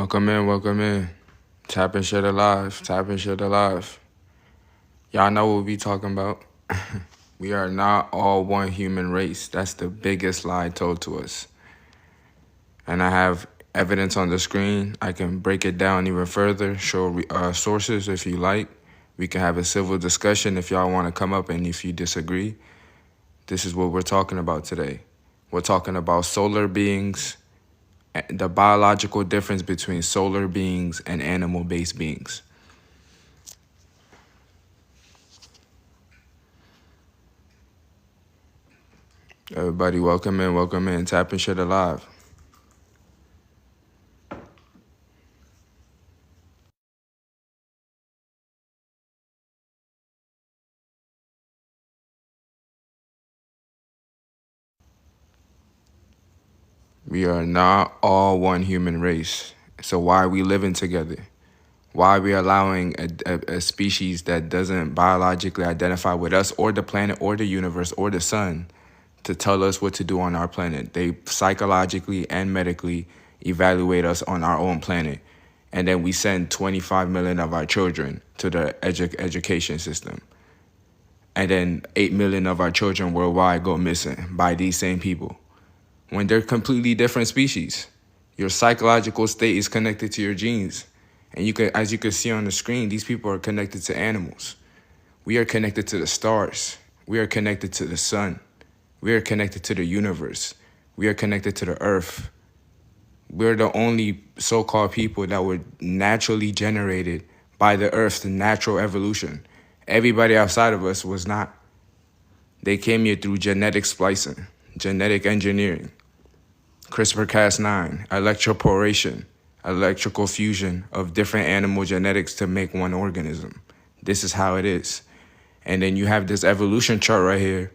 Welcome in, welcome in. Tap and share the live, tap and share the live. Y'all know what we talking about. We are not all one human race. That's the biggest lie told to us. And I have evidence on the screen. I can break it down even further, show sources if you like. We can have a civil discussion if y'all want to come up and if you disagree. This is what we're talking about today. We're talking about solar beings, the biological difference between solar beings and animal-based beings. Everybody, welcome in, welcome in. Tap and share the live. We are not all one human race. So why are we living together? Why are we allowing a species that doesn't biologically identify with us or the planet or the universe or the sun to tell us what to do on our planet? They psychologically and medically evaluate us on our own planet. And then we send 25 million of our children to the education system. And then 8 million of our children worldwide go missing by these same people when they're completely different species. Your psychological state is connected to your genes. And as you can see on the screen, these people are connected to animals. We are connected to the stars. We are connected to the sun. We are connected to the universe. We are connected to the earth. We're the only so-called people that were naturally generated by the earth's natural evolution. Everybody outside of us was not. They came here through genetic splicing, genetic engineering, CRISPR-Cas9, electroporation, electrical fusion of different animal genetics to make one organism. This is how it is. And then you have this evolution chart right here.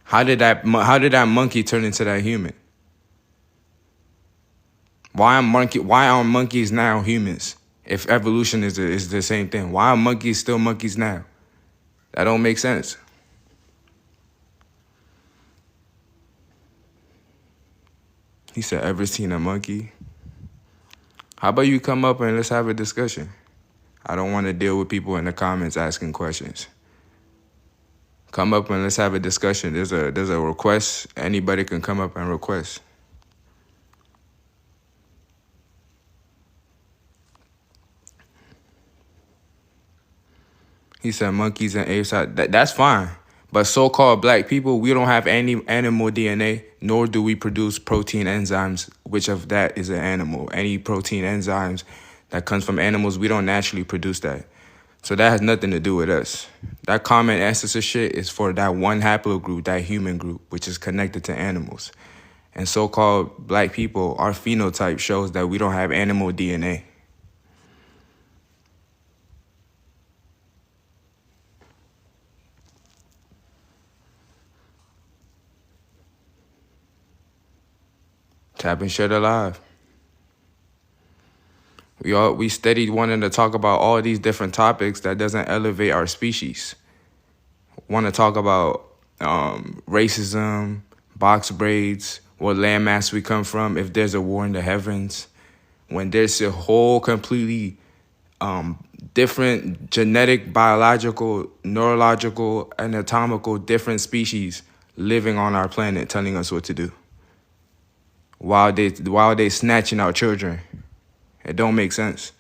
How did that monkey turn into that human? Why are monkeys now humans? If evolution is the same thing, why are monkeys still monkeys now? That don't make sense. He said, ever seen a monkey? How about you come up and let's have a discussion? I don't want to deal with people in the comments asking questions. Come up and let's have a discussion. There's a request. Anybody can come up and request. He said monkeys and apes. That's fine. But so-called black people, we don't have any animal DNA, nor do we produce protein enzymes, which of that is an animal. Any protein enzymes that comes from animals, we don't naturally produce that. So that has nothing to do with us. That common ancestor shit is for that one haplogroup, that human group, which is connected to animals. And so-called black people, our phenotype shows that we don't have animal DNA. Tap and share the live. We steady wanting to talk about all these different topics that doesn't elevate our species. Want to talk about racism, box braids, what landmass we come from, if there's a war in the heavens, when there's a whole completely different genetic, biological, neurological, anatomical different species living on our planet telling us what to do. While they snatching our children. It don't make sense.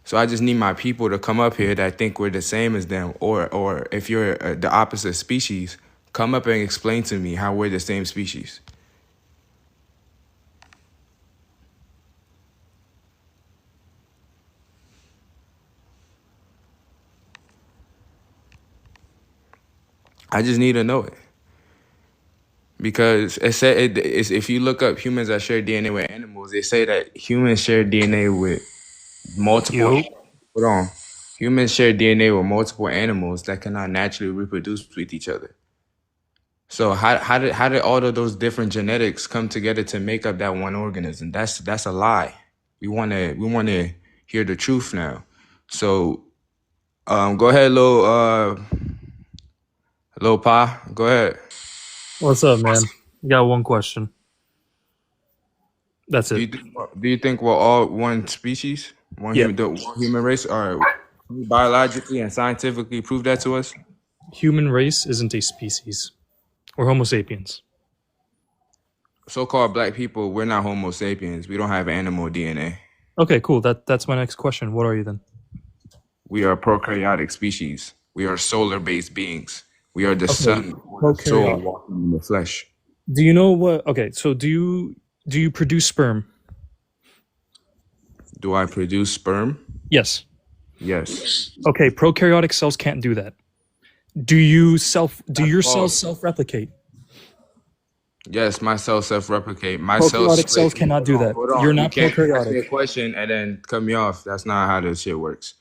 So I just need my people to come up here that think we're the same as them, or if you're the opposite species, come up and explain to me how we're the same species. I just need to know it. Because if you look up humans that share DNA with animals, they say that humans share DNA with multiple. Yo. Hold on. Humans share DNA with multiple animals that cannot naturally reproduce with each other. So how did all of those different genetics come together to make up that one organism? That's a lie. We wanna hear the truth now. So go ahead, little Pa. Go ahead. What's up, man? Got one question. That's Do it. you think, do you think we're all one species, Yeah. the one human race? Or can you biologically and scientifically prove that to us? Human race isn't a species. We're Homo sapiens. So-called black people, we're not Homo sapiens. We don't have animal DNA. Okay, cool. That's my next question. What are you then? We are a prokaryotic species. We are solar-based beings. We are the Okay, sun or the soul prokaryotic. walking in the flesh. Do you know what? Okay, so do you produce sperm? Do I produce sperm? Yes. Yes. Okay, prokaryotic cells can't do that. Do That's your cells false. self-replicate? Yes, my cells self-replicate. My cells Prokaryotic split. cells cannot do that. Hold You're on. You not can't ask me prokaryotic. a question and then cut me off. That's not how this shit works.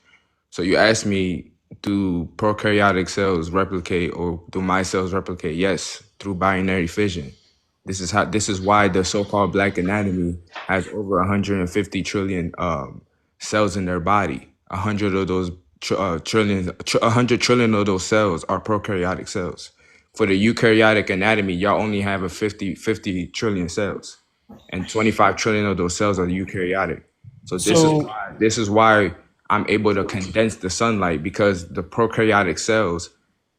So you asked me, do prokaryotic cells replicate or do my cells replicate? Yes, through binary fission. This is why the so-called black anatomy has over 150 trillion cells in their body. 100 of those trillion, 100 trillion of those cells are prokaryotic cells. For the eukaryotic anatomy, y'all only have a 50 trillion cells, and 25 trillion of those cells are eukaryotic. So So, this is why I'm able to condense the sunlight, because the prokaryotic cells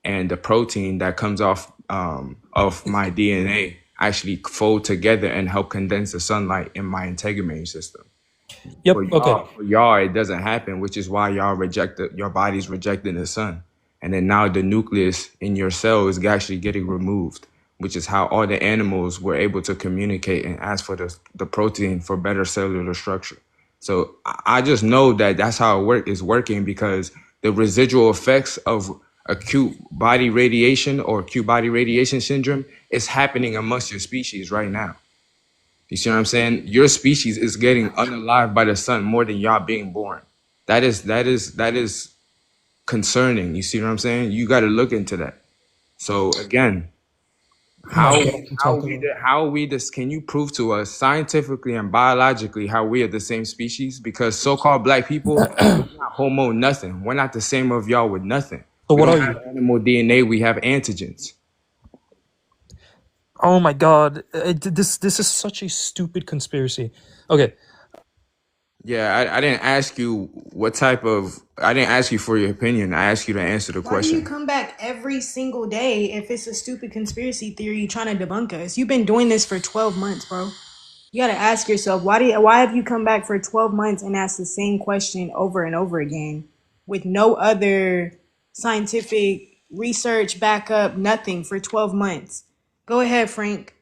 and the protein that comes off of my DNA actually fold together and help condense the sunlight in my integumentary system. yep, okay. For y'all, it doesn't happen, which is why y'all your body's rejecting the sun. And then now the nucleus in your cell is actually getting removed, which is how all the animals were able to communicate and ask for the protein for better cellular structure. So I just know that that's how is working, because the residual effects of acute body radiation or acute body radiation syndrome is happening amongst your species right now. You see what I'm saying? Your species is getting unalived by the sun more than y'all being born. That is concerning. You see what I'm saying? You got to look into that. So again, Oh my god, I'm talking about. how we this can you prove to us scientifically and biologically how we are the same species? Because so-called black people, we're not homo nothing. We're not the same of y'all with nothing. So We what don't are have you? animal DNA. We have antigens. Oh my god, this is such a stupid conspiracy. Okay, Yeah, I didn't ask you what type of. I didn't ask you for your opinion. I asked you to answer the Why do you question. come back every single day if it's a stupid conspiracy theory trying to debunk us? You've been doing this for 12 months, bro. You gotta ask yourself, why have you come back for 12 months and asked the same question over and over again with no other scientific research backup, nothing for 12 months? Go ahead, Frank.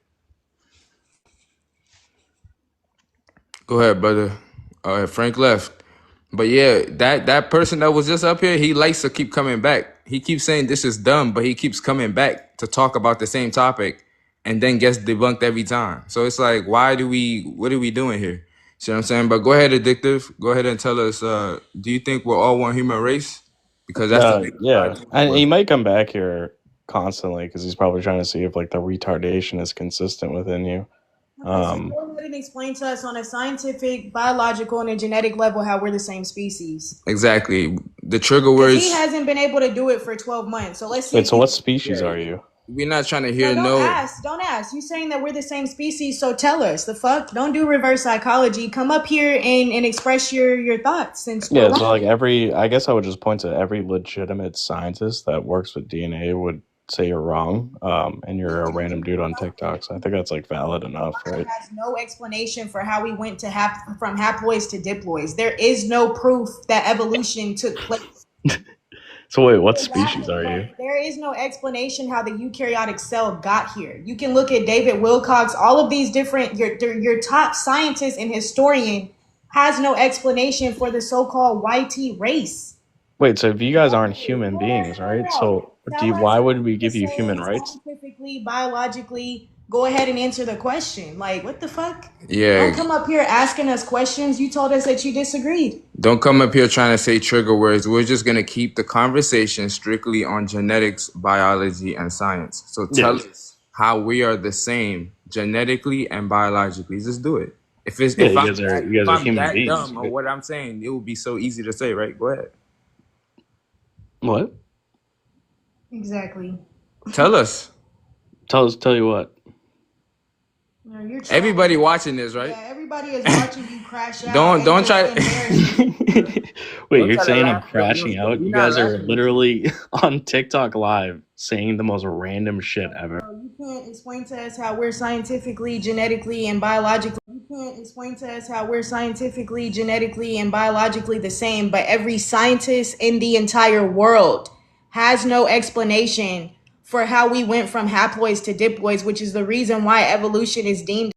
Go ahead, brother. Frank left, but yeah, that person that was just up here, he likes to keep coming back. He keeps saying this is dumb, but he keeps coming back to talk about the same topic, and then gets debunked every time. So it's like, why do we? What are we doing here? See what I'm saying? But go ahead, addictive. Go ahead and tell us. Do you think we're all one human race? Because that's the thing a lot of Yeah, people and he were. might come back here constantly because he's probably trying to see if like the retardation is consistent within you. Okay, so Um, go ahead and explain to us on a scientific, biological, and a genetic level how we're the same species. Exactly. The trigger Because he words. hasn't been able to do it for 12 months. So let's see wait, if so he. what species Yeah, are you? we're not trying to No, hear don't no. ask. Don't ask. You saying that we're the same species, so tell us. The fuck? Don't do reverse psychology. Come up here and express your thoughts since we're Yeah, so like wrong. I guess I would just point to every legitimate scientist that works with DNA would say you're wrong, and you're a random dude on TikTok. So I think that's like valid enough, right? Has no explanation for how we went to from haploids to diploids. There is no proof that evolution took place. So wait, what You're species laughing, are but you? there is no explanation how the eukaryotic cell got here. You can look at David Wilcox, all of these different, your top scientist and historian has no explanation for the so-called YT race. Wait, so if you guys aren't Exactly. human No, beings, no, right? no. So Tell us why how would we we're the give you human same rights? scientifically, biologically. Go ahead and answer the question. Like, what the fuck? Don't Yeah, come up here asking us questions. You told us that you disagreed. don't come up here trying to say trigger words. We're just going to keep the conversation strictly on genetics, biology, and science. So Yeah. tell us how we are the same genetically and biologically. Just do it. Yeah, you If guys are I'm human that beings. dumb or what I'm saying, it would be so easy to say, right? Go ahead. What? Exactly. Tell us. Tell you what. No, you're trolling. Everybody watching this, right? Yeah, everybody Everybody is watching you crash out Don't and try. just embarrassing. Wait, Don't you're try to saying I'm laugh, but crashing out? we You not guys are laughing with you. literally on TikTok live saying the most random shit ever. You can't explain to us how we're scientifically, genetically, and biologically. You can't explain to us how we're scientifically, genetically, and biologically the same, but every scientist in the entire world has no explanation for how we went from haploids to diploids, which is the reason why evolution is deemed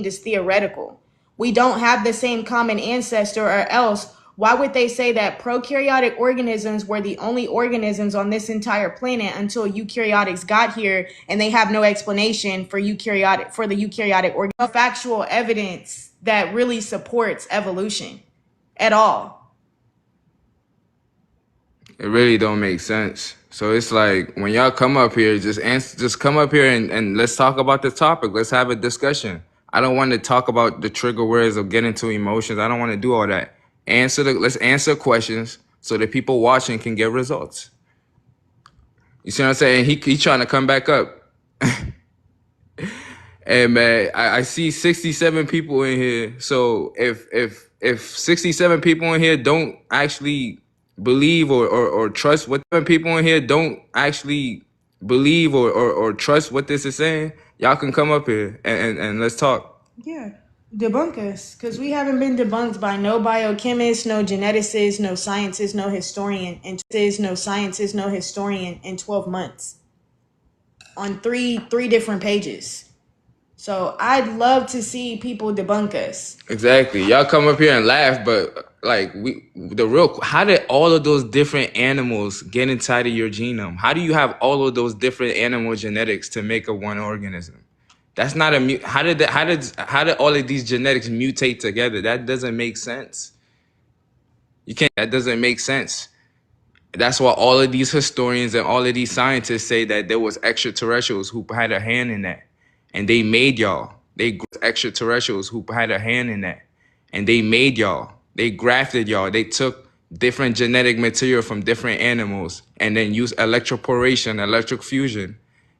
as theoretical. We don't have the same common ancestor, or else why would they say that prokaryotic organisms were the only organisms on this entire planet until eukaryotics got here, and they have no explanation for the eukaryotic factual evidence that really supports evolution at all. It really don't make sense. So it's like when y'all come up here, just come up here and let's talk about the topic. Let's have a discussion. I don't want to talk about the trigger words or get into emotions. I don't want to do all that. Let's answer questions so that people watching can get results. You see what I'm saying? He trying to come back up. And man, I see 67 people in here. So if 67 people in here don't actually believe or trust what people in here don't actually believe or trust what this is saying, y'all can come up here and let's talk. Yeah. Debunk us, because we haven't been debunked by no biochemist, no geneticist, no scientist, no historian, and no historian in 12 months on three different pages. So I'd love to see people debunk us. Exactly. Y'all come up here and laugh, but like how did all of those different animals get inside of your genome? How do you have all of those different animal genetics to make a one organism? That's not a how did all of these genetics mutate together? That doesn't make sense. That doesn't make sense. That's why all of these historians and all of these scientists say that there was extraterrestrials who had a hand in that, and they made y'all. They extraterrestrials who had a hand in that, and they made y'all. They grafted y'all. They took different genetic material from different animals and then used electroporation, electric fusion,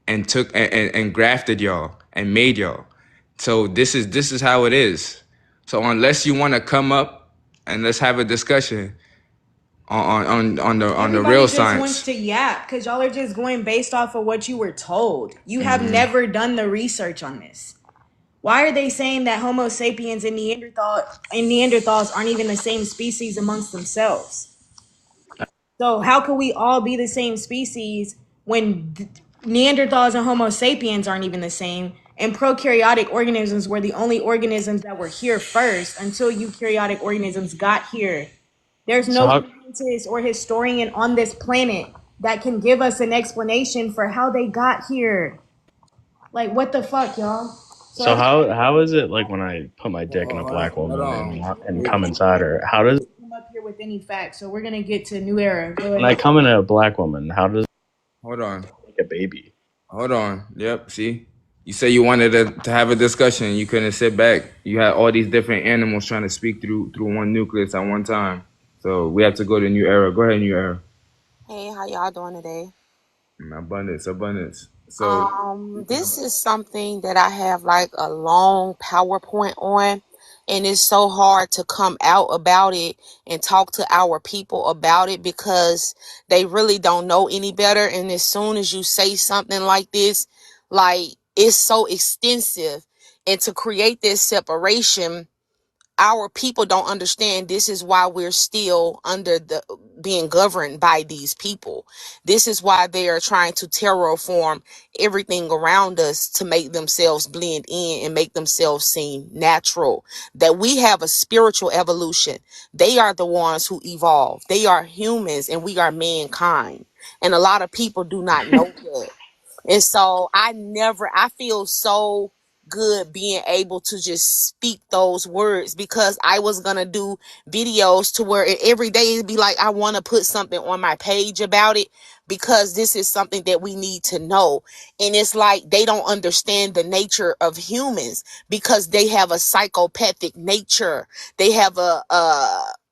and and grafted y'all and made y'all. So this is how it is. So unless you want to come up and let's have a discussion on the Everybody real just wants science. to yap because y'all are just going based off of what you were told. You have never done the research on this. Why are they saying that Homo sapiens and Neanderthals aren't even the same species amongst themselves? So how can we all be the same species when Neanderthals and Homo sapiens aren't even the same? And prokaryotic organisms were the only organisms that were here first until eukaryotic organisms got here. There's So no how scientist or historian on this planet that can give us an explanation for how they got here. Like, what the fuck, y'all? So so every how is it like when I put my dick in a black Hold woman on. and come inside her? How does come up here with any facts. So we're gonna get to new era. Go when I ahead. come in a black woman, how does Hold on. it make a baby? Hold on. Yep. See, you say you wanted to have a discussion. You couldn't sit back. You had all these different animals trying to speak through one nucleus at one time. So we have to go to new era. Go ahead, new era. Hey, how y'all doing today? Abundance, abundance. So This is something that I have like a long PowerPoint on, and it's so hard to come out about it and talk to our people about it because they really don't know any better. And as soon as you say something like this, like it's so extensive, and to create this separation, our people don't understand. This is why we're still under the being governed by these people. This is why they are trying to terraform everything around us to make themselves blend in and make themselves seem natural. That we have a spiritual evolution. They are the ones who evolve. They are humans and we are mankind. And a lot of people do not know that. And so I feel so good being able to just speak those words because I was going to do videos to where every day it'd be like, I want to put something on my page about it because this is something that we need to know. And it's like they don't understand the nature of humans because they have a psychopathic nature. They have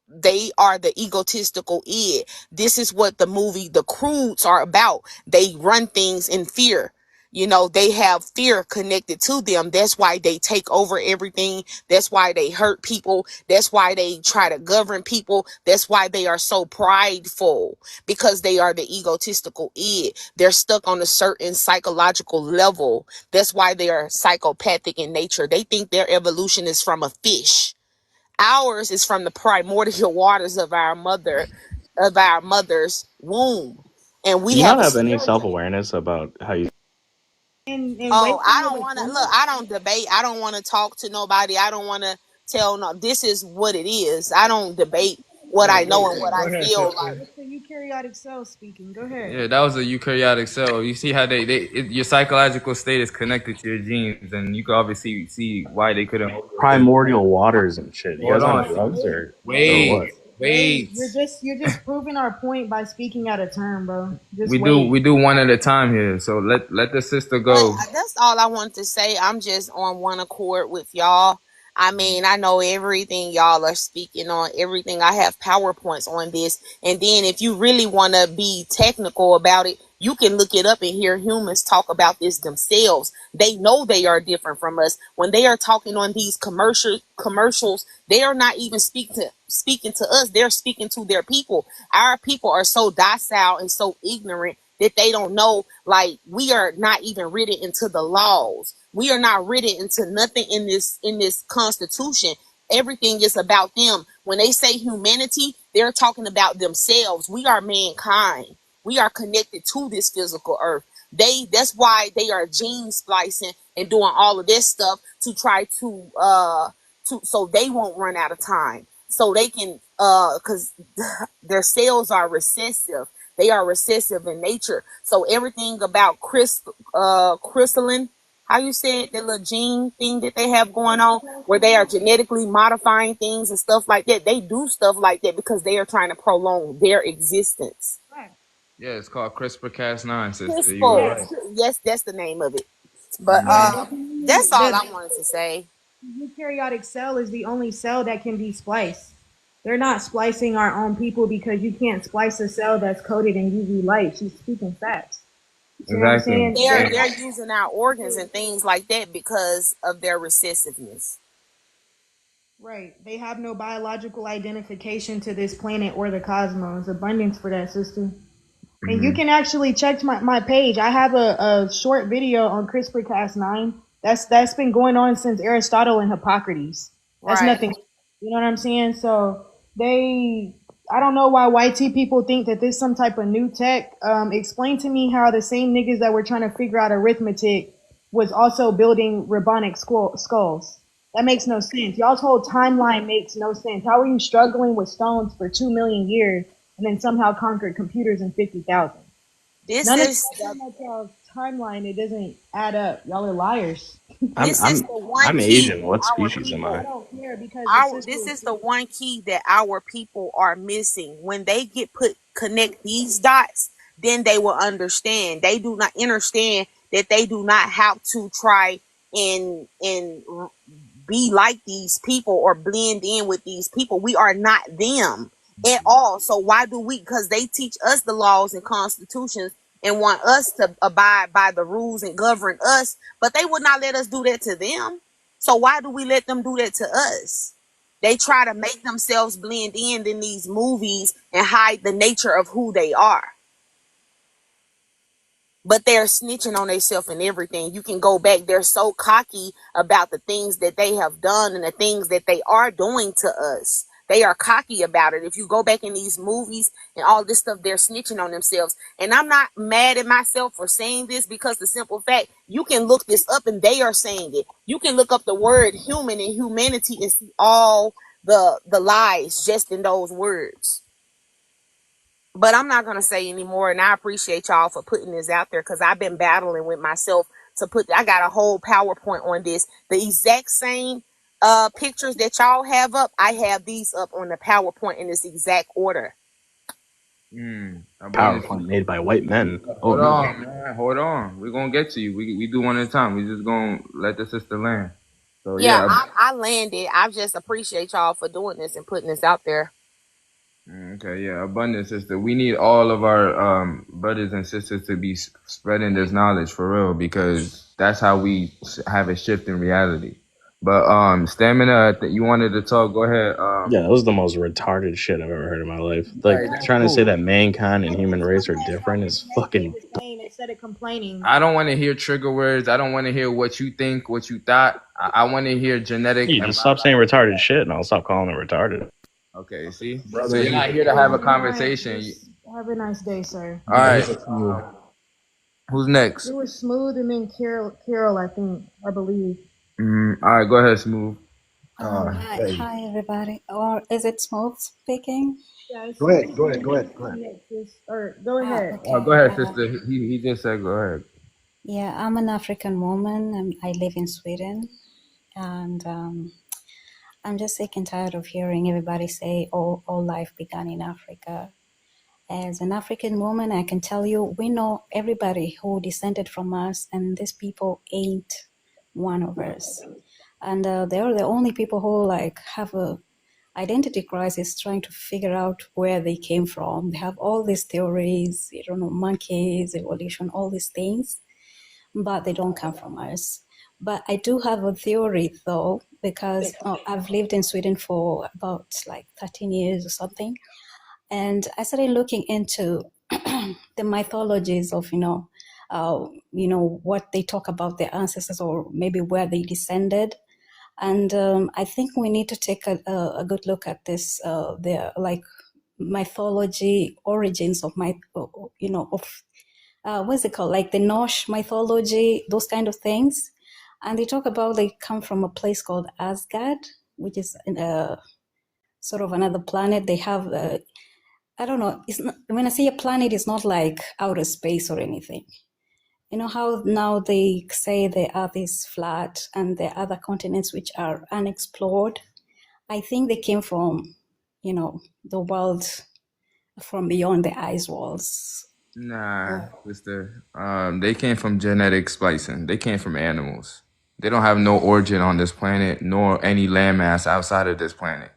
they are the egotistical id. This is what the movie The Croods are about. They run things in fear. They have fear connected to them. That's why they take over everything. That's why they hurt people. That's why they try to govern people. That's why they are so prideful, because they are the egotistical id. They're stuck on a certain psychological level. That's why they are psychopathic in nature. They think their evolution is from a fish. Ours is from the primordial waters of our mother's womb. And Do we you have not a have any skill. self awareness about how you? And Oh, wasting I your don't want to look. opinion. I don't debate. I don't want to talk to nobody. I don't want to tell no. This is what it is. I don't debate what Yeah, I go, know and go, what go I ahead, feel like. sister. It's the eukaryotic cell speaking. Go ahead. Yeah, that was a eukaryotic cell. You see how your psychological state is connected to your genes, and you can obviously see why they couldn't hold you against. Primordial waters and shit. You Hold guys on on. Wait, drugs wait, or wait, what? wait. Wait. You're just proving our point by speaking out of turn, bro. Just We wait. do one at a time here. So let the sister But go. that's all I want to say. I'm just on one accord with y'all. I mean, I know everything y'all are speaking on, everything. I have PowerPoints on this. And then if you really want to be technical about it, you can look it up and hear humans talk about this themselves. They know they are different from us. When they are talking on these commercials, they are not even speaking to us. They're speaking to their people. Our people are so docile and so ignorant that they don't know, like, we are not even written into the laws. We are not written into nothing in this constitution. Everything is about them. When they say humanity, they're talking about themselves. We are mankind. We are connected to this physical earth. That's why they are gene splicing and doing all of this stuff to try to so they won't run out of time. So they can because their cells are recessive. They are recessive in nature. So everything about crystalline, how you said, that little gene thing that they have going on, where they are genetically modifying things and stuff like that. They do stuff like that because they are trying to prolong their existence. Right. Yeah, it's called CRISPR-Cas9, sister. You were CRISPR, right. Yes. yes, that's the name of it. But But Hmm. that's all the I wanted to say. eukaryotic cell is the only cell that can be spliced. They're not splicing our own people because you can't splice a cell that's coated in UV light. She's speaking facts. See what I'm Exactly. saying? They're They're they're not. using our organs and things like that because of their recessiveness. Right. They have no biological identification to this planet or the cosmos. Abundance for that, sister. And you Hmm. can actually check my page. I have a short video on CRISPR-Cas9. That's been going on since Aristotle and Hippocrates. That's Right. nothing. You know what I'm saying? So I don't know why YT people think that this is some type of new tech. Explain to me how the same niggas that were trying to figure out arithmetic was also building Rabbanic skulls. That makes no sense. Y'all's whole timeline makes no sense. How are you struggling with stones for 2 million years and then somehow conquered computers in 50,000? This None of is that the about y'all's timeline. It doesn't add up. Y'all are liars. I'm this is I'm the one I'm key Asian. What our species am I I? people don't care because the our sister. this is the one key that our people are missing. When they get put connect these dots, then they will understand. They do not understand that they do not have to try and be like these people or blend in with these people. We are not them at all. So why do we? Because they teach us the laws and constitutions and want us to abide by the rules and govern us, but they would not let us do that to them. So why do we let them do that to us? They try to make themselves blend in these movies and hide the nature of who they are. But they're snitching on themselves and everything. You can go back. They're so cocky about the things that they have done and the things that they are doing to us. They are cocky about it. If you go back in these movies and all this stuff, they're snitching on themselves. And I'm not mad at myself for saying this, because the simple fact, you can look this up and they are saying it. You can look up the word human and humanity and see all the lies just in those words. But I'm not gonna say anymore, and I appreciate y'all for putting this out there, because I've been battling with myself to put. I got a whole PowerPoint on this. The exact same pictures that y'all have up, I have these up on the PowerPoint in this exact order. Abundance. PowerPoint made by white men. Oh Hold no. on, man. Hold on. We're gonna get to you. We do one at a time. We just gonna let the sister land. So Yeah, yeah, I landed. I just appreciate y'all for doing this and putting this out there. Okay, yeah, abundance sister. We need all of our brothers and sisters to be spreading this knowledge for real because that's how we have a shift in reality. But stamina, you wanted to talk. Go ahead. Yeah, that was the most retarded shit I've ever heard in my life. All right, Like that's trying to say cool. that mankind and human race are That's how different we is connect it fucking. with saying instead of complaining. I don't want to hear trigger words. I don't want to hear what you think, what you thought. I want to hear genetic You and just stop saying biological retarded facts. shit, and I'll stop calling it retarded. Okay, see? So Brother, you're he's not a here to have a fool. conversation. Just have a nice day, sir. All Yeah, right. he's a fool. Who's next? It was Smooth and then Carol, I think, I believe. All right, go ahead, Smooth. Hi, Hey, hi everybody. Or is it Smooth speaking? Yeah, it's go ahead, Smooth go and ahead, go then ahead, go ahead. or go ahead. Go Okay. ahead, sister. He just said go ahead. Yeah, I'm an African woman and I live in Sweden. And I'm just sick and tired of hearing everybody say all life began in Africa. As an African woman, I can tell you we know everybody who descended from us, and these people ain't one of us. And they're the only people who like have a identity crisis trying to figure out where they came from. They have all these theories, you don't know, monkeys, evolution, all these things, but they don't come from us. But I do have a theory though, because I've lived in Sweden for about like 13 years or something. And I started looking into the mythologies of, what they talk about their ancestors or maybe where they descended. And I think we need to take a good look at this, the like mythology origins of what's it called, like the Norse mythology, those kind of things. And they talk about they come from a place called Asgard, which is sort of another planet. They have I don't know. It's not, when I say a planet, it's not like outer space or anything. You know how now they say the Earth is flat and there are other continents which are unexplored. I think they came from, the world from beyond the ice walls. Nah, Oh, sister. They came from genetic splicing. They came from animals. They don't have no origin on this planet, nor any landmass outside of this planet.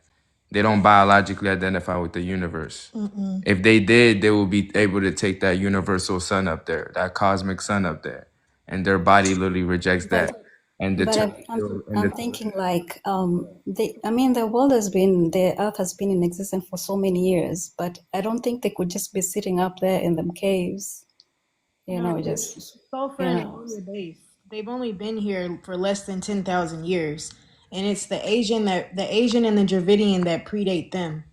They don't biologically identify with the universe. If they did, they would be able to take that universal sun up there, that cosmic sun up there, and their body literally rejects that but and but determines. I'm thinking like the world the Earth has been in existence for so many years, but I don't think they could just be sitting up there in them caves, No, just it's sulfur you and know. ammonia based. They've only been here for less than 10,000 years, and it's the Asian and the Dravidian that predate them.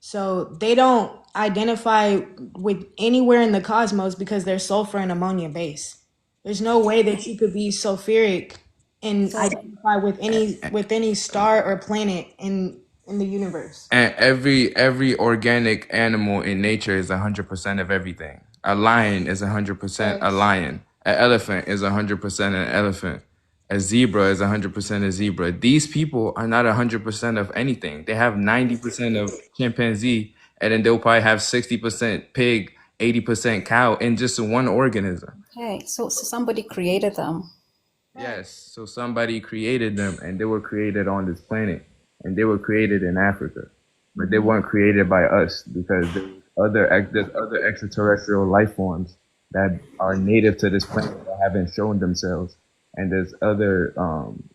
So they don't identify with anywhere in the cosmos because they're sulfur and ammonia based. There's no way that you could be sulfuric and So identify with any star or planet in the universe. And every organic animal in nature is 100% of everything. A lion is 100% a Yes. lion. An elephant is 100% an elephant. A zebra is 100% a zebra. These people are not 100% of anything. They have 90% of chimpanzee, and then they'll probably have 60% pig, 80% cow in just one organism. okay, so somebody created them. Yes, so somebody created them and they were created on this planet and they were created in Africa. But they weren't created by us because there's other extraterrestrial life forms that are native to this planet that haven't shown themselves. And there's other um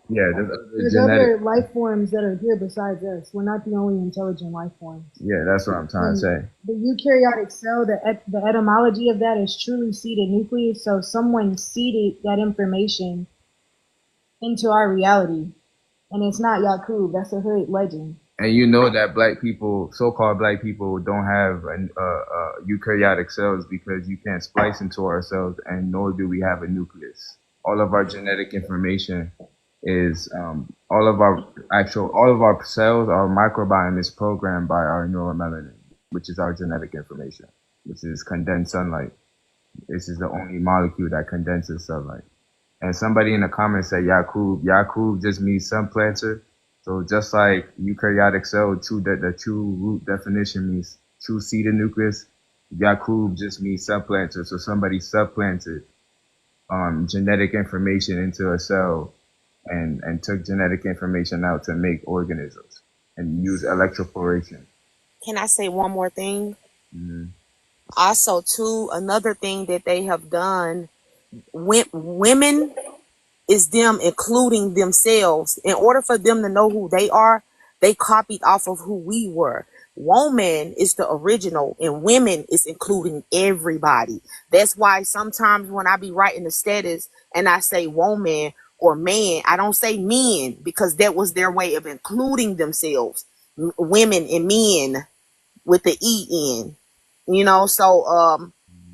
there's other There's genetic. other life forms that are here besides us. We're not the only intelligent life forms. Yeah, that's what I'm trying to And say. the eukaryotic cell, the etymology of that is truly seeded nucleus. So someone seeded that information into our reality, and it's not Yakub. That's a hood legend. And you know that black people, so-called black people, don't have eukaryotic cells because you can't splice into our cells, and nor do we have a nucleus. All of our genetic information is all of our cells, our microbiome is programmed by our neuromelanin, which is our genetic information, which is condensed sunlight. This is the only molecule that condenses sunlight. And somebody in the comments said Yakub. Yakub just means sun planter. So just like eukaryotic cell, the true root definition means true seeded nucleus. Yakub just means supplanter. So somebody supplanted genetic information into a cell and took genetic information out to make organisms. and use electroporation. Can I say one more thing? Mm-hmm. Also, too, another thing that they have done, women is them including themselves. In order for them to know who they are, they copied off of who we were. Woman is the original, and women is including everybody. That's why sometimes when I be writing the status and I say woman or man, I don't say men, because that was their way of including themselves. Women and men with the E in. So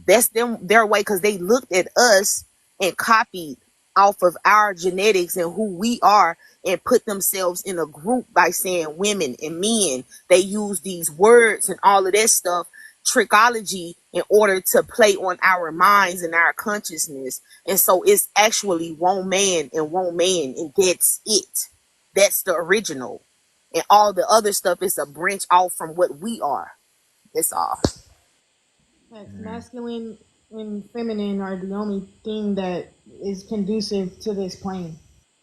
that's them their way, because they looked at us and copied off of our genetics and who we are and put themselves in a group by saying women and men. They use these words and all of that stuff, trickology, in order to play on our minds and our consciousness. And so it's actually one man and one man, and that's it. That's the original. And all the other stuff is a branch off from what we are. That's all. Masculine and feminine are the only thing that is conducive to this plane.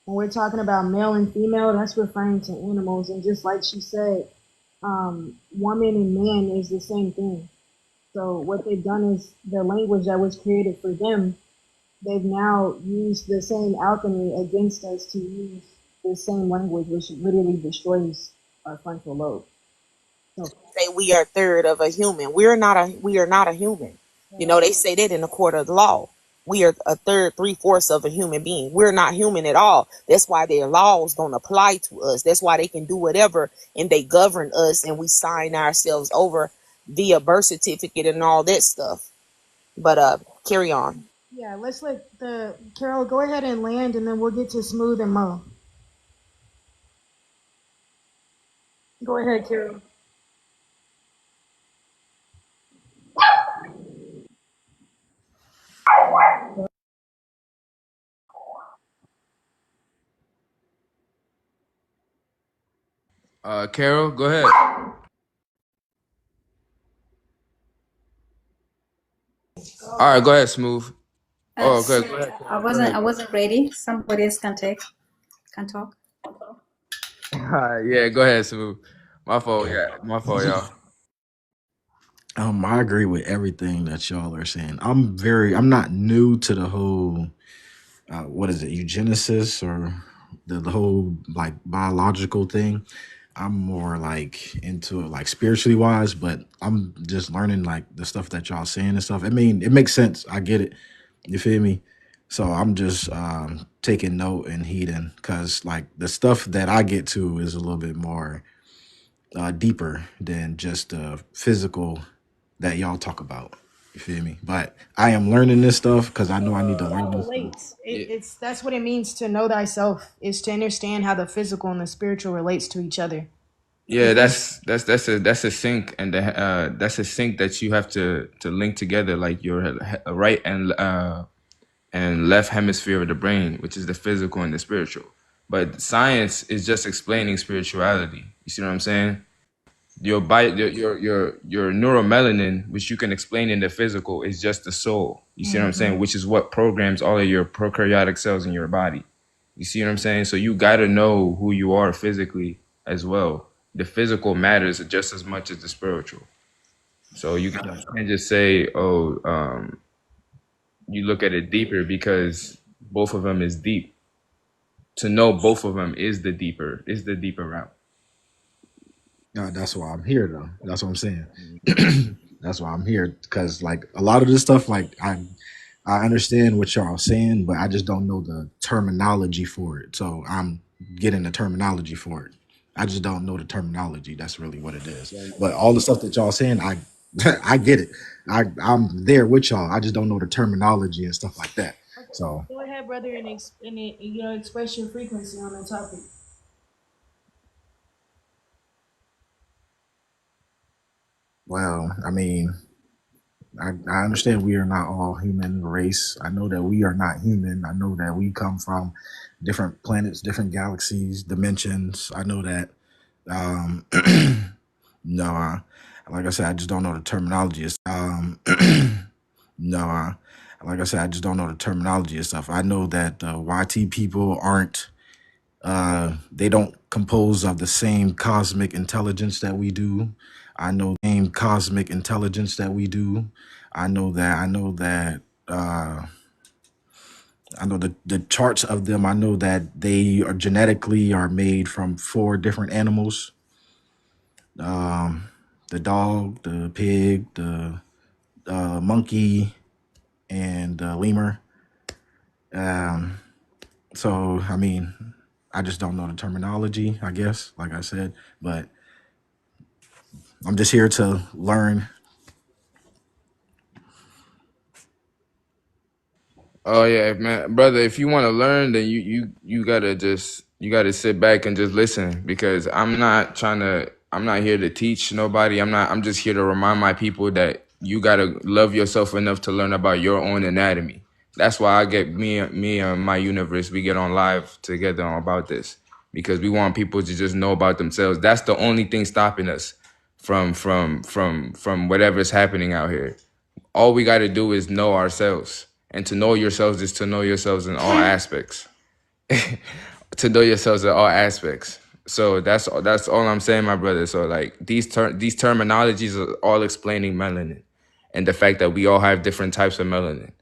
When we're talking about male and female, that's referring to animals. And just like she said, woman and man is the same thing. So what they've done is the language that was created for them, they've now used the same alchemy against us to use the same language, which literally destroys our frontal lobe. So, Say we are a third of a human. We are not a human. They say that in the court of the law. We are a third, three-fourths of a human being. We're not human at all. That's why their laws don't apply to us. That's why they can do whatever and they govern us, and we sign ourselves over via birth certificate and all that stuff. But carry on. yeah, let's let the Carol go ahead and land, and then we'll get to Smooth and Mo. Go ahead, Carol. Carol, go ahead. All right, go ahead, Smooth. Oh, okay, go Sorry, ahead, I Carol. Go wasn't ahead. I wasn't ready. Somebody else can talk. All right, yeah, go ahead, Smooth. My fault, yeah, my fault, y'all. I agree with everything that y'all are saying. I'm not new to the whole, what is it, eugenesis or the whole like biological thing. I'm more like into it like spiritually wise, but I'm just learning like the stuff that y'all saying and stuff. I mean, it makes sense. I get it. You feel me? So I'm just taking note and heeding because like the stuff that I get to is a little bit more deeper than just the physical that y'all talk about. You feel me? But I am learning this stuff because I know I need to It learn all this stuff. relates. Yeah, It's that's what it means to know thyself, is to understand how the physical and the spiritual relates to each other. yeah, If you that's a sync, and that's a sync that you have to link together, like your right and left hemisphere of the brain, which is the physical and the spiritual. But science is just explaining spirituality. You see what I'm saying? Your neuromelanin, which you can explain in the physical, is just the soul. You see what I'm saying? Which is what programs all of your prokaryotic cells in your body. You see what I'm saying? So you got to know who you are physically as well. The physical matters just as much as the spiritual. So you can't just say, oh, you look at it deeper, because both of them is deep. To know both of them is the deeper route. That's why I'm here, though. That's what I'm saying. That's why I'm here because, like, a lot of this stuff, like, I understand what y'all are saying, but I just don't know the terminology for it. So I'm getting the terminology for it. I just don't know the terminology. That's really what it is. But all the stuff that y'all saying, I I get it. I'm there with y'all. I just don't know the terminology and stuff like that. okay, So, go ahead, brother, and express your frequency on the topic. well, I mean, I understand we are not all human race. I know that we are not human. I know that we come from different planets, different galaxies, dimensions. I know that. Um, no, like I said, I just don't know the terminology. No, like I said, I just don't know the terminology and stuff. I know that the YT people aren't. They don't compose of the same cosmic intelligence that we do. I know same cosmic intelligence that we do. I know that. I know the charts of them. I know that they are genetically are made from 4 different animals: the dog, the pig, the monkey, and the lemur. So I mean, I just don't know the terminology, I guess, like I said, but I'm just here to learn. Oh yeah, man, brother. If you want to learn, then you gotta sit back and just listen because I'm not here to teach nobody. I'm just here to remind my people that you gotta love yourself enough to learn about your own anatomy. That's why I get me and my universe. We get on live together about this because we want people to just know about themselves. That's the only thing stopping us from whatever's happening out here. All we got to do is know ourselves, and to know yourselves is to know yourselves in all aspects. To know yourselves in all aspects. So that's all I'm saying, my brother. So like these terminologies are all explaining melanin and the fact that we all have different types of melanin.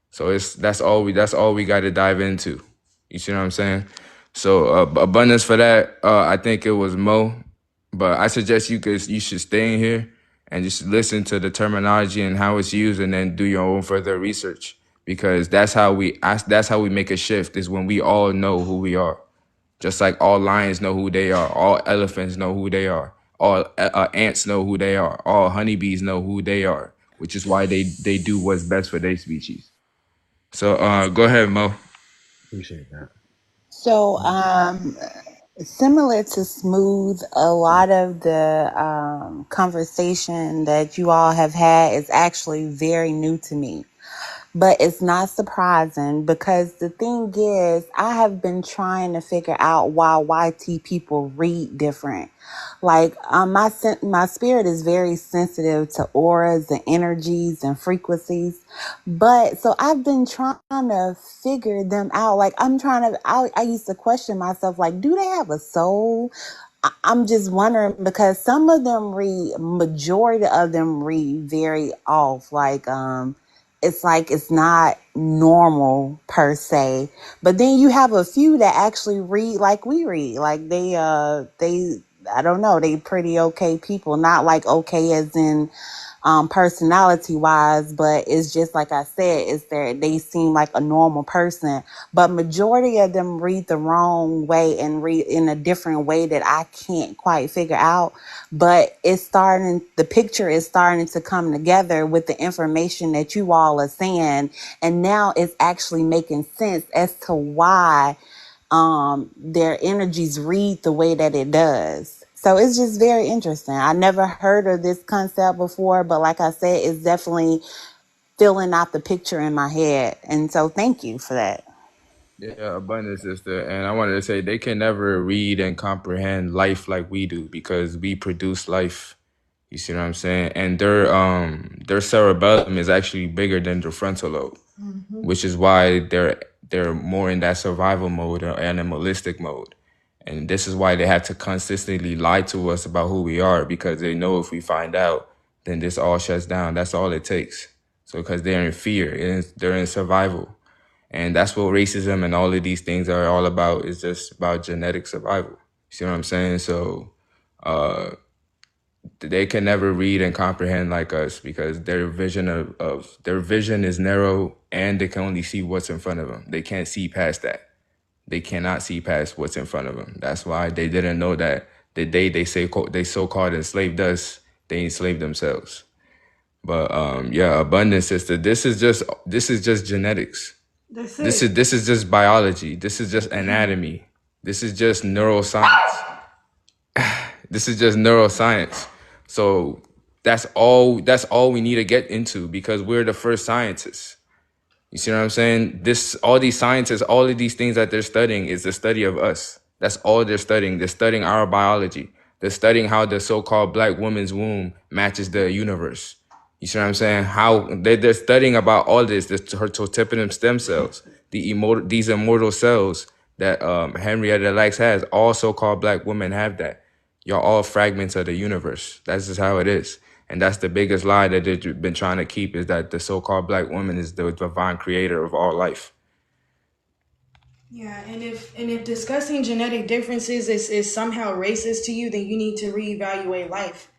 So that's all we got to dive into. You see what I'm saying? So abundance for that. I think it was Mo, but I suggest you should stay in here and just listen to the terminology and how it's used, and then do your own further research because that's how we make a shift. Is when we all know who we are. Just like all lions know who they are, all elephants know who they are, all ants know who they are, all honeybees know who they are, which is why they do what's best for their species. So go ahead, Mo. Appreciate that. So, similar to Smooth, a lot of the conversation that you all have had is actually very new to me. But it's not surprising because the thing is, I have been trying to figure out why YT people read different. Like, my spirit is very sensitive to auras and energies and frequencies. But so I've been trying to figure them out. Like, I used to question myself, like, do they have a soul? I'm just wondering because some of them majority of them read very off. It's like it's not normal per se. But then you have a few that actually read like we read. Like I don't know, they pretty okay people. Not like okay as in personality wise, but it's just like I said, it's there they seem like a normal person, but majority of them read the wrong way and read in a different way that I can't quite figure out. But the picture is starting to come together with the information that you all are saying, and now it's actually making sense as to why their energies read the way that it does. So it's just very interesting. I never heard of this concept before, but like I said, it's definitely filling out the picture in my head. And so thank you for that. Yeah, abundance sister. And I wanted to say they can never read and comprehend life like we do because we produce life. You see what I'm saying? And their cerebellum is actually bigger than their frontal lobe, which is why they're more in that survival mode or animalistic mode. And this is why they have to consistently lie to us about who we are because they know if we find out, then this all shuts down. That's all it takes. So because they're in fear, they're in survival. And that's what racism and all of these things are all about. It's just about genetic survival. You see what I'm saying? So they can never read and comprehend like us because their vision is narrow and they can only see what's in front of them. They can't see past that. They cannot see past what's in front of them. That's why they didn't know that the day they so-called enslaved us, they enslaved themselves. But yeah, abundance sister, this is just genetics. That's This it. is this is just biology. This is just anatomy. This is just neuroscience. This is just neuroscience. So that's all we need to get into because we're the first scientists. You see what I'm saying? All these scientists, all of these things that they're studying is the study of us. That's all they're studying. They're studying our biology. They're studying how the so-called black woman's womb matches the universe. You see what I'm saying? How they're studying about all this, her totipenum stem cells, these immortal cells that Henrietta Lacks has. All so-called black women have that. Y'all all fragments of the universe. That's just how it is. And that's the biggest lie that they've been trying to keep, is that the so-called black woman is the divine creator of all life. Yeah, and if discussing genetic differences is somehow racist to you, then you need to reevaluate life.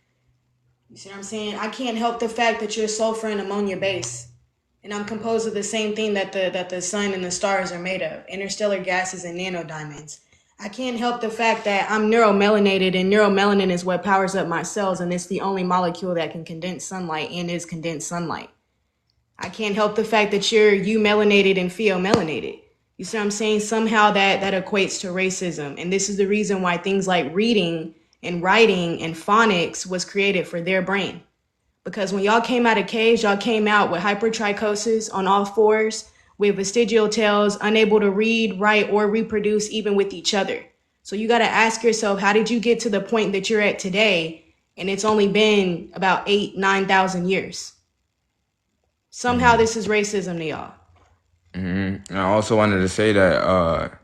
You see what I'm saying? I can't help the fact that you're sulfur and ammonia base, and I'm composed of the same thing that the sun and the stars are made of: interstellar gases and nanodiamonds. I can't help the fact that I'm neuromelanated, and neuromelanin is what powers up my cells, and it's the only molecule that can condense sunlight and is condensed sunlight. I can't help the fact that you're eumelanated and pheomelanated. You see what I'm saying? Somehow that equates to racism. And this is the reason why things like reading and writing and phonics was created for their brain. Because when y'all came out of caves, y'all came out with hypertrichosis on all fours, with vestigial tails, unable to read, write, or reproduce even with each other. So you got to ask yourself, how did you get to the point that you're at today? And it's only been about 9,000 years. Somehow this is racism to y'all. And I also wanted to say that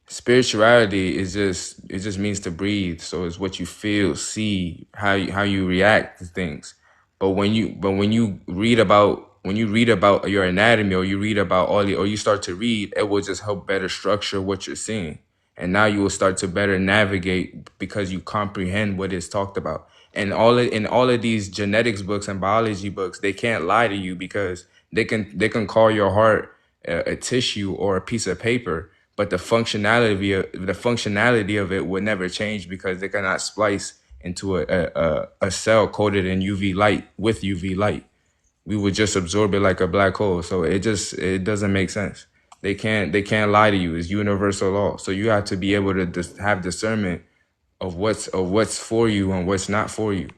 spirituality is just means to breathe. So it's what you feel, see, how you react to things. But when you read about your anatomy, or you read about or you start to read, it will just help better structure what you're seeing. And now you will start to better navigate because you comprehend what is talked about. And in all of these genetics books and biology books, they can't lie to you, because they can call your heart a tissue or a piece of paper, but the functionality of it would never change, because they cannot splice into a cell coated in UV light with UV light. We would just absorb it like a black hole. So it doesn't make sense. They can't lie to you. It's universal law. So you have to be able to have discernment of what's for you and what's not for you,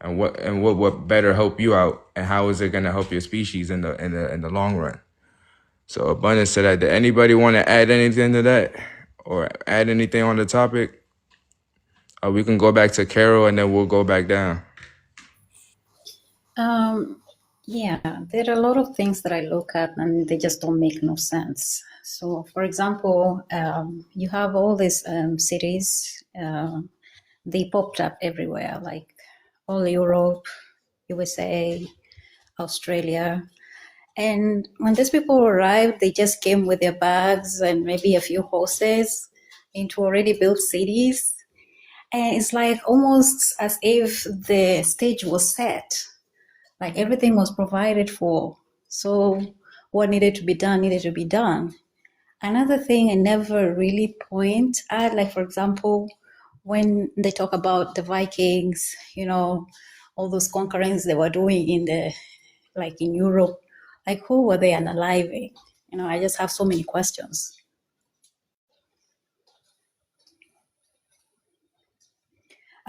and what better help you out, and how is it going to help your species in the long run. So abundance to that. Did anybody want to add anything to that, or add anything on the topic? Or we can go back to Carol and then we'll go back down. Yeah, there are a lot of things that I look at and they just don't make no sense. So, for example, you have all these cities, they popped up everywhere, like all Europe, USA, Australia. And when these people arrived, they just came with their bags and maybe a few horses into already built cities. And it's like almost as if the stage was set, like everything was provided for. So what needed to be done needed to be done. Another thing I never really point at, like for example, when they talk about the Vikings, you know, all those conquerings they were doing in Europe, like who were they unaliving? You know, I just have so many questions.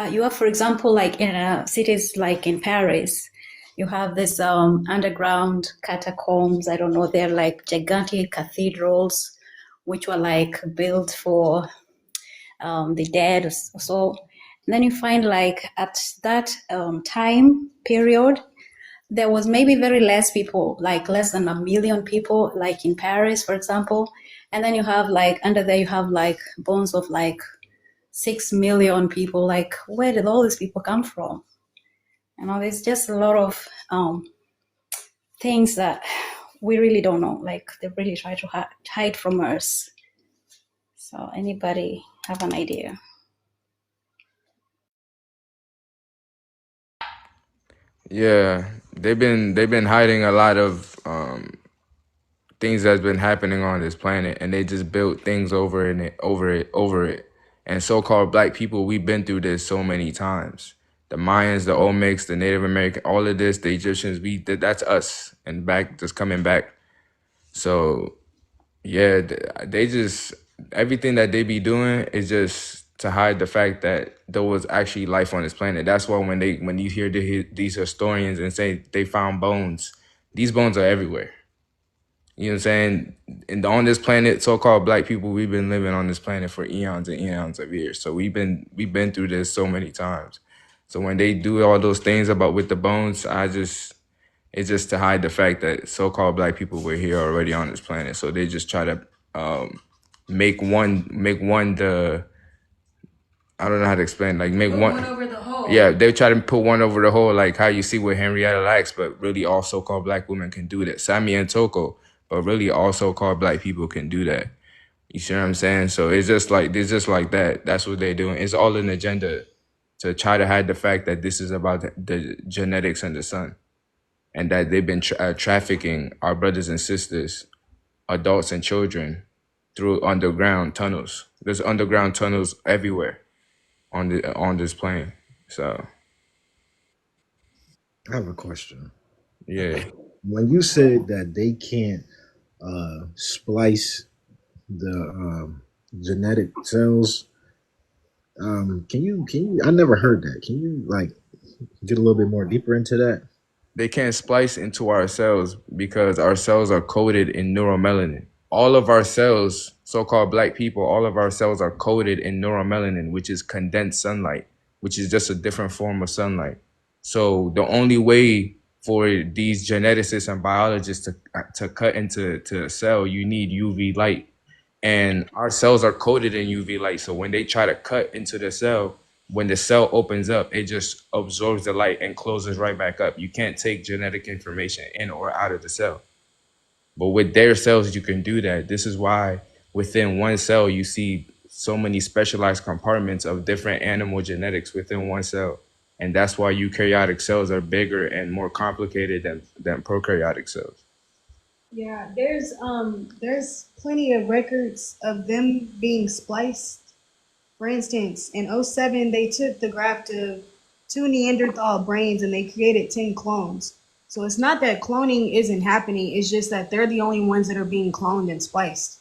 You have, for example, like in cities like in Paris, you have this underground catacombs. I don't know, they're like gigantic cathedrals, which were like built for the dead or so. And then you find like at that time period, there was maybe very less people, like less than 1 million people, like in Paris, for example. And then you have like under there, you have like bones of like 6 million people. Like, where did all these people come from? You know, there's just a lot of things that we really don't know. Like, they really try to hide from us. So, anybody have an idea? Yeah, they've been hiding a lot of things that's been happening on this planet, and they just built things over it. And so-called black people, we've been through this so many times. The Mayans, the Olmecs, the Native American, all of this, the Egyptians, that's us, and back just coming back. So yeah, they just, everything that they be doing is just to hide the fact that there was actually life on this planet. That's why when you hear these historians and say they found bones, these bones are everywhere. You know what I'm saying? And on this planet, so-called black people, we've been living on this planet for eons and eons of years. So we've been through this so many times. So when they do all those things about with the bones, it's just to hide the fact that so-called black people were here already on this planet. So they just try to make one the, I don't know how to explain. Like make one over the whole. Yeah, they try to put one over the whole, like how you see with Henrietta Lacks, but really all so-called black women can do that. Sammy and Toko, but really all so-called black people can do that. You see what I'm saying? So it's just like that. That's what they're doing. It's all an agenda to try to hide the fact that this is about the genetics and the sun, and that they've been trafficking our brothers and sisters, adults and children, through underground tunnels. There's underground tunnels everywhere on this plane. So I have a question. yeah, When you said that they can't splice the genetic cells, can you? I never heard that. Can you like get a little bit more deeper into that? they can't splice into our cells because our cells are coded in neuromelanin. All of our cells, so-called black people, all of our cells are coded in neuromelanin, which is condensed sunlight, which is just a different form of sunlight. So the only way for these geneticists and biologists to cut into a cell, you need UV light. And our cells are coated in UV light. So when they try to cut into the cell, when the cell opens up, it just absorbs the light and closes right back up. You can't take genetic information in or out of the cell. But with their cells, you can do that. This is why within one cell, you see so many specialized compartments of different animal genetics within one cell. And that's why eukaryotic cells are bigger and more complicated than prokaryotic cells. Yeah, there's plenty of records of them being spliced. For instance, in '07, they took the graft of two Neanderthal brains and they created 10 clones. So it's not that cloning isn't happening, it's just that they're the only ones that are being cloned and spliced.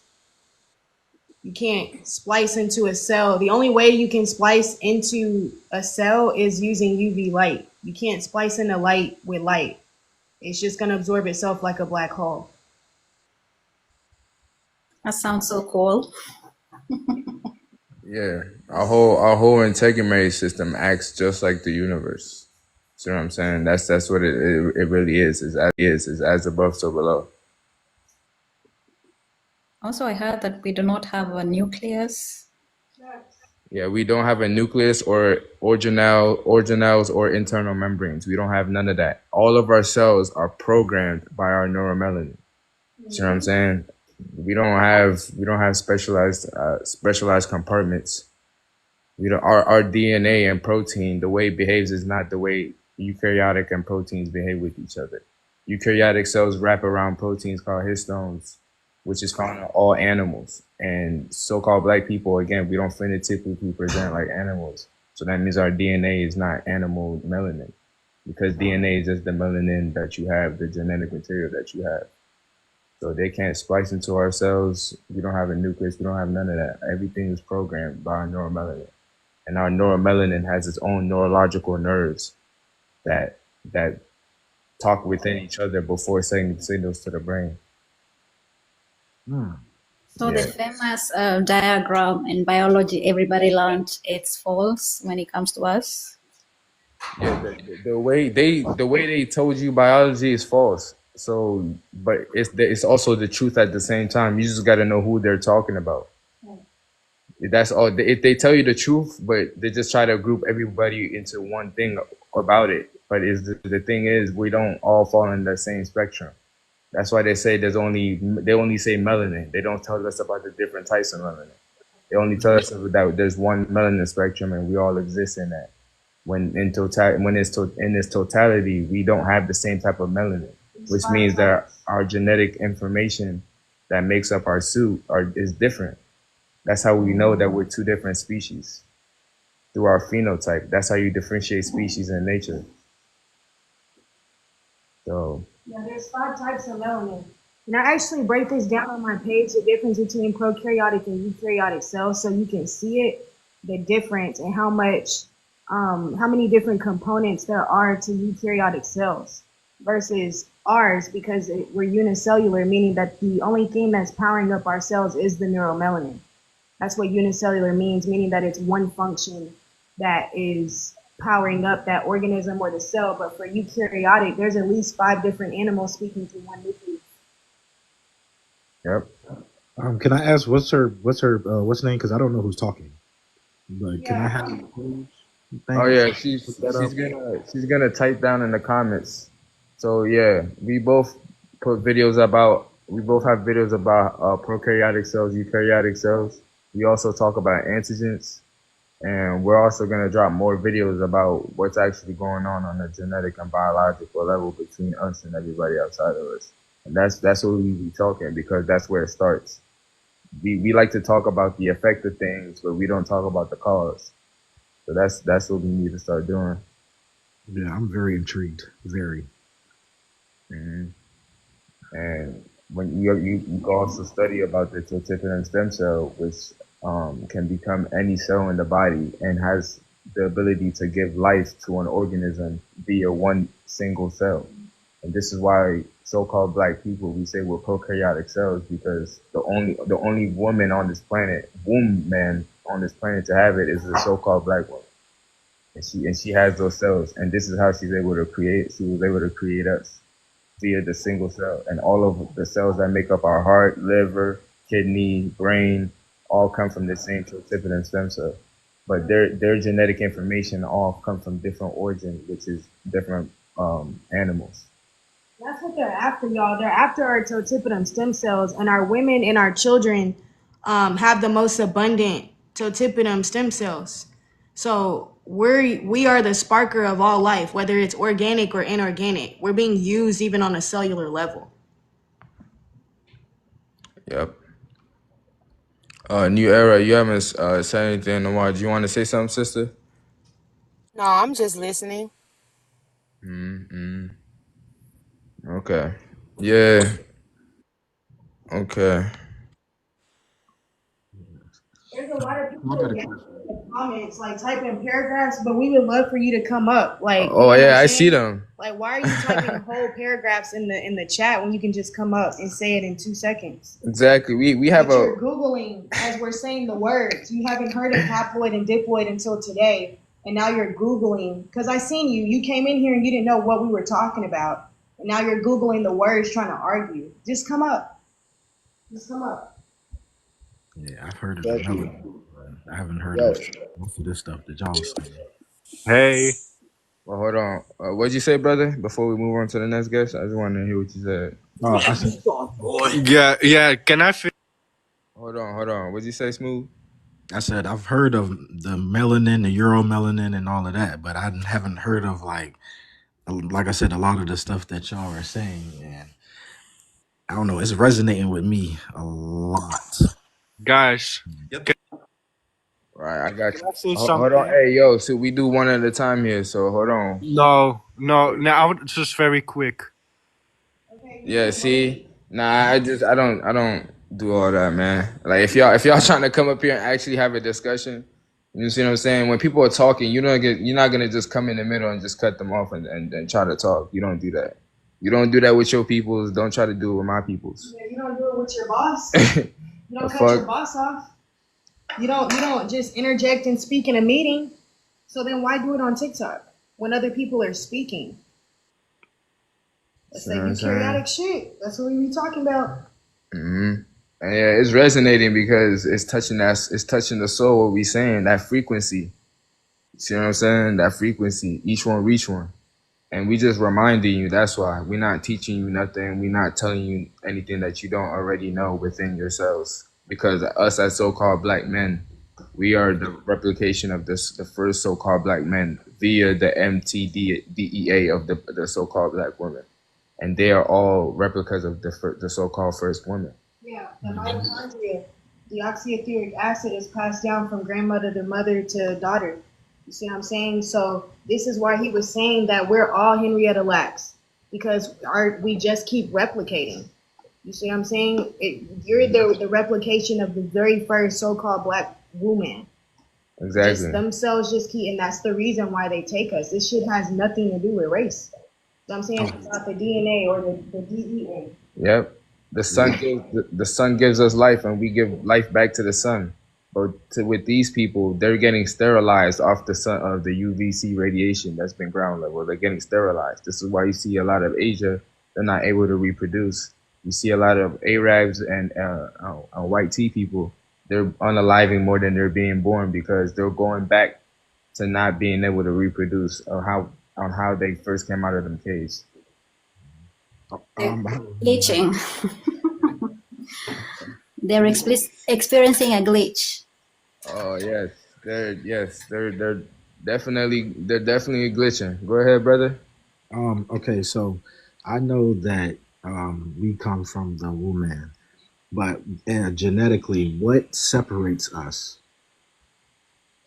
You can't splice into a cell. The only way you can splice into a cell is using UV light. You can't splice into light with light. It's just going to absorb itself like a black hole. That sounds so cool. Yeah, our whole integumentary system acts just like the universe. See what I'm saying? That's what it really is. Is as above, so below. Also, I heard that we do not have a nucleus. Yeah, we don't have a nucleus or organelles or internal membranes. We don't have none of that. All of our cells are programmed by our neuromelanin. See what I'm saying? We don't have specialized compartments. Our DNA and protein, the way it behaves is not the way eukaryotic and proteins behave with each other. Eukaryotic cells wrap around proteins called histones, which is common in all animals. And so-called black people, again, we don't phenotypically present like animals. So that means our DNA is not animal melanin, because DNA is just the melanin that you have, the genetic material that you have. So they can't splice into our cells. We don't have a nucleus. We don't have none of that. Everything is programmed by our neuromelanin. And our neuromelanin has its own neurological nerves that talk within each other before sending signals to the brain. So Yeah. the famous diagram in biology everybody learned, it's false when it comes to us. Yeah, the way they told you biology is false. So, but it's also the truth at the same time. You just got to know who they're talking about. That's all. If they tell you the truth, but they just try to group everybody into one thing about it. But is the thing is, we don't all fall in the same spectrum. That's why they say they only say melanin. They don't tell us about the different types of melanin. They only tell us that there's one melanin spectrum and we all exist in that. When in its totality, we don't have the same type of melanin, which means that our genetic information that makes up our suit is different. That's how we know that we're two different species, through our phenotype. That's how you differentiate species in nature. So Yeah, there's 5 types of melanin. And I actually break this down on my page, the difference between prokaryotic and eukaryotic cells, so you can see it, the difference, and how many different components there are to eukaryotic cells versus ours, because we're unicellular, meaning that the only thing that's powering up our cells is the neuromelanin. That's what unicellular means, meaning that it's one function that is powering up that organism or the cell. But for eukaryotic, there's at least 5 different animals speaking to one nucleus. yep. Can I ask what's her name? Because I don't know who's talking. But can I Yeah. have the page Oh thing? yeah, Look that up. she's gonna type down in the comments. So yeah, we both put videos about. We both have videos about prokaryotic cells, eukaryotic cells. We also talk about antigens, and we're also gonna drop more videos about what's actually going on a genetic and biological level between us and everybody outside of us. And that's what we be talking because that's where it starts. We like to talk about the effect of things, but we don't talk about the cause. So that's what we need to start doing. Yeah, I'm very intrigued. Very. Hmm. And when you can also study about the totipotent stem cell, which can become any cell in the body and has the ability to give life to an organism via one single cell. And this is why so-called black people we say we're prokaryotic cells because the only woman on this planet, womb man on this planet to have it is the so-called black woman. And she has those cells, and this is how she's able to create. She was able to create us via the single cell, and all of the cells that make up our heart, liver, kidney, brain, all come from the same tryptophan stem cell. But their genetic information all come from different origins, which is different animals. That's what they're after, y'all. They're after our totipotent stem cells, and our women and our children have the most abundant totipotent stem cells. So we are the sparker of all life, whether it's organic or inorganic. We're being used even on a cellular level. Yep. New era. You haven't said anything in a while. Do you want to say something, sister? No, I'm just listening. Mm-hmm. Okay. Yeah. Okay. There's a lot of I people got a in question. the comments, like typing paragraphs, but we would love for you to come up. Like, you Oh know what I'm yeah, I see saying? them. Like, why are you typing whole paragraphs in the chat when you can just come up and say it in 2 seconds? Exactly. We have But a you're Googling as we're saying the words. You haven't heard of haploid and diploid until today. And now you're Googling. Because I seen you. You came in here and you didn't know what we were talking about. And now you're Googling the words trying to argue. Just come up. Just come up. Yeah, I've heard of the exactly. melanin, but I haven't heard Yeah. of most of this stuff that y'all are saying. Hey, Well, hold on. What'd you say, brother? Before we move on to the next guest, I just want to hear what you said. I said, yeah. Can I finish? Hold on. What'd you say, Smooth? I've heard of the melanin, the euromelanin, and all of that, but I haven't heard of like I said, a lot of the stuff that y'all are saying, and I don't know, it's resonating with me a lot. Guys, Right, I got can you. I say Hold on. something? Hey, yo. So we do one at a time here. So hold on. No. I would just very quick. Okay, you Yeah. can wait. See. Nah. I don't do all that, man. Like if y'all trying to come up here and actually have a discussion, you see what I'm saying? When people are talking, you're not gonna just come in the middle and just cut them off and try to talk. You don't do that. You don't do that with your peoples. Don't try to do it with my peoples. Yeah, you don't do it with your boss. The You don't cut your fuck? boss off. You don't just interject and speak in a meeting. So then why do it on TikTok when other people are speaking? That's See what that I'm saying? eukaryotic shit. That's what we be talking about. Hmm. And yeah, it's resonating because it's touching us. It's touching the soul. What we saying that frequency. See what I'm saying? That frequency. Each one reach one. And we just reminding you. That's why we're not teaching you nothing. We're not telling you anything that you don't already know within yourselves. Because us as so-called black men, we are the replication of the first so-called black men via the MTDEA of the so-called black women, and they are all replicas of the so-called first woman. Yeah, the mitochondria, the oxyetheric acid is passed down from grandmother to mother to daughter. You see what I'm saying? So this is why he was saying that we're all Henrietta Lacks because we just keep replicating. You see what I'm saying? You're the replication of the very first so-called black woman. Just Exactly. themselves just keep, and that's the reason why they take us. This shit has nothing to do with race. So I'm saying it's not the DNA or the DEA. Yep. The sun gives us life, and we give life back to the sun. But with these people, they're getting sterilized off the sun of the UVC radiation that's been ground level. They're getting sterilized. This is why you see a lot of Asia. They're not able to reproduce. You see a lot of Arabs and white tea people. They're unaliving more than they're being born because they're going back to not being able to reproduce or how on how they first came out of them caves. Glitching. They're experiencing a glitch. Oh they're definitely glitching. Go ahead, brother. Okay, so I know that we come from the woman, but genetically, what separates us?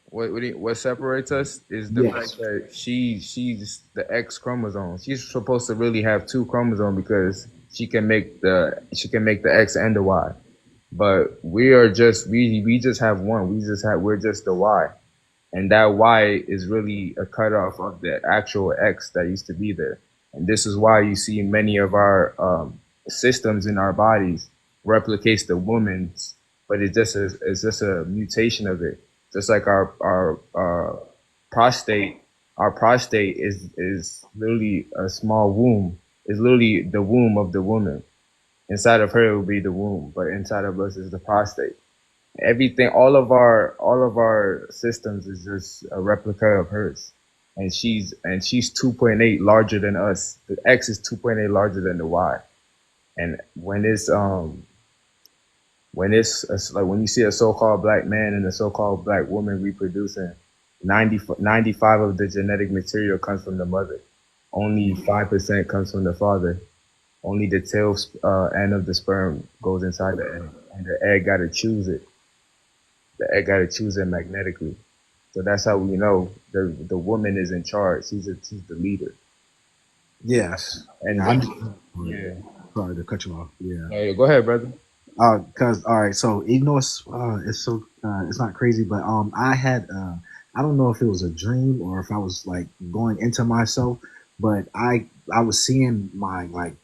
What separates us is the fact Yes. that she's the X chromosome. She's supposed to really have two chromosomes because she can make the X and the Y. But we just have one. We're just the Y. And that Y is really a cutoff of the actual X that used to be there. And this is why you see many of our systems in our bodies replicates the woman's, but it's just a mutation of it. Just like our prostate, our prostate is literally a small womb. It's literally the womb of the woman. Inside of her it will be the womb, but inside of us is the prostate. Everything, all of our systems is just a replica of hers, and she's 2.8 larger than us. The X is 2.8 larger than the Y. And like when you see a so-called black man and a so-called black woman reproducing, 95 of the genetic material comes from the mother. Only 5% comes from the father. Only the tail end of the sperm goes inside the egg, and the egg got to choose it. The egg got to choose it magnetically. So that's how we know the woman is in charge. She's the leader. Yes. And yeah, Sorry to cut you off. Yeah. yeah, go ahead, brother. Cause all right, so even though it's so it's not crazy, but I had I don't know if it was a dream or if I was like going into myself, but I was seeing my like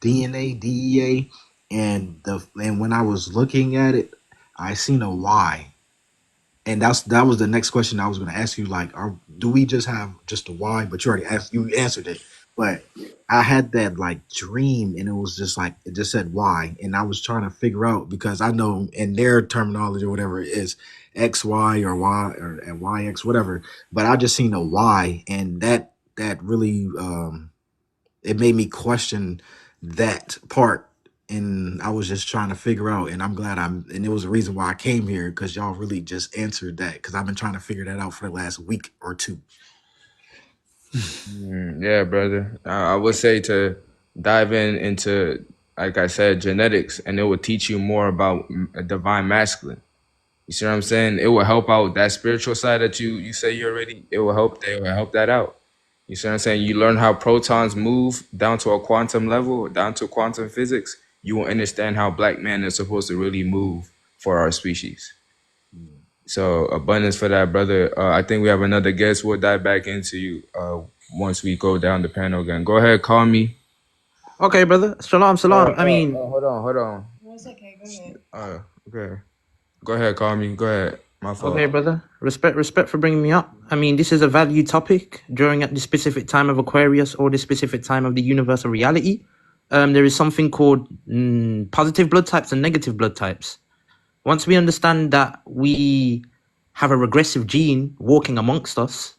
DNA, DEA, and when I was looking at it, I seen a Y, and that was the next question I was going to ask you. Like, do we just have just a Y? But you answered it. But I had that like dream, and it was just like it just said Y, and I was trying to figure out because I know in their terminology or whatever it is XY or Y or and YX whatever. But I just seen a Y, and that really it made me question that part, and I was just trying to figure out, and I'm glad and it was the reason why I came here because y'all really just answered that because I've been trying to figure that out for the last week or two. Yeah, brother. I would say to dive into, like I said, genetics, and it will teach you more about a divine masculine. You see what I'm saying? It will help out that spiritual side that you say you already. It will help. It will help that out. You see what I'm saying? You learn how protons move down to a quantum level, down to quantum physics. You will understand how black man is supposed to really move for our species. So abundance for that, brother. I think we have another guest. We'll dive back into you once we go down the panel again. Go ahead, call me. Okay, brother. Salam, salam. I mean, Hold on. No, it's okay. Go ahead. Okay. Go ahead, call me. Go ahead. My fault. okay, brother. Respect for bringing me up. I mean, this is a value topic during at this specific time of Aquarius or this specific time of the universal reality. There is something called positive blood types and negative blood types. Once we understand that we have a regressive gene walking amongst us,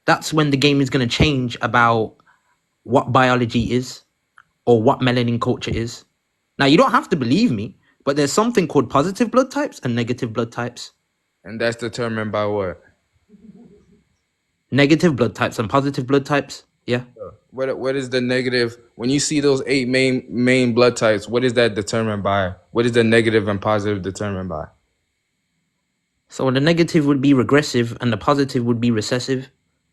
that's when the game is going to change about what biology is or what melanin culture is. Now, you don't have to believe me, but there's something called positive blood types and negative blood types. And that's determined by what? Negative blood types and positive blood types. Yeah. What is the negative when you see those eight main blood types? What is that determined by? What is the negative and positive determined by? So the negative would be regressive and the positive would be recessive.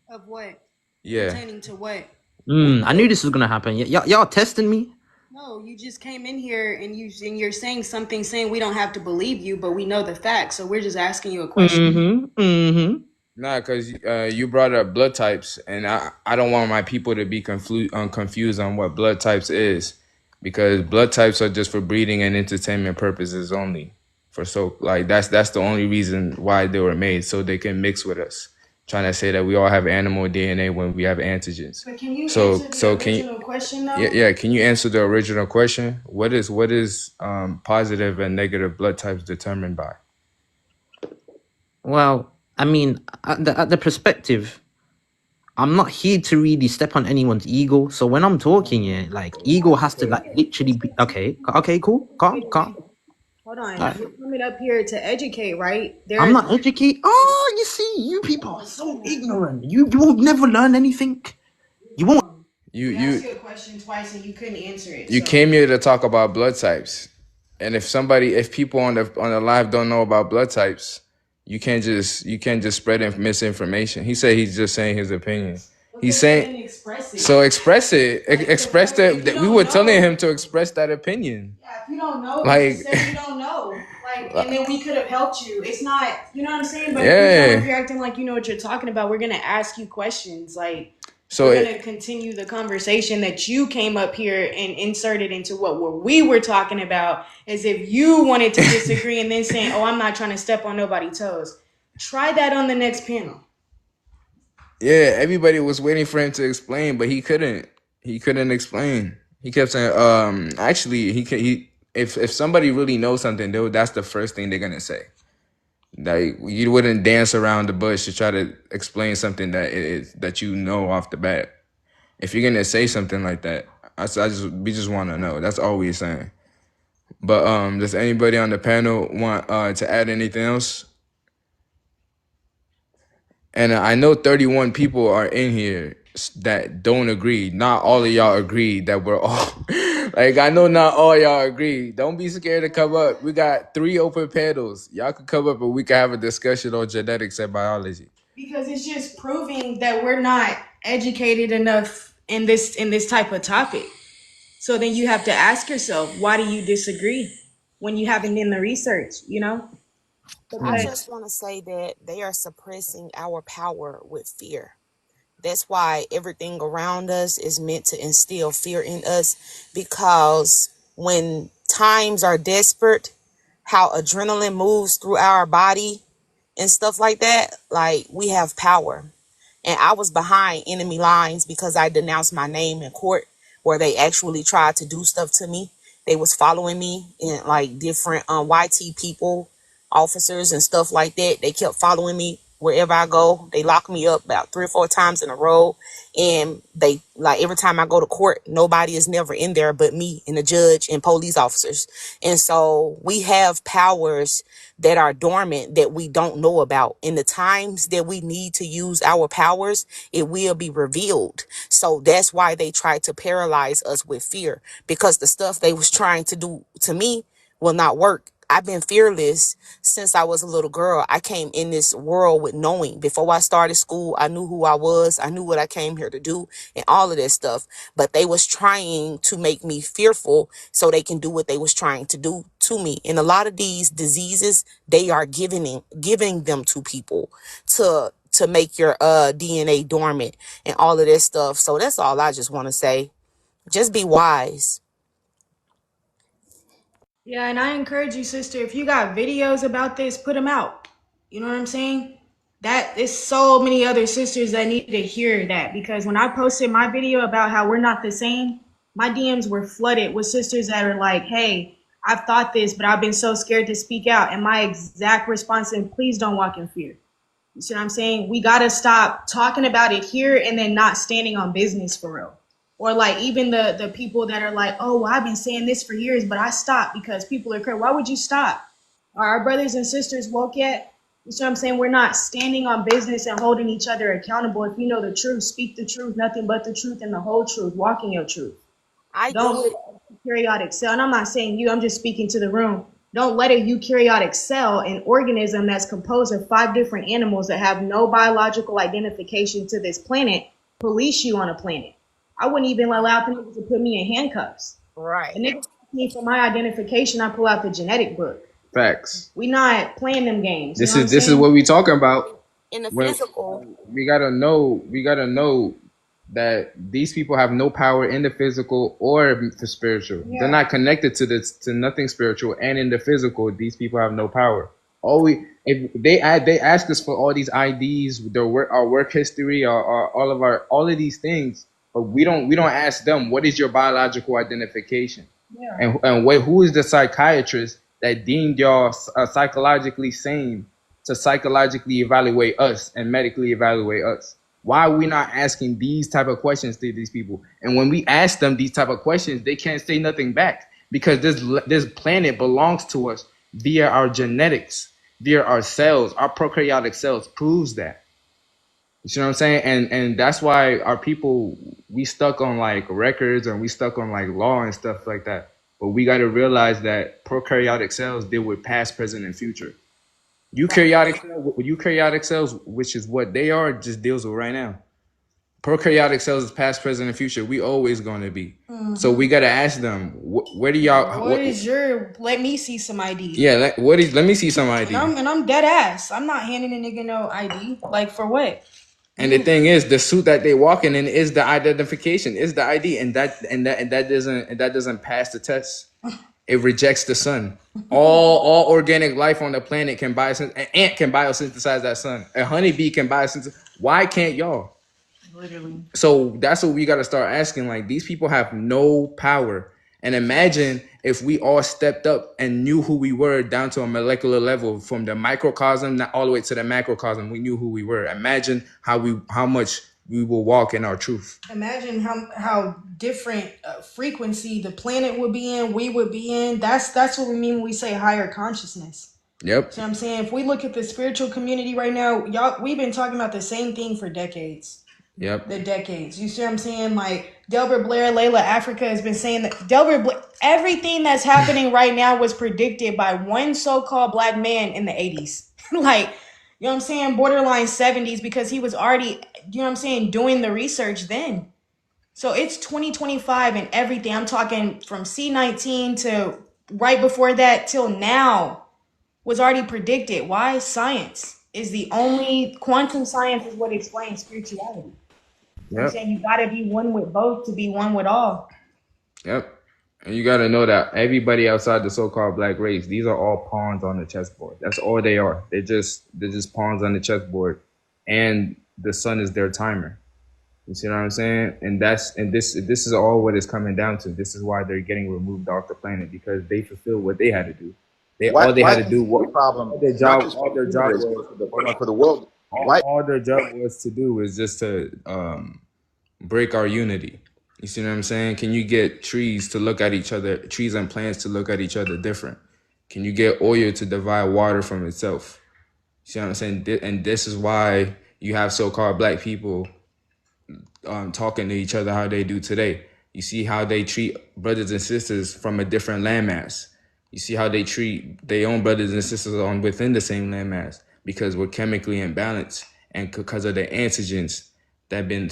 Of what? Yeah. Pertaining to what? I knew this was gonna happen. Y'all testing me? No, you just came in here and you're saying something saying we don't have to believe you, but we know the facts. So we're just asking you a question. Nah, because you brought up blood types, and I don't want my people to be confused on what blood types is, because blood types are just for breeding and entertainment purposes only. That's the only reason why they were made, so they can mix with us. trying to say that we all have animal DNA when we have antigens. But can you So answer so the can you original question though? yeah, can you answer the original question? What is positive and negative blood types determined by? Well, I mean, at the perspective, I'm not here to really step on anyone's ego. So when I'm talking, yeah, like ego has to like literally be okay. Okay, cool, calm, Wait a calm. minute. Hold on. Like, You're coming up here to educate, right? I'm There. not educated. Oh, you see, you people are so ignorant. You won't never learn anything. You won't. You We asked you you a question twice and you couldn't answer it. you So came here to talk about blood types, and if people on the live don't know about blood types, you can't just spread misinformation. He said he's just saying his opinion. He's saying express it. so express it, express If you that we don't were telling know, him to express that opinion. yeah, if you don't know, Like just say you don't know. And then we could have helped you. It's not, you know what I'm saying? But if you come up yeah. here acting like you know what you're talking about, we're gonna ask you questions. Like So we're gonna continue the conversation that you came up here and inserted into what we were talking about, as if you wanted to disagree and then saying, "Oh, I'm not trying to step on nobody's toes." Try that on the next panel. yeah, everybody was waiting for him to explain, but he couldn't. He couldn't explain. He kept saying, actually, he if somebody really knows something, that's the first thing they're gonna say. Like you wouldn't dance around the bush to try to explain something that you know off the bat. If you're gonna say something like that, we just want to know. That's all we're saying. But does anybody on the panel want to add anything else? And I know 31 people are in here that don't agree. Not all of y'all agree that we're all like I know not all y'all agree. Don't be scared to come up. We got 3 open panels. Y'all can come up and we can have a discussion on genetics and biology. Because it's just proving that we're not educated enough in this type of topic. So then you have to ask yourself, why do you disagree when you haven't done the research, you know? I Because just want to say that they are suppressing our power with fear. That's why everything around us is meant to instill fear in us, because when times are desperate, how adrenaline moves through our body and stuff like that, like we have power. And I was behind enemy lines because I denounced my name in court, where they actually tried to do stuff to me. They was following me, and like different YT people, officers and stuff like that. They kept following me wherever I go. They lock me up about 3 or 4 times in a row. And they like every time I go to court, nobody is never in there but me and the judge and police officers. And so we have powers that are dormant that we don't know about. In the times that we need to use our powers, it will be revealed. So that's why they try to paralyze us with fear, because the stuff they was trying to do to me will not work. I've been fearless since I was a little girl. I came in this world with knowing. Before I started school, I knew who I was. I knew what I came here to do and all of that stuff. But they was trying to make me fearful so they can do what they was trying to do to me. And a lot of these diseases, they are giving them to people to make your DNA dormant and all of this stuff. So that's all I just want to say. Just be wise. yeah, and I encourage you, sister, if you got videos about this, put them out. You know what I'm saying? That there's so many other sisters that need to hear that, because when I posted my video about how we're not the same, my DMs were flooded with sisters that are like, "Hey, I've thought this, but I've been so scared to speak out." And my exact response is, "Please don't walk in fear." You see what I'm saying? We got to stop talking about it here and then not standing on business for real. Or like even the people that are like, "Oh, well, I've been saying this for years, but I stopped because people are crazy." Why would you stop? Are our brothers and sisters woke yet? You see what I'm saying? We're not standing on business and holding each other accountable. If you know the truth, speak the truth, nothing but the truth and the whole truth. Walk in your truth. I Don't do let it. eukaryotic cell, and I'm not saying you, I'm just speaking to the room. Don't let a eukaryotic cell, an organism that's composed of 5 different animals that have no biological identification to this planet, police you on a planet. I wouldn't even allow them to put me in handcuffs. The Right. niggas ask me for my identification, I pull out the genetic book. Facts. We not playing them games. You know This what I'm is saying? what we talking about. In the When physical, we gotta know that these people have no power in the physical or the spiritual. They're Yeah. not connected to nothing spiritual, and in the physical, these people have no power. All we if they ask us for all these IDs, our work history, our all of these things, but we don't ask them what is your biological identification, and who is the psychiatrist that deemed y'all psychologically sane to psychologically evaluate us and medically evaluate us? Why are we not asking these type of questions to these people? And when we ask them these type of questions, they can't say nothing back because this planet belongs to us via our genetics, via our cells. Our prokaryotic cells proves that. You see what I'm saying? And that's why our people, we stuck on like records and we stuck on like law and stuff like that. But we got to realize that prokaryotic cells deal with past, present, and future. Eukaryotic cells, which is what they are, just deals with right now. Prokaryotic cells is past, present, and future. We always going to be. So we got to ask them, where do y'all? What is your? Let me see some ID. Yeah, let me see some ID. And I'm dead ass. I'm not handing a nigga no ID. Like for what? And the thing is, the suit that they walking in is the identification, is the ID, and that doesn't pass the test. It rejects the sun. All organic life on the planet can an ant can biosynthesize that sun. A honeybee can biosynthesize. Why can't y'all? Literally. So that's what we got to start asking. Like, these people have no power. And imagine if we all stepped up and knew who we were down to a molecular level, from the microcosm all the way to the macrocosm. We knew who we were. Imagine how much we will walk in our truth. Imagine how different frequency the planet would be in, we would be in. That's what we mean when we say higher consciousness. Yep. So I'm saying, if we look at the spiritual community right now, y'all, we've been talking about the same thing for decades. Yep. The decades. You see what I'm saying? Like Delbert Blair, Layla Africa has been saying that everything that's happening right now was predicted by one so-called black man in the 80s. Like, you know what I'm saying? Borderline 70s, because he was already, you know what I'm saying, doing the research then. So it's 2025 and everything. I'm talking from C19 to right before that till now was already predicted. Why? Science is the only, quantum science is what explains spirituality. Yep. I'm saying you gotta be one with both to be one with all. Yep. And you got to know that everybody outside the so-called black race, these are all pawns on the chessboard. That's all they are. They're just pawns on the chessboard, and the sun is their timer. You see what I'm saying? And this is all what it's coming down to. This is why they're getting removed off the planet, because they fulfilled what they had to do. All their job was to do was just to break our unity. You see what I'm saying? Can you get trees to look at each other, trees and plants to look at each other different? Can you get oil to divide water from itself? You see what I'm saying? And this is why you have so-called black people talking to each other how they do today. You see how they treat brothers and sisters from a different landmass. You see how they treat their own brothers and sisters on within the same landmass, because we're chemically imbalanced, and because of the antigens that have been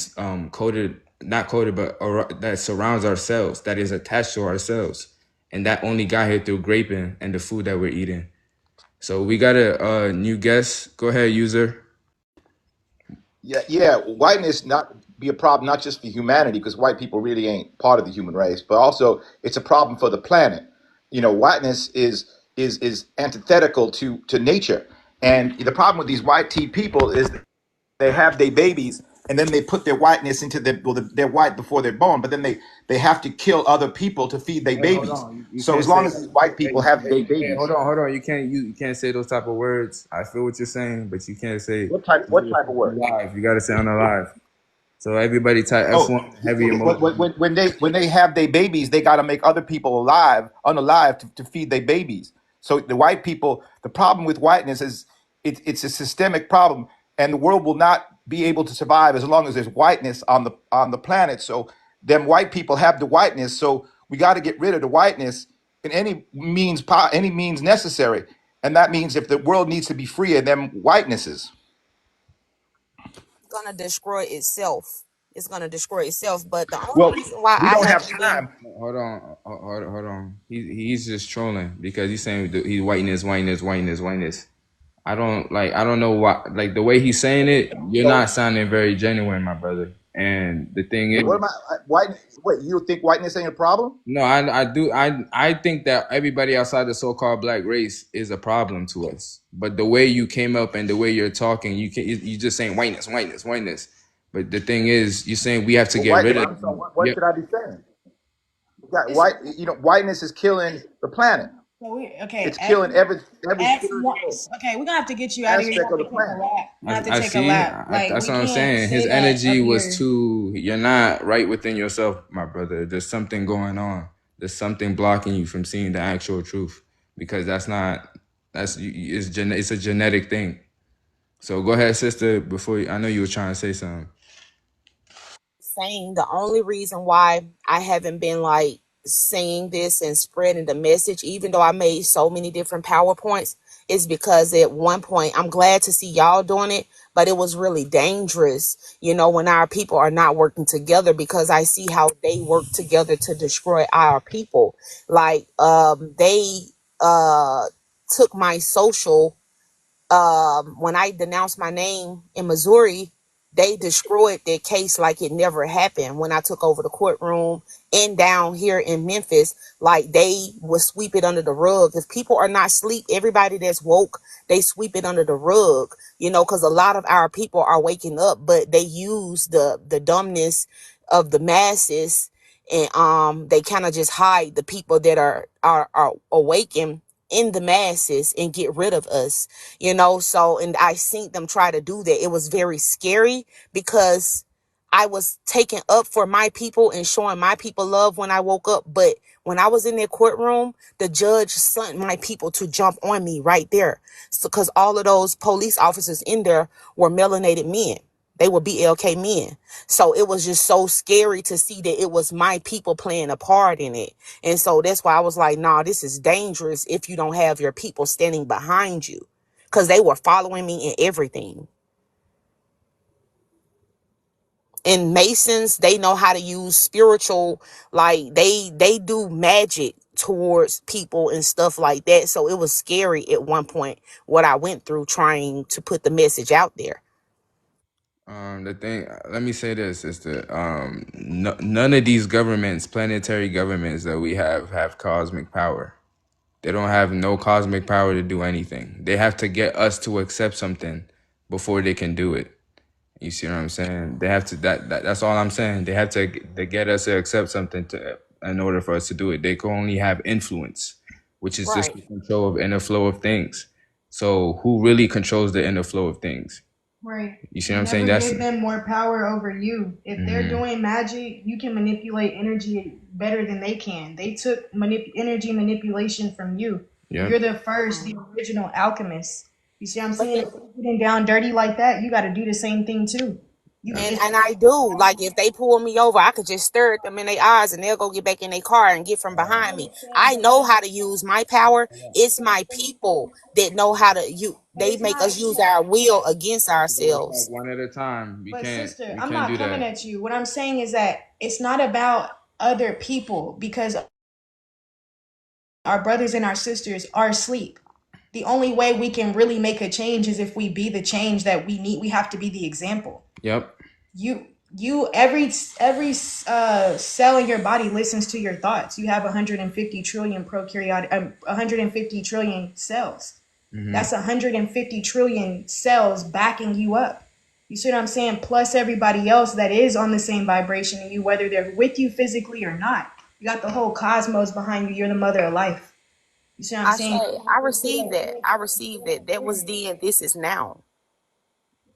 not coded, but that surrounds our cells, that is attached to our cells, and that only got here through graping and the food that we're eating. So we got a new guest. Go ahead, user. Yeah. Whiteness not be a problem not just for humanity, because white people really ain't part of the human race, but also it's a problem for the planet. Whiteness is antithetical to nature, and the problem with these white tea people is they have their babies, and then they put their whiteness into they're white before they're born, but then they have to kill other people to feed their babies. So as long as these white people have their babies, hold on. You can't say those type of words. I feel what you're saying, but you can't say what type of word? Live. You got to say on the live. So everybody type F1 heavy emotion. When they have their babies, they got to make other people unalive to feed their babies. So the white people, the problem with whiteness is it's a systemic problem, and the world will not be able to survive as long as there's whiteness on the planet. So them white people have the whiteness. So we got to get rid of the whiteness in any means necessary, and that means if the world needs to be free of them whitenesses. Gonna destroy itself. It's gonna destroy itself. But the Well, only reason why we I don't have haven't been time. Hold on. He's just trolling because he's saying he's whiteness. I don't know why, like the way he's saying it, you're not sounding very genuine, my brother. And And the thing is, What am white? Wait, you think whiteness ain't a problem? no, I do I think that everybody outside the so-called black race is a problem to us. But the way you came up and the way you're talking, you just saying whiteness, whiteness, whiteness. But the thing is, you're saying we have to Well, get white. rid of. So what Yep. should I be saying? It's, White. Whiteness is killing the planet. so we okay. It's killing every X one. spiritual Okay, we're gonna have to get you out of here. You aspect have of to the take a planet. lap. You have to I take a see. lap. Like That's we what I'm can't saying. His say that energy up was here. too. You're not right within yourself, my brother. There's something going on. There's something blocking you from seeing the actual truth because that's not. It's a genetic thing. So go ahead, sister. Before I know you were trying to say something. Saying the only reason why I haven't been like saying this and spreading the message, even though I made so many different PowerPoints, is because at one point I'm glad to see y'all doing it, but it was really dangerous, when our people are not working together because I see how they work together to destroy our people. Like they took my social when I denounced my name in Missouri, they destroyed their case like it never happened. When I took over the courtroom and down here in Memphis, like they would sweep it under the rug. If people are not asleep, everybody that's woke, they sweep it under the rug, because a lot of our people are waking up, but they use the dumbness of the masses, and they kind of just hide the people that are awakened in the masses and get rid of us, so, and I seen them try to do that. It was very scary because I was taking up for my people and showing my people love when I woke up. But when I was in their courtroom, the judge sent my people to jump on me right there. So, because all of those police officers in there were melanated men. They were BLK men. So it was just so scary to see that it was my people playing a part in it. And so that's why I was like, nah, this is dangerous if you don't have your people standing behind you, because they were following me in everything. And Masons, they know how to use spiritual, like they do magic towards people and stuff like that. So it was scary at one point what I went through trying to put the message out there. The thing. Let me say this: is that none of these governments, planetary governments that we have cosmic power. They don't have no cosmic power to do anything. They have to get us to accept something before they can do it. You see what I'm saying? They have to that's all I'm saying. They have to get us to accept something in order for us to do it. They can only have influence, which is just Right. the control of inner flow of things. So who really controls the inner flow of things? Right. You see what You I'm saying? never That's give them more power over you. If they're mm-hmm. doing magic, you can manipulate energy better than they can. They took energy manipulation from you. Yep. You're the first, the original alchemist. You see what I'm But saying? If you're getting down dirty like that, you got to do the same thing too. You, Yep. it's and I do. Like if they pull me over, I could just stare at them in their eyes and they'll go get back in their car and get from behind me. I know how to use my power. It's my people that know how to you but they it's make not. us use our will against One like ourselves. one at a time. But sister, We I'm can't not do coming that. at you. What I'm saying is that it's not about other people because our brothers and our sisters are asleep. The only way we can really make a change is if we be the change that we need. We have to be the example. Yep. You you every cell in your body listens to your thoughts. You have 150 trillion prokaryotic 150 trillion cells. Mm-hmm. That's 150 trillion cells backing you up. You see what I'm saying? Plus everybody else that is on the same vibration in you, whether they're with you physically or not. You got the whole cosmos behind you. You're the mother of life. You see what I'm I saying? say, I received that. I received that. That was then, this is now.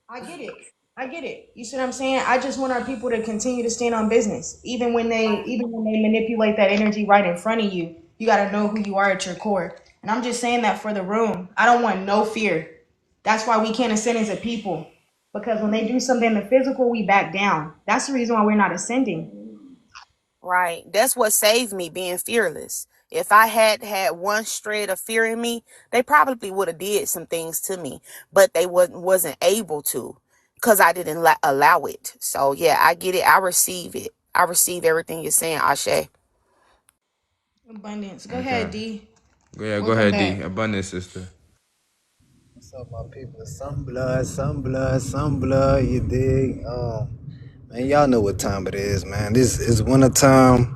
I get it. I get it. You see what I'm saying? I just want our people to continue to stand on business, even when they manipulate that energy right in front of you. You got to know who you are at your core. And I'm just saying that for the room. I don't want no fear. That's why we can't ascend as a people. Because when they do something in the physical, we back down. That's the reason why we're not ascending. Right. That's what saved me, being fearless. If I had had one shred of fear in me, they probably would have did some things to me, but they wasn't able to because I didn't allow it. So yeah, I get it. I receive it. I receive everything you're saying, Ashe. Abundance. Go Okay. ahead, D. Yeah, go Welcome ahead, D. back. Abundance, sister. What's up, my people? Some blood, some blood, some blood, you dig? Man, y'all know what time it is, man. This is winter time.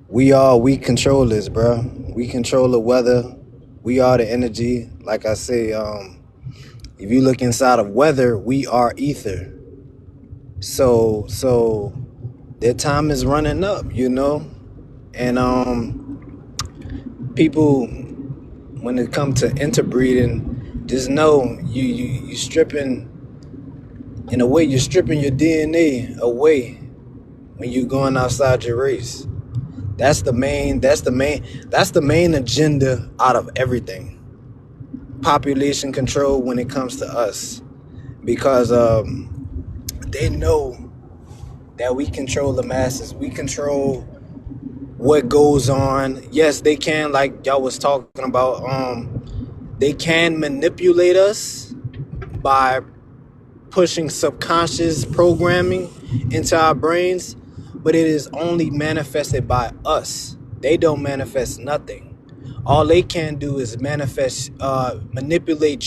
We control this, bro. We control the weather. We are the energy. Like I say, if you look inside of weather, we are ether. So their time is running up, you know? And people, when it comes to interbreeding, just know you stripping, in a way, you're stripping your DNA away when you're going outside your race. That's the main agenda out of everything. Population control when it comes to us. Because they know that we control the masses. We control what goes on. Yes, they can, like y'all was talking about, they can manipulate us by pushing subconscious programming into our brains, but it is only manifested by us. They don't manifest nothing. All they can do is manipulate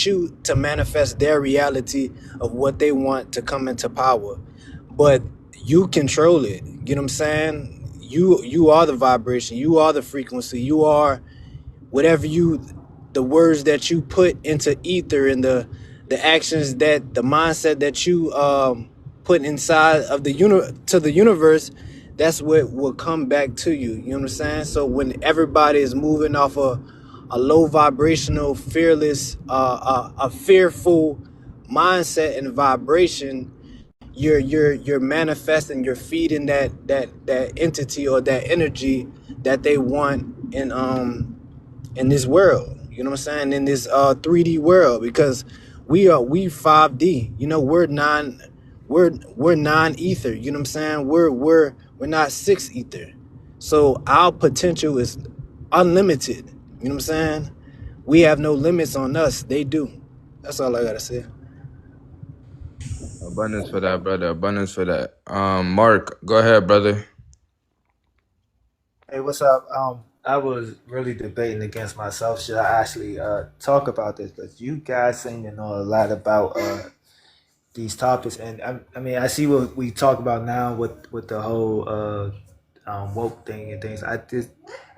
you to manifest their reality of what they want to come into power. But you control it. You know what I'm saying? You are the vibration. You are the frequency. You are whatever the words that you put into ether, and the actions, that the mindset that you put inside of to the universe, that's what will come back to you. You know what I'm saying? So when everybody is moving off a low vibrational, fearless, a fearful mindset and vibration, you're manifesting, you're feeding that entity or that energy that they want in this world. You know what I'm saying? In this 3D world, because we 5D. You know, we're non-ether. You know what I'm saying? We're not six ether. So our potential is unlimited. You know what I'm saying? We have no limits on us. They do. That's all I gotta say. Abundance for that, brother. Abundance for that. Mark, go ahead, brother. Hey, what's up? I was really debating against myself. Should I actually talk about this? But you guys seem to know a lot about these topics, and I mean, I see what we talk about now with the whole woke thing and things. I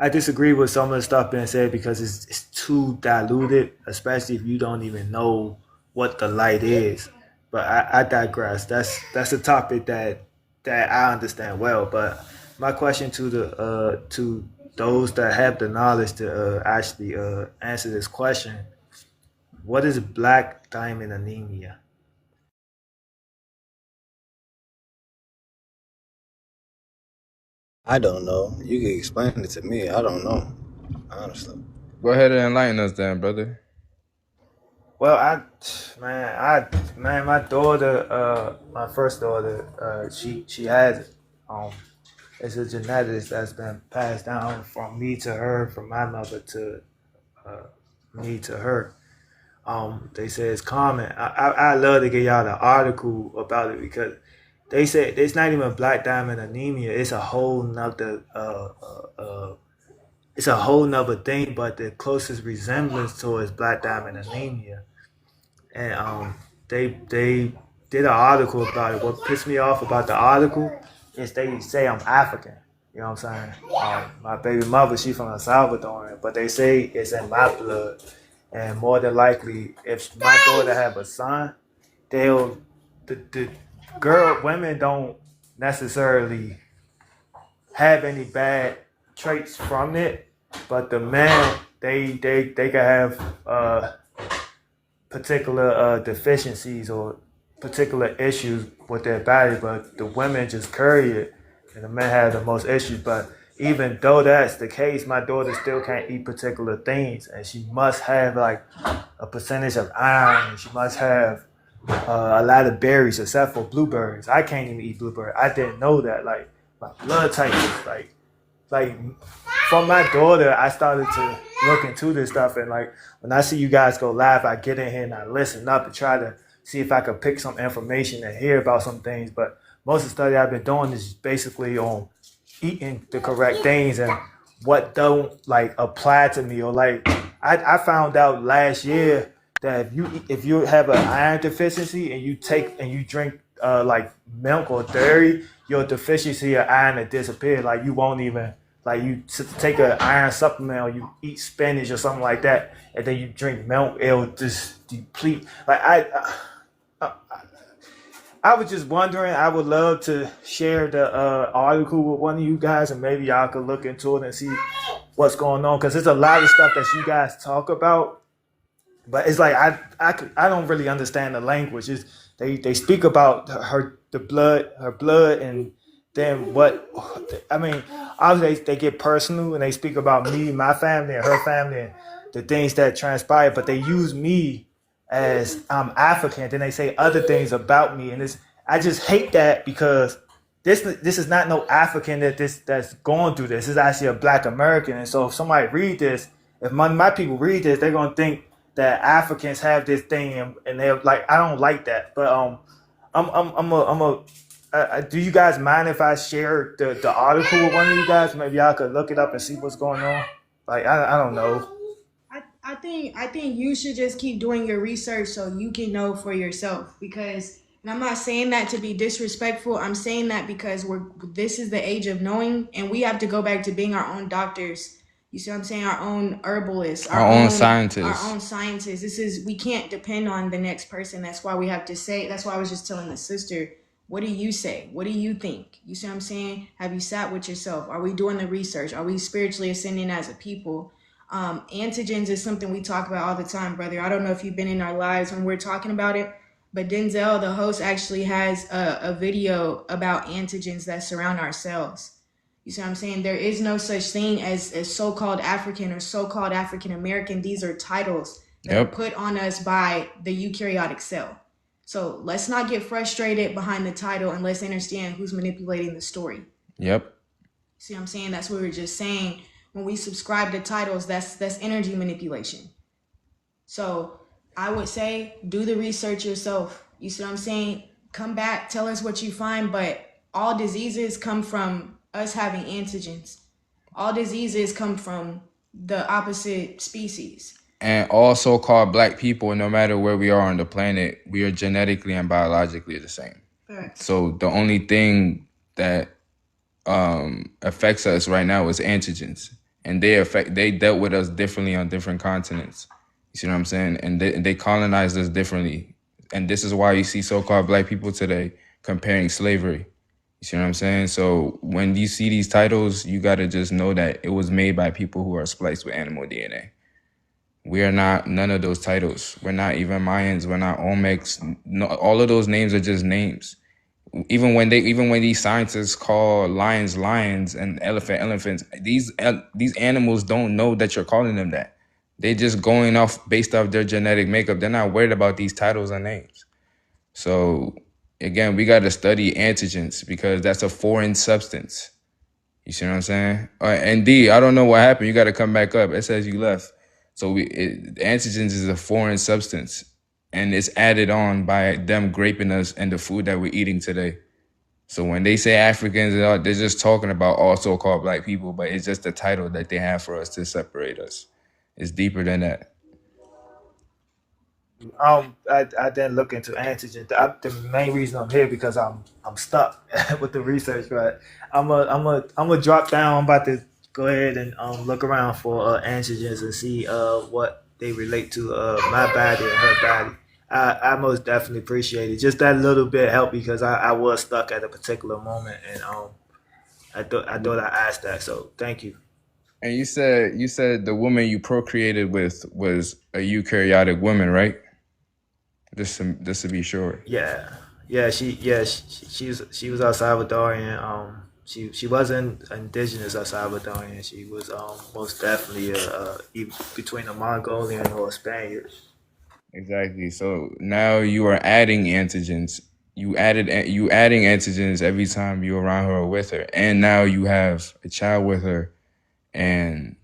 disagree with some of the stuff being said because it's too diluted, especially if you don't even know what the light is. But I digress. That's a topic that I understand well. But my question to those that have the knowledge to actually answer this question: what is black diamond anemia? I don't know. You can explain it to me. I don't know, honestly. Go ahead and enlighten us then, brother. Well, man, my daughter, my first daughter, she has it. It's a genetics that's been passed down from me to her, from my mother to uh, me to her. They say it's common. I love to get y'all the article about it because they said it's not even black diamond anemia. It's a whole nother thing. But the closest resemblance to it is black diamond anemia. And they did an article about it. What pissed me off about the article is they say I'm African. You know what I'm saying? My baby mother, she from El Salvador, but they say it's in my blood. And more than likely, if my daughter have a son, they'll the women don't necessarily have any bad traits from it, but the men they can have particular deficiencies or particular issues with their body, but the women just carry it, and the men have the most issues. But even though that's the case, my daughter still can't eat particular things, and she must have like a percentage of iron, and she must have a lot of berries, except for blueberries. I can't even eat blueberries. I didn't know that. Like my blood type is like from my daughter, I started to look into this stuff, and like when I see you guys go live, I get in here and I listen up and try to see if I could pick some information and hear about some things. But most of the study I've been doing is basically on eating the correct things and what don't like apply to me. Or like I found out last year that if you have an iron deficiency and you drink like milk or dairy, your deficiency of iron will disappear. Like you won't even like you take an iron supplement or you eat spinach or something like that, and then you drink milk, it'll just deplete. Like I was just wondering. I would love to share the article with one of you guys, and maybe y'all could look into it and see what's going on. Because there's a lot of stuff that you guys talk about, but it's like I don't really understand the language. It's, they speak about her blood, and then what? I mean, obviously they get personal and they speak about me, my family, and her family, and the things that transpired. But they use me as I'm African. Then they say other things about me, and it's I just hate that because this is not no African that's going through this. This is actually a Black American, and so if somebody read this, if my people read this, they're gonna think that Africans have this thing, and they're like, I don't like that. But do you guys mind if I share the article with one of you guys? Maybe y'all could look it up and see what's going on. Like I don't know. I think you should just keep doing your research so you can know for yourself, because and I'm not saying that to be disrespectful. I'm saying that because this is the age of knowing, and we have to go back to being our own doctors. You see what I'm saying? Our own herbalists, Our own scientists. our own scientists. We can't depend on the next person. That's why we have to say, that's why I was just telling the sister, what do you say? What do you think? You see what I'm saying? Have you sat with yourself? Are we doing the research? Are we spiritually ascending as a people? Antigens is something we talk about all the time, brother. I don't know if you've been in our lives when we're talking about it, but Denzel, the host, actually has a video about antigens that surround our cells. You see what I'm saying? There is no such thing as so-called African or so-called African American. These are titles that are put on us by the eukaryotic cell. So let's not get frustrated behind the title, and let's understand who's manipulating the story. Yep. See what I'm saying? That's what we were just saying. When we subscribe to titles, that's energy manipulation. So I would say do the research yourself. You see what I'm saying? Come back, tell us what you find, but all diseases come from us having antigens. All diseases come from the opposite species. And all so-called Black people, no matter where we are on the planet, we are genetically and biologically the same. Correct. So the only thing that affects us right now is antigens, and they dealt with us differently on different continents. You see what I'm saying? And they colonized us differently, and this is why you see so-called Black people today comparing slavery. You see what I'm saying? So when you see these titles, you got to just know that it was made by people who are spliced with animal DNA. We are not none of those titles. We're not even Mayans. We're not Olmecs. No, all of those names are just names. Even when these scientists call lions and elephants, these animals don't know that you're calling them that. They're just going off based off their genetic makeup. They're not worried about these titles and names. So again, we got to study antigens because that's a foreign substance. You see what I'm saying? And D, I don't know what happened. You got to come back up. It says you left. So antigens is a foreign substance, and it's added on by them graping us and the food that we're eating today. So when they say Africans, they're just talking about all so-called Black people, but it's just the title that they have for us to separate us. It's deeper than that. I didn't look into antigen. The main reason I'm here because I'm stuck with the research, but I'm a drop down. I'm about to go ahead and look around for antigens and see what they relate to my body and her body. I most definitely appreciate it. Just that little bit helped because I was stuck at a particular moment, and I thought I asked that. So thank you. And you said the woman you procreated with was a eukaryotic woman, right? Just to be sure. Yeah. She was El Salvadorian. She wasn't indigenous El Salvadorian. She was most definitely between a Mongolian or a Spaniard. Exactly. So now you are adding antigens. You adding antigens every time you're around her or with her, and now you have a child with her, and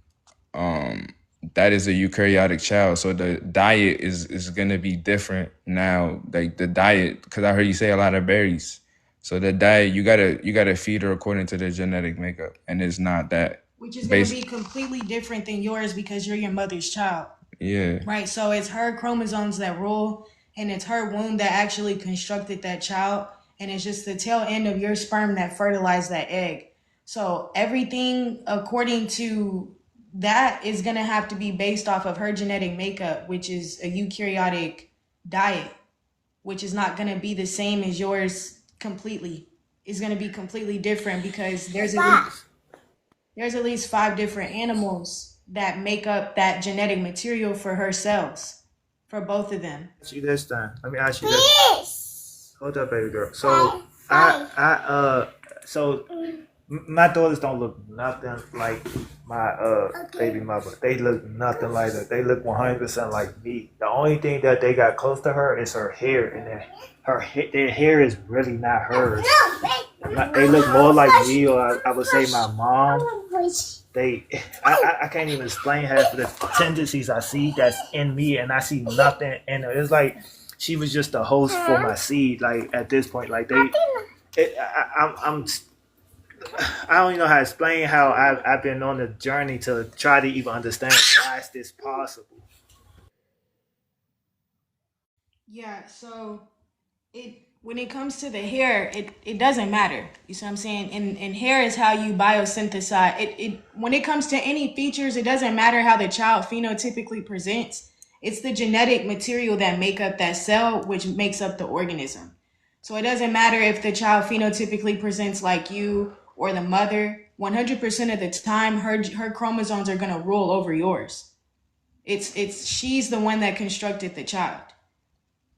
that is a eukaryotic child. So the diet is gonna be different now. Like the diet, because I heard you say a lot of berries. So the diet you gotta feed her according to their genetic makeup, and it's not that. Which is gonna be completely different than yours because you're your mother's child. Yeah. Right. So it's her chromosomes that rule, and it's her womb that actually constructed that child. and it's just the tail end of your sperm that fertilized that egg. So everything according to that is going to have to be based off of her genetic makeup, which is a eukaryotic diet, which is not going to be the same as yours completely. It's going to be completely different because there's at least 5 different animals that make up that genetic material for her cells, for both of them. Ask you this then. Let me ask you this. Hold up, baby girl. So so my daughters don't look nothing like my baby mother. They look nothing like her. They look 100% like me. The only thing that they got close to her is her hair, and their hair is really not hers. They look more like me, or I would say my mom. I can't even explain half of the tendencies I see that's in me, and I see nothing in her. It's like she was just a host for my seed. Like at this point, like I don't even know how to explain how I've been on the journey to try to even understand why is this possible. Yeah, so it when it comes to the hair, it doesn't matter. You see what I'm saying? And hair is how you biosynthesize. It when it comes to any features, it doesn't matter how the child phenotypically presents. It's the genetic material that make up that cell, which makes up the organism. So it doesn't matter if the child phenotypically presents like you or the mother. 100% of the time, her chromosomes are gonna rule over yours. It's she's the one that constructed the child.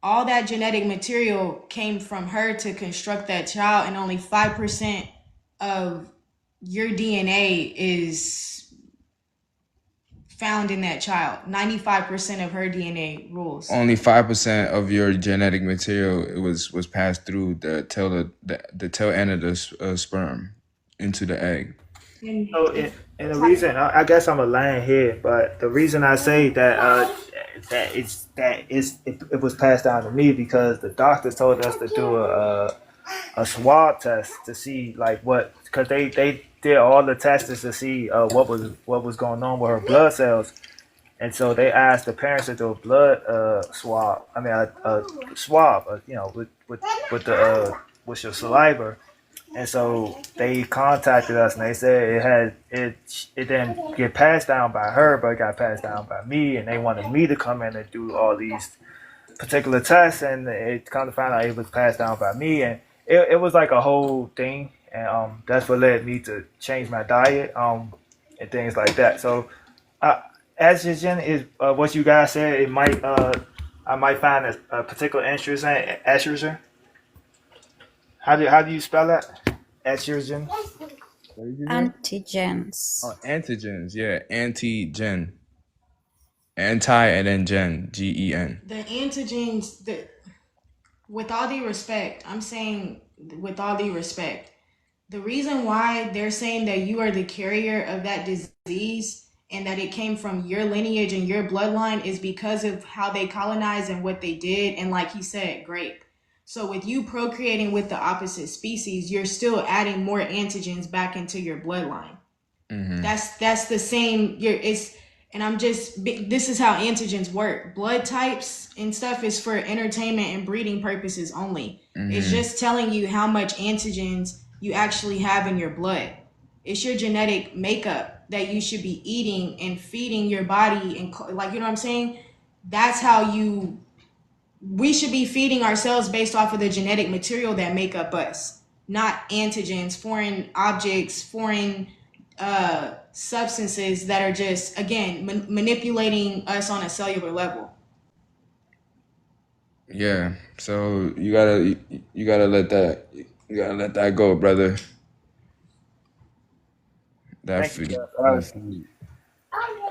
All that genetic material came from her to construct that child, and only 5% of your DNA is found in that child. 95% of her DNA rules. Only 5% of your genetic material was passed through the tail end of the sperm into the egg. So, and the reason I guess I'm a lying here, but the reason I say it was passed down to me because the doctors told us to do a swab test to see like what because they did all the tests to see what was going on with her blood cells, and so they asked the parents to do a blood swab. I mean a swab, with the with your saliva. And so they contacted us and they said it didn't get passed down by her, but it got passed down by me, and they wanted me to come in and do all these particular tests, and it kind of found out it was passed down by me, and it was like a whole thing, and that's what led me to change my diet and things like that. So estrogen is what you guys said. It might I might find a particular interest in estrogen. How do you spell that? Estrogen. What did you say? Antigens. Oh, antigens. Yeah, antigen. Anti and then gen. GEN. The antigens, with all due respect, I'm saying with all due respect, the reason why they're saying that you are the carrier of that disease and that it came from your lineage and your bloodline is because of how they colonized and what they did. And like he said, grape. So with you procreating with the opposite species, you're still adding more antigens back into your bloodline. Mm-hmm. That's the same. And I'm just, this is how antigens work. Blood types and stuff is for entertainment and breeding purposes only. Mm-hmm. It's just telling you how much antigens you actually have in your blood. It's your genetic makeup that you should be eating and feeding your body, and like, you know what I'm saying? That's how we should be feeding ourselves based off of the genetic material that make up us, not antigens, foreign objects, foreign substances that are just, again, manipulating us on a cellular level. Yeah. So you gotta let that go, brother. Thank you, guys.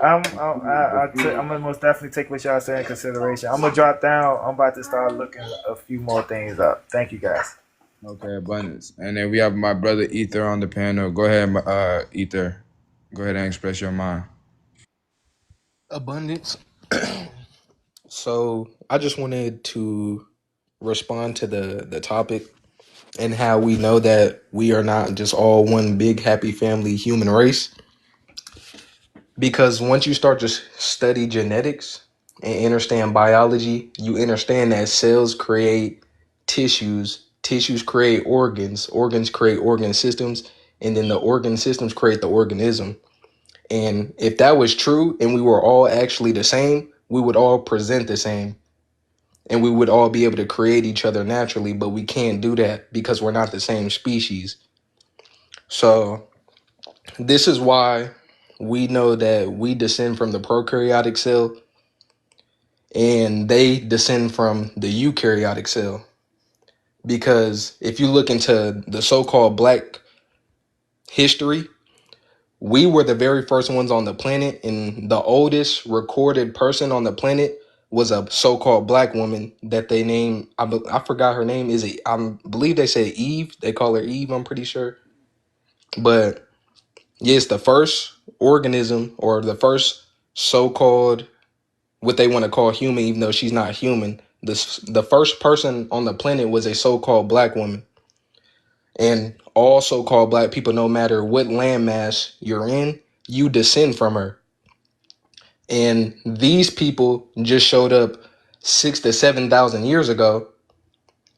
I'm gonna most definitely take what y'all say in consideration. I'm gonna drop down. I'm about to start looking a few more things up. Thank you, guys. Okay, abundance. And then we have my brother Ether on the panel. Go ahead, Ether. Go ahead and express your mind. Abundance. So I just wanted to respond to the topic and how we know that we are not just all one big happy family human race. Because once you start to study genetics and understand biology, you understand that cells create tissues tissues create organs, organs create organ systems, and then the organ systems create the organism. And if that was true and we were all actually the same, we would all present the same and we would all be able to create each other naturally, but we can't do that because we're not the same species. So this is why we know that we descend from the prokaryotic cell and they descend from the eukaryotic cell. Because if you look into the so-called black history, we were the very first ones on the planet, and the oldest recorded person on the planet was a so-called black woman that they named. I forgot her name. Is it? I believe they said Eve. They call her Eve. I'm pretty sure. But yes, the first organism or the first so-called what they want to call human, even though she's not human. The first person on the planet was a so-called black woman. And all so-called black people, no matter what landmass you're in, you descend from her. And these people just showed up 6,000 to 7,000 years ago,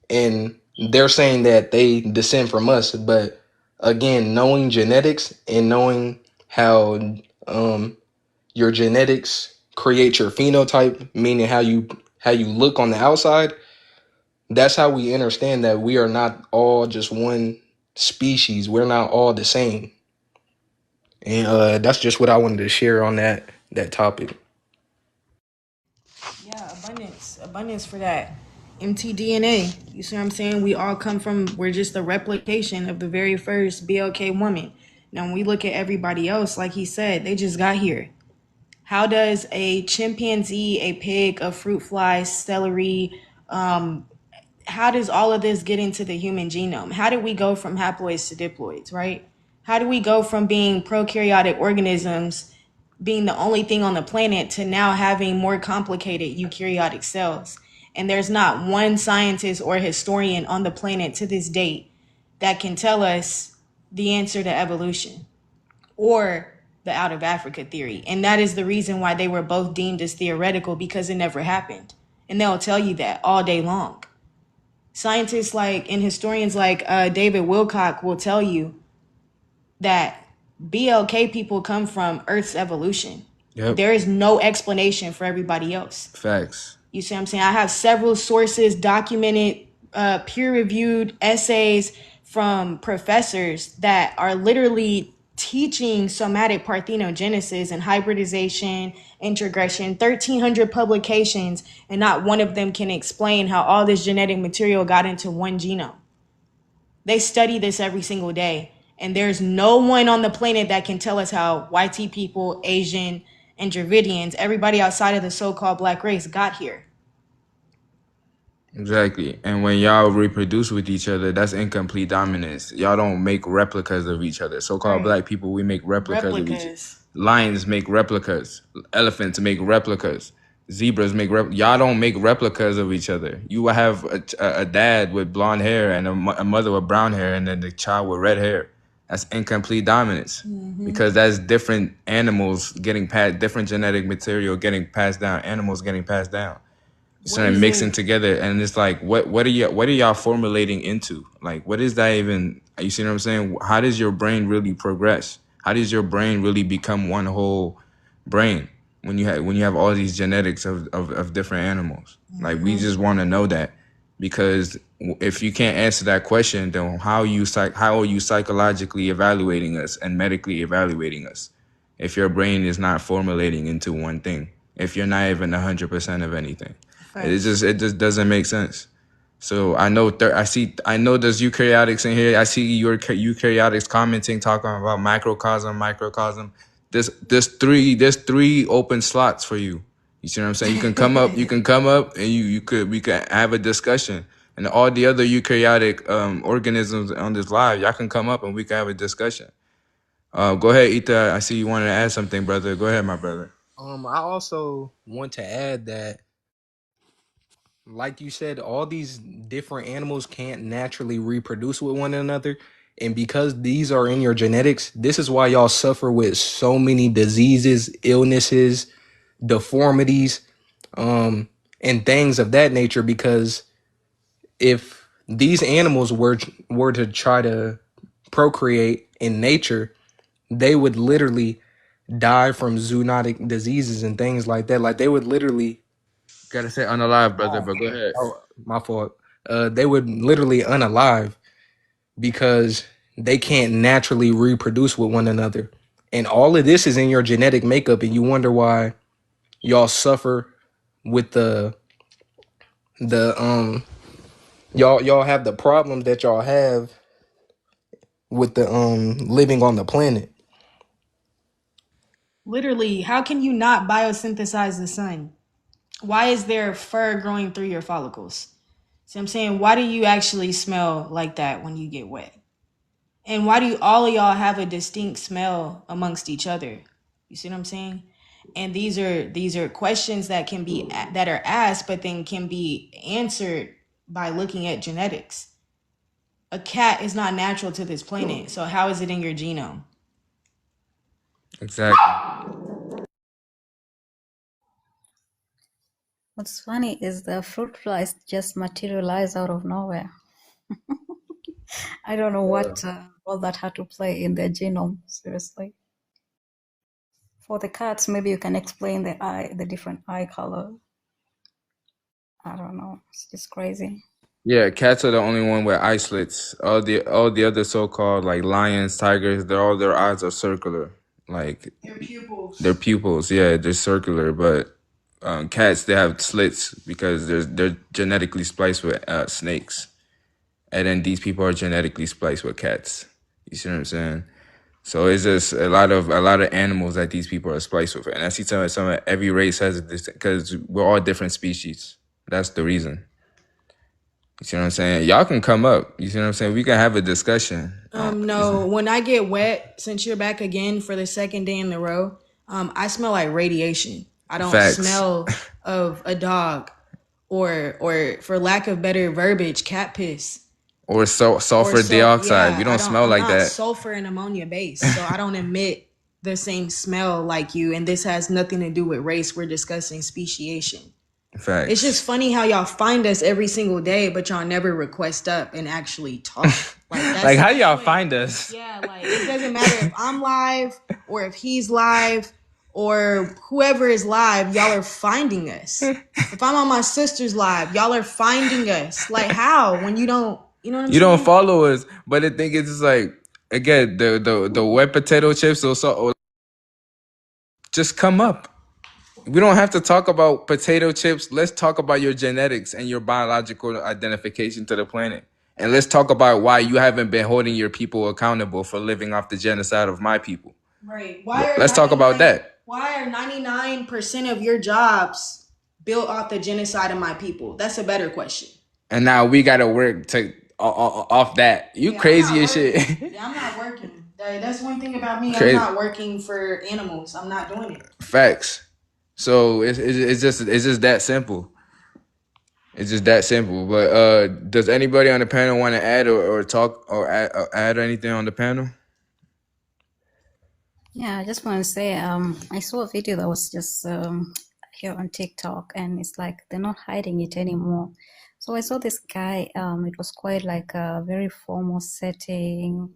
and they're saying that they descend from us. But again, knowing genetics and knowing how your genetics create your phenotype, meaning how you look on the outside, that's how we understand that we are not all just one species. We're not all the same. And that's just what I wanted to share on that topic. Yeah, abundance for that. mtDNA. You see what I'm saying? We all come from. We're just the replication of the very first BLK woman. Now, when we look at everybody else, like he said, they just got here. How does a chimpanzee, a pig, a fruit fly, celery, how does all of this get into the human genome? How did we go from haploids to diploids, right? How do we go from being prokaryotic organisms, being the only thing on the planet, to now having more complicated eukaryotic cells? And there's not one scientist or historian on the planet to this date that can tell us the answer to evolution or the out of Africa theory. And that is the reason why they were both deemed as theoretical, because it never happened. And they'll tell you that all day long. Scientists like and historians like David Wilcock will tell you that BLK people come from Earth's evolution. Yep. There is no explanation for everybody else. Facts. You see what I'm saying? I have several sources, documented, peer-reviewed essays from professors that are literally teaching somatic parthenogenesis and hybridization, introgression, 1,300 publications, and not one of them can explain how all this genetic material got into one genome. They study this every single day, and there's no one on the planet that can tell us how YT people, Asian, and Dravidians, everybody outside of the so-called black race, got here. Exactly. And when y'all reproduce with each other, that's incomplete dominance. Y'all don't make replicas of each other. So-called black people, we make replicas of each other. Lions make replicas. Elephants make replicas. Zebras make y'all don't make replicas of each other. You will have a dad with blonde hair and a mother with brown hair, and then the child with red hair. That's incomplete dominance, because that's different animals getting passed, different genetic material getting passed down, animals getting passed down. Started mixing together, and it's like, what are y'all formulating into? Like, what is that even? You see what I'm saying? How does your brain really progress? How does your brain really become one whole brain when you have all these genetics of different animals? Like, we just want to know that, because if you can't answer that question, then how are you psychologically evaluating us and medically evaluating us if your brain is not formulating into one thing? If you're not even 100% of anything. It just doesn't make sense. So I know I know there's eukaryotics in here. I see your eukaryotics commenting, talking about microcosm. There's three open slots for you. You see what I'm saying? You can come up, and we could have a discussion. And all the other eukaryotic organisms on this live, y'all can come up and we can have a discussion. Go ahead, Ita. I see you wanted to add something, brother. Go ahead, my brother. I also want to add that, like you said, all these different animals can't naturally reproduce with one another. And because these are in your genetics, this is why y'all suffer with so many diseases, illnesses, deformities, and things of that nature. Because if These animals were to try to procreate in nature, they would literally die from zoonotic diseases and things like that. Like they would literally, Gotta say unalive, brother, but go ahead. oh, my fault. They would literally unalive because they can't naturally reproduce with one another. And all of this is in your genetic makeup, and you wonder why y'all suffer with the y'all have the problems that y'all have with the living on the planet. Literally, how can you not biosynthesize the sun? Why is there fur growing through your follicles? See what I'm saying? Why do you actually smell like that when you get wet? And why do all of y'all have a distinct smell amongst each other? You see what I'm saying? And these are questions that can be that are asked, but then can be answered by looking at genetics. A cat is not natural to this planet, so how is it in your genome? Exactly. What's funny is the fruit flies just materialize out of nowhere. I don't know what all that had to play in their genome. Seriously. For the cats, maybe you can explain the different eye color. I don't know. It's just crazy. Yeah, cats are the only one with eye slits. All the other so-called like lions, tigers, their eyes are circular. Like Your pupils. their pupils, yeah, they're circular. But cats, they have slits because they're genetically spliced with snakes, and then these people are genetically spliced with cats. You see what I'm saying? So it's just a lot of animals that these people are spliced with, and I see some every race has this because we're all different species. That's the reason. You see what I'm saying? Y'all can come up. You see what I'm saying? We can have a discussion. No, when I get wet, since you're back again for the second day in a row, I smell like radiation. I don't Facts. smell of a dog or for lack of better verbiage, cat piss. Or Or sulfur so dioxide. We yeah, don't smell I'm like not that. sulfur and ammonia based, so I don't emit the same smell like you, and this has nothing to do with race. We're discussing speciation. It's just Facts. funny how y'all find us every single day, but y'all never request up and actually talk. Like that's Like the how y'all point. find us? Yeah, like it doesn't matter if I'm live or if he's live or whoever is live, y'all are finding us. If I'm on my sister's live, y'all are finding us. Like how? When you don't, you know what I'm You don't saying? follow us, but the thing is, it's like again the wet potato chips or just come up. We don't have to talk about potato chips. Let's talk about your genetics and your biological identification to the planet. And let's talk about why you haven't been holding your people accountable for living off the genocide of my people. Right. Let's talk about that. Why are 99% of your jobs built off the genocide of my people? That's a better question. And now we gotta work to off that. You Yeah, I'm crazy not as shit. working. Yeah, I'm not working. That's one thing about me. I'm Crazy not working for animals. I'm not doing it. facts. So it's just that simple. It's just that simple. But does anybody on the panel want to add or talk or add anything on the panel? Yeah, I just want to say, I saw a video that was just here on TikTok, and it's like they're not hiding it anymore. So I saw this guy. It was quite like a very formal setting,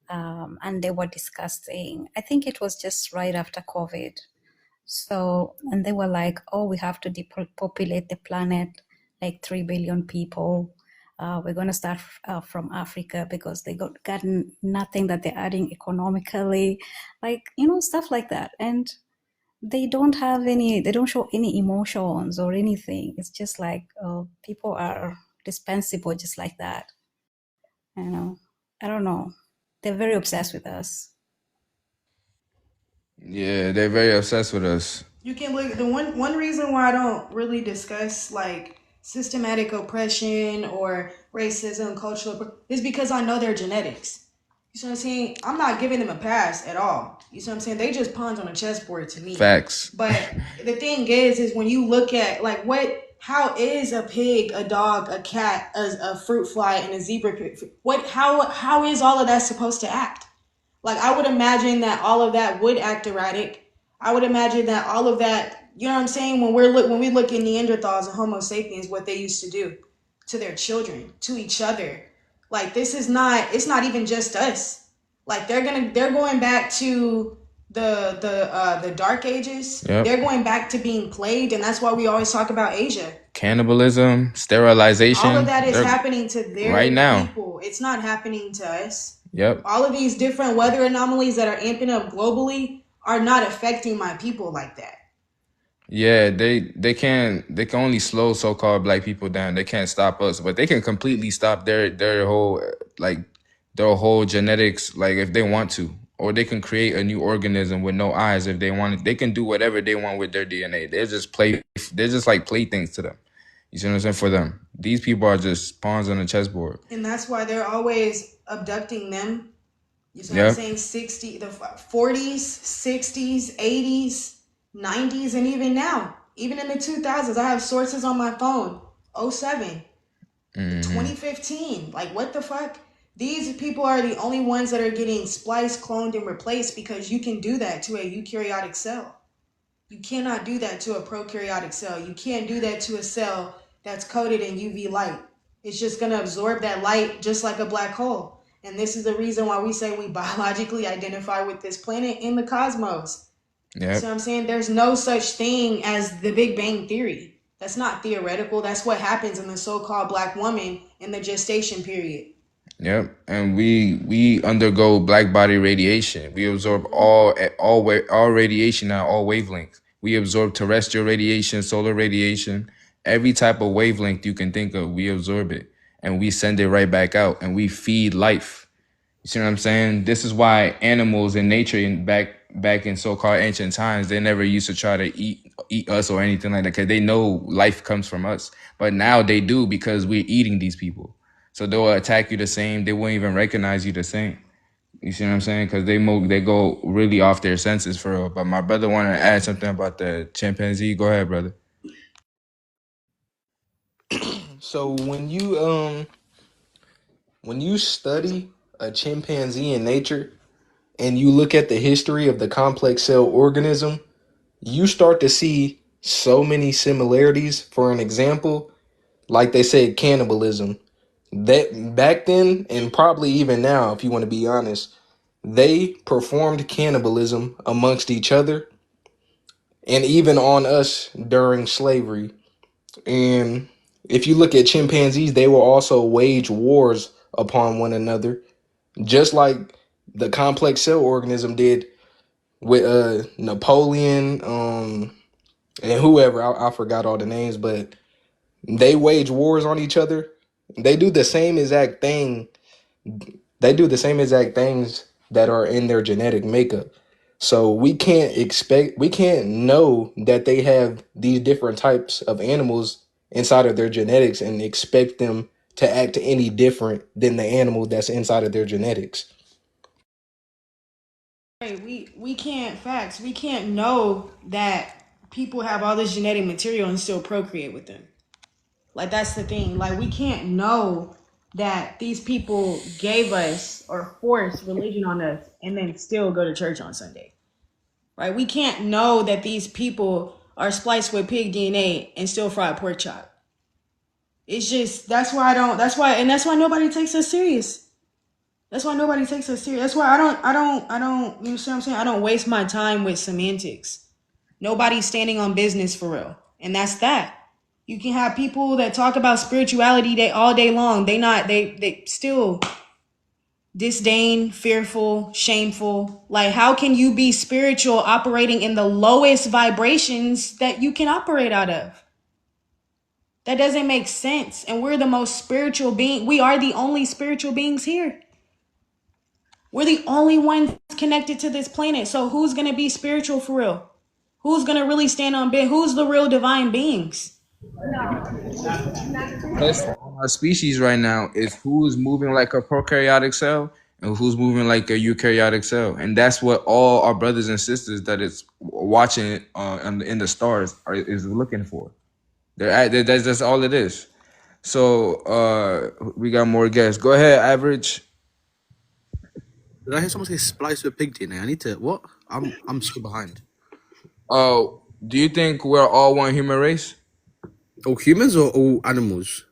and they were discussing. I think it was just right after COVID. So, and they were like, "Oh, we have to depopulate the planet, like 3 billion people. We're going to start from Africa because they got nothing that they're adding economically, like, stuff like that." And they don't show any emotions or anything. It's just like people are dispensable just like that. I don't know. They're very obsessed with us. Yeah, they're very obsessed with us. You can look. The one reason why I don't really discuss like systematic oppression or racism, cultural is because I know their genetics. You see what I'm saying? I'm not giving them a pass at all. You see what I'm saying? They just pawns on a chessboard to me. Facts. But the thing is when you look at like how is a pig, a dog, a cat, a fruit fly, and a zebra pig? How is all of that supposed to act? Like I would imagine that all of that would act erratic. I would imagine that all of that, you know what I'm saying? When we look at Neanderthals and Homo sapiens, what they used to do, to their children, to each other. Like this is not, it's not even just us. Like they're going back to the dark ages. Yep. They're going back to being plagued, and that's why we always talk about Asia. Cannibalism, sterilization. All of that is They're happening to their right now. people. It's not happening to us. Yep. All of these different weather anomalies that are amping up globally are not affecting my people like that. Yeah, they can only slow so-called black people down. They can't stop us, but they can completely stop their whole like their whole genetics, like if they want to, or they can create a new organism with no eyes if they want. They can do whatever they want with their DNA. They're just like playthings to them. You see what I'm saying? For them, these people are just pawns on a chessboard. And that's why they're always abducting them. You see what I'm saying? 40s, 60s, 80s, 90s, and even now. Even in the 2000s. I have sources on my phone. 07, 2015. Like, what the fuck? These people are the only ones that are getting spliced, cloned, and replaced because you can do that to a eukaryotic cell. You cannot do that to a prokaryotic cell. You can't do that to a cell that's coated in UV light. It's just going to absorb that light just like a black hole. And this is the reason why we say we biologically identify with this planet in the cosmos. Yep. So I'm saying there's no such thing as the Big Bang Theory. That's not theoretical. That's what happens in the so-called black woman in the gestation period. Yep, and we undergo black body radiation. We absorb all radiation at all wavelengths. We absorb terrestrial radiation, solar radiation, every type of wavelength you can think of. We absorb it, and we send it right back out, and we feed life. You see what I'm saying? This is why animals in nature back in so-called ancient times, they never used to try to eat us or anything like that because they know life comes from us. But now they do because we're eating these people. So they'll attack you the same. They won't even recognize you the same. You see what I'm saying? Because they go really off their senses for real. But my brother wanted to add something about the chimpanzee. Go ahead, brother. So when you study a chimpanzee in nature and you look at the history of the complex cell organism, you start to see so many similarities. For an example, like they said, cannibalism. That back then, and probably even now, if you want to be honest, they performed cannibalism amongst each other and even on us during slavery. And if you look at chimpanzees, they will also wage wars upon one another, just like the complex cell organism did with Napoleon, and whoever. I forgot all the names, but they wage wars on each other. They do the same exact thing. They do the same exact things that are in their genetic makeup. So we can't know that they have these different types of animals inside of their genetics and expect them to act any different than the animal that's inside of their genetics. Hey, we can't facts. We can't know that people have all this genetic material and still procreate with them. Like that's the thing. Like we can't know that these people gave us or forced religion on us and then still go to church on Sunday. Right? We can't know that these people are spliced with pig DNA and still fry pork chop. It's just that's why nobody takes us serious. That's why nobody takes us serious. That's why I don't, you know what I'm saying? I don't waste my time with semantics. Nobody's standing on business for real. And that's that. You can have people that talk about spirituality all day long. They still disdain, fearful, shameful. Like, how can you be spiritual operating in the lowest vibrations that you can operate out of? That doesn't make sense. And we're the most spiritual being. We are the only spiritual beings here. We're the only ones connected to this planet. So who's going to be spiritual for real? Who's going to really stand on bed? Who's the real divine beings? Test for all our species right now is who's moving like a prokaryotic cell and who's moving like a eukaryotic cell, and that's what all our brothers and sisters that is watching in the stars is looking for. That's all it is. So we got more guests. Go ahead, average. Did I hear someone say splice with pig DNA? I need to what? I'm still behind. Do you think we're all one human race? All humans or all animals?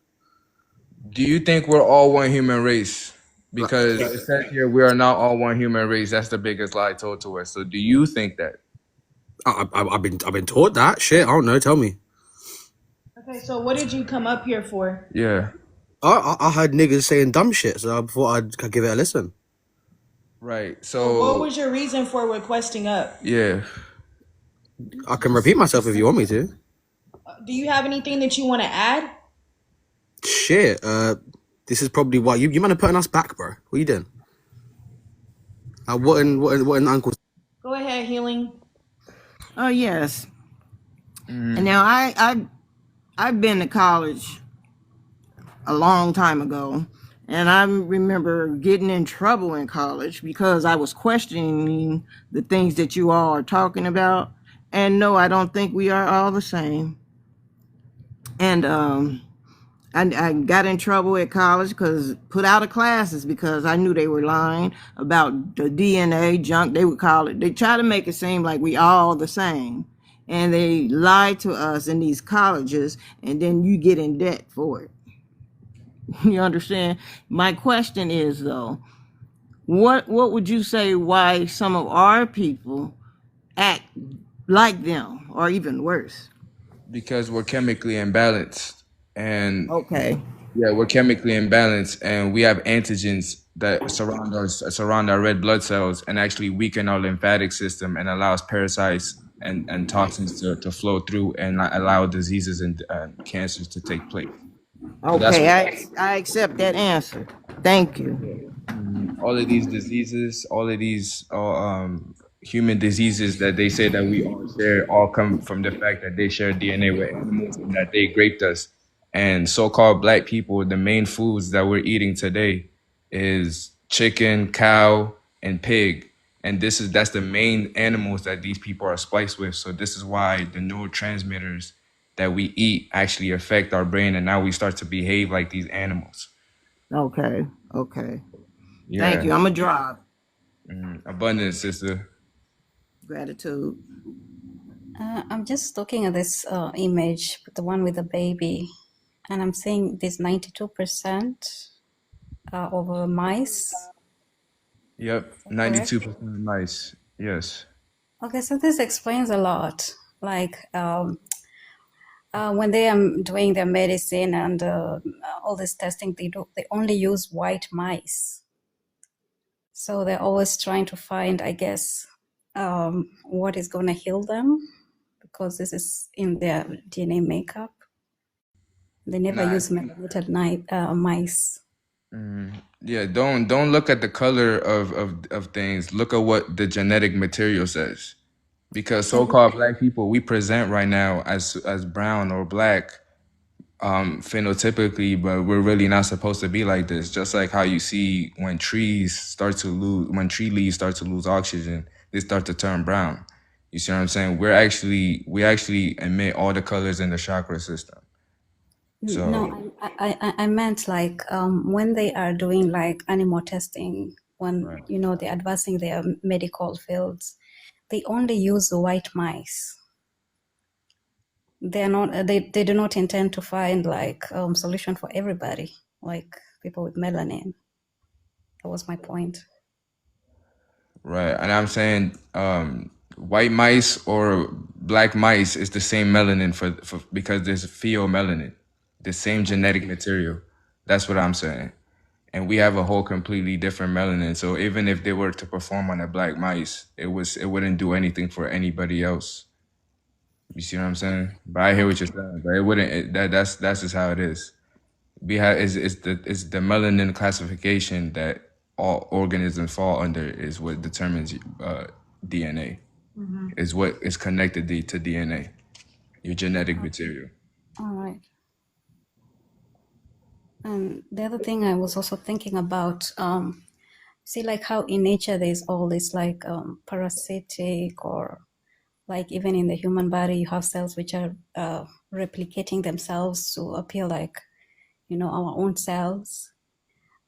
Do you think we're all one human race? Like, Because it says here we are not all one human race. That's the biggest lie told to us. So do you think that? I've been taught that shit. I don't know. Tell me. Okay, so what did you come up here for? Yeah. I heard niggas saying dumb shit, so I thought I'd give it a listen. Right. So what So was your reason for requesting up? yeah. I can repeat myself if you want me to. Do you have anything that you want to add? Shit. This is probably why you man are putting us back, bro. What you doing? What in Uncle? Go ahead, healing. Oh yes. And Mm, now I've been to college a long time ago, and I remember getting in trouble in college because I was questioning the things that you all are talking about. And no, I don't think we are all the same. And I got in trouble at college because put out of classes because I knew they were lying about the DNA junk. They would call it. They try to make it seem like we all the same, and they lie to us in these colleges, and then you get in debt for it. You understand? My question is though, what would you say why some of our people act like them or even worse? because we're chemically imbalanced. And Okay. yeah, we're chemically imbalanced and we have antigens that surround our red blood cells and actually weaken our lymphatic system and allows parasites and toxins to flow through and allow diseases and cancers to take place. So that's Okay, what I accept that answer. Thank you. all of these diseases, all of these human diseases that they say that we all share, all come from the fact that they share DNA with animals and that they raped us. And so-called black people, the main foods that we're eating today is chicken, cow, and pig. And that's the main animals that these people are spliced with. So this is why the neurotransmitters that we eat actually affect our brain, and now we start to behave like these animals. Okay, okay. Thank Yeah. you. I'm a drive. Abundance, sister. Gratitude. I'm just looking at this image, the one with the baby, and I'm seeing this 92% over mice. Yep, Is that correct? 92% mice. Yes. Okay, so this explains a lot. Like when they are doing their medicine and all this testing, they only use white mice. So they're always trying to find, I guess, what is going to heal them because this is in their DNA makeup. They never Nah. use melanated mice. Yeah, don't look at the color of things. Look at what the genetic material says. Because And so-called black people, we present right now as brown or black phenotypically, but we're really not supposed to be like this. Just like how you see when when tree leaves start to lose oxygen, they start to turn brown. You see what I'm saying? We actually emit all the colors in the chakra system. So no, I meant like when they are doing like animal testing, when right. they're advancing their medical fields, they only use the white mice. They're not. They do not intend to find like solution for everybody, like people with melanin. That was my point. Right. And I'm saying white mice or black mice is the same melanin for because there's pheomelanin, the same genetic material. That's what I'm saying. And we have a whole completely different melanin. So even if they were to perform on a black mice, it wouldn't do anything for anybody else. You see what I'm saying? But I hear what you're saying. But it wouldn't. That's just how it is. We have is the melanin classification that all organisms fall under is what determines DNA. Is what is connected to DNA, your genetic material. All right. And the other thing I was also thinking about, see, like how in nature there's all this like parasitic or like even in the human body you have cells which are replicating themselves to appear like our own cells.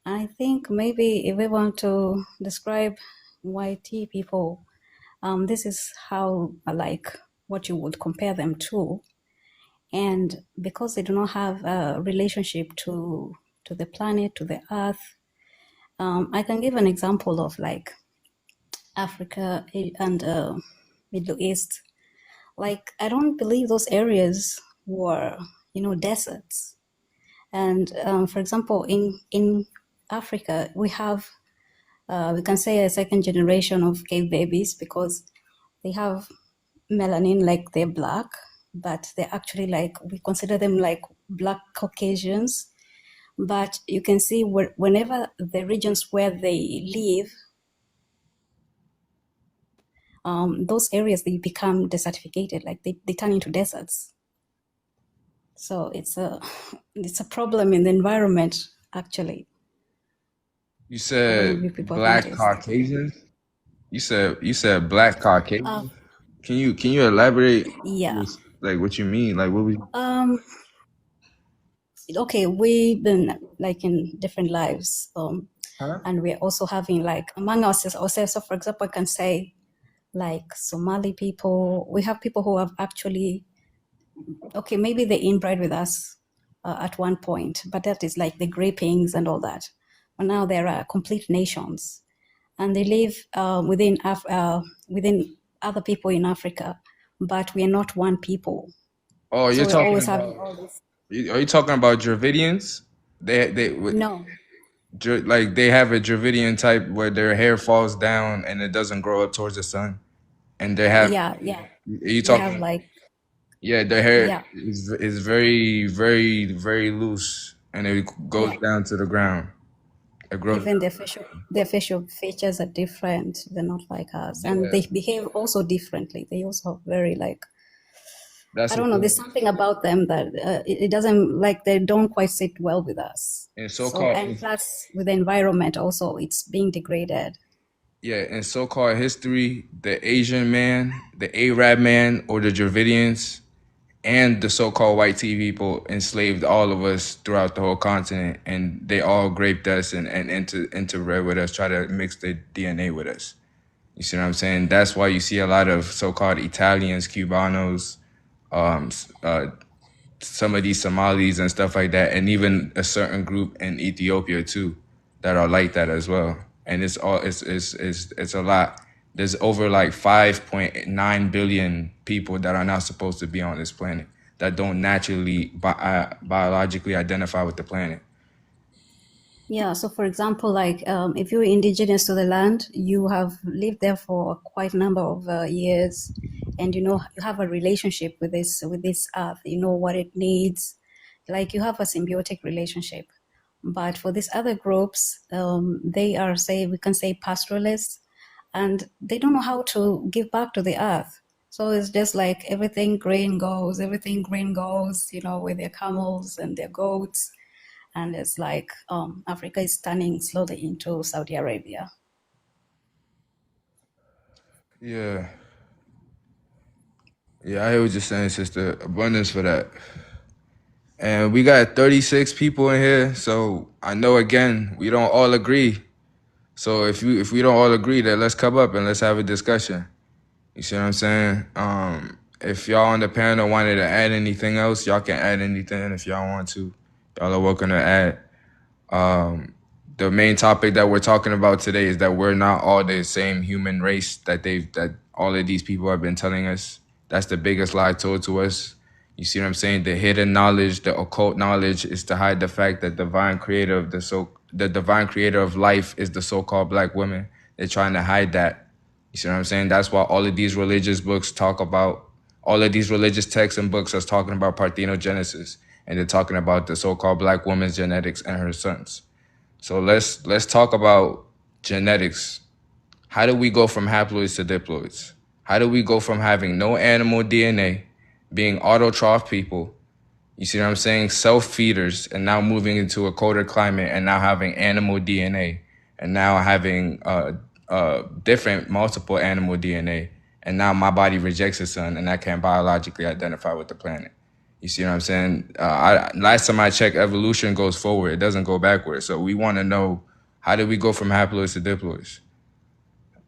I think maybe if we want to describe YT people, this is how like what you would compare them to, and because they do not have a relationship to to the planet, to the earth. I can give an example of like Africa and Middle East. Like, I don't believe those areas were, deserts. And for example, in Africa, we have, we can say, a second generation of cave babies because they have melanin, like they're black, but they're actually like, we consider them like black Caucasians. But you can see whenever the regions where they live, those areas, they become desertificated, like they turn into deserts. So it's a problem in the environment, actually. You I don't know said if people have black noticed. Caucasians. You said black Uh, Caucasians. Can you elaborate? yeah. Like what you mean? Like what was? Okay, we've been like in different lives, Huh? and we're also having like among ourselves. So, for example, I can say like Somali people. We have people who have actually, okay, maybe they inbred with us at one point, but that is like the Grapings and all that. But now there are complete nations, and they live within other people in Africa, but we are not one people. Oh, So you're we're talking always about. having all this. Are you talking about Dravidians? No, Like they have a Dravidian type where their hair falls down and it doesn't grow up towards the sun, and they have. yeah, yeah. Are you They have talking? like, Yeah, their hair yeah, is very very very loose and it goes yeah. down to the ground. It grows. Even their facial features are different. They're not like us, and Yeah, they behave also differently. They also have very like, I that's the don't know. There's thing. something about them that it doesn't, like, they don't quite sit well with us. And So, so-called and plus with the environment also, it's being degraded. yeah, in so-called history, the Asian man, the Arab man, or the Dravidians, and the so-called white tea people enslaved all of us throughout the whole continent, and they all raped us and interbred with us, try to mix their DNA with us. You see what I'm saying? That's why you see a lot of so-called Italians, Cubanos, um, some of these Somalis and stuff like that, and even a certain group in Ethiopia too, that are like that as well. And it's a lot. There's over like 5.9 billion people that are not supposed to be on this planet that don't naturally biologically identify with the planet. Yeah, so for example, like if you're indigenous to the land, you have lived there for quite a number of years, and you have a relationship with this earth. You know what it needs, like you have a symbiotic relationship. But for these other groups, they are, say, we can say, pastoralists, and they don't know how to give back to the earth. So it's just like everything green goes, with their camels and their goats, and it's like Africa is turning slowly into Saudi Arabia. Yeah. Yeah, I hear what you're saying, sister. Abundance for that. And we got 36 people in here, so I know again we don't all agree. So if we don't all agree, then let's come up and let's have a discussion. You see what I'm saying? If y'all on the panel wanted to add anything else, y'all can add anything if y'all want to. Y'all are welcome to add. The main topic that we're talking about today is that we're not all the same human race that all of these people have been telling us. That's the biggest lie told to us. You see what I'm saying? The hidden knowledge, the occult knowledge, is to hide the fact that the divine creator of life is the so-called black woman. They're trying to hide that. You see what I'm saying? That's why all of these religious books talk about, all of these religious texts and books are talking about parthenogenesis, and they're talking about the so-called black woman's genetics and her sons. So let's talk about genetics. How do we go from haploids to diploids? How do we go from having no animal DNA, being autotroph people, you see what I'm saying, self-feeders, and now moving into a colder climate and now having animal DNA and now having different multiple animal DNA, and now my body rejects the sun and I can't biologically identify with the planet. You see what I'm saying? Last time I checked, evolution goes forward. It doesn't go backwards. So we want to know, how did we go from haploids to diploids?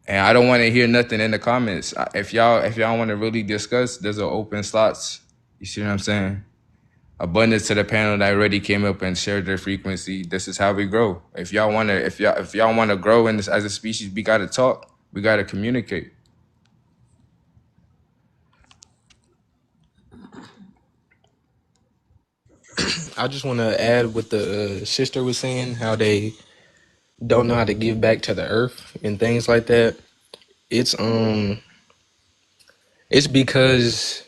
And I don't want to hear nothing in the comments. If y'all want to really discuss, there's an open slots. You see what I'm saying? Abundance to the panel that already came up and shared their frequency. This is how we grow. If y'all wanna grow in this as a species, we gotta talk. We gotta communicate. I just want to add what the sister was saying, how they don't know how to give back to the earth and things like that. It's it's because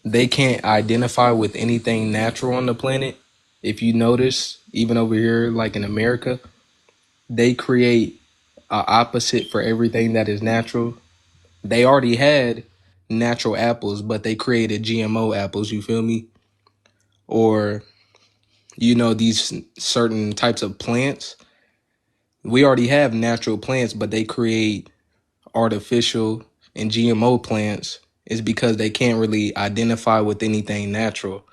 they can't identify with anything natural on the planet. If you notice, even over here, like in America, they create a opposite for everything that is natural. They already had natural apples, but they created GMO apples, you feel me? Or, these certain types of plants. We already have natural plants, but they create artificial and GMO plants is because they can't really identify with anything natural.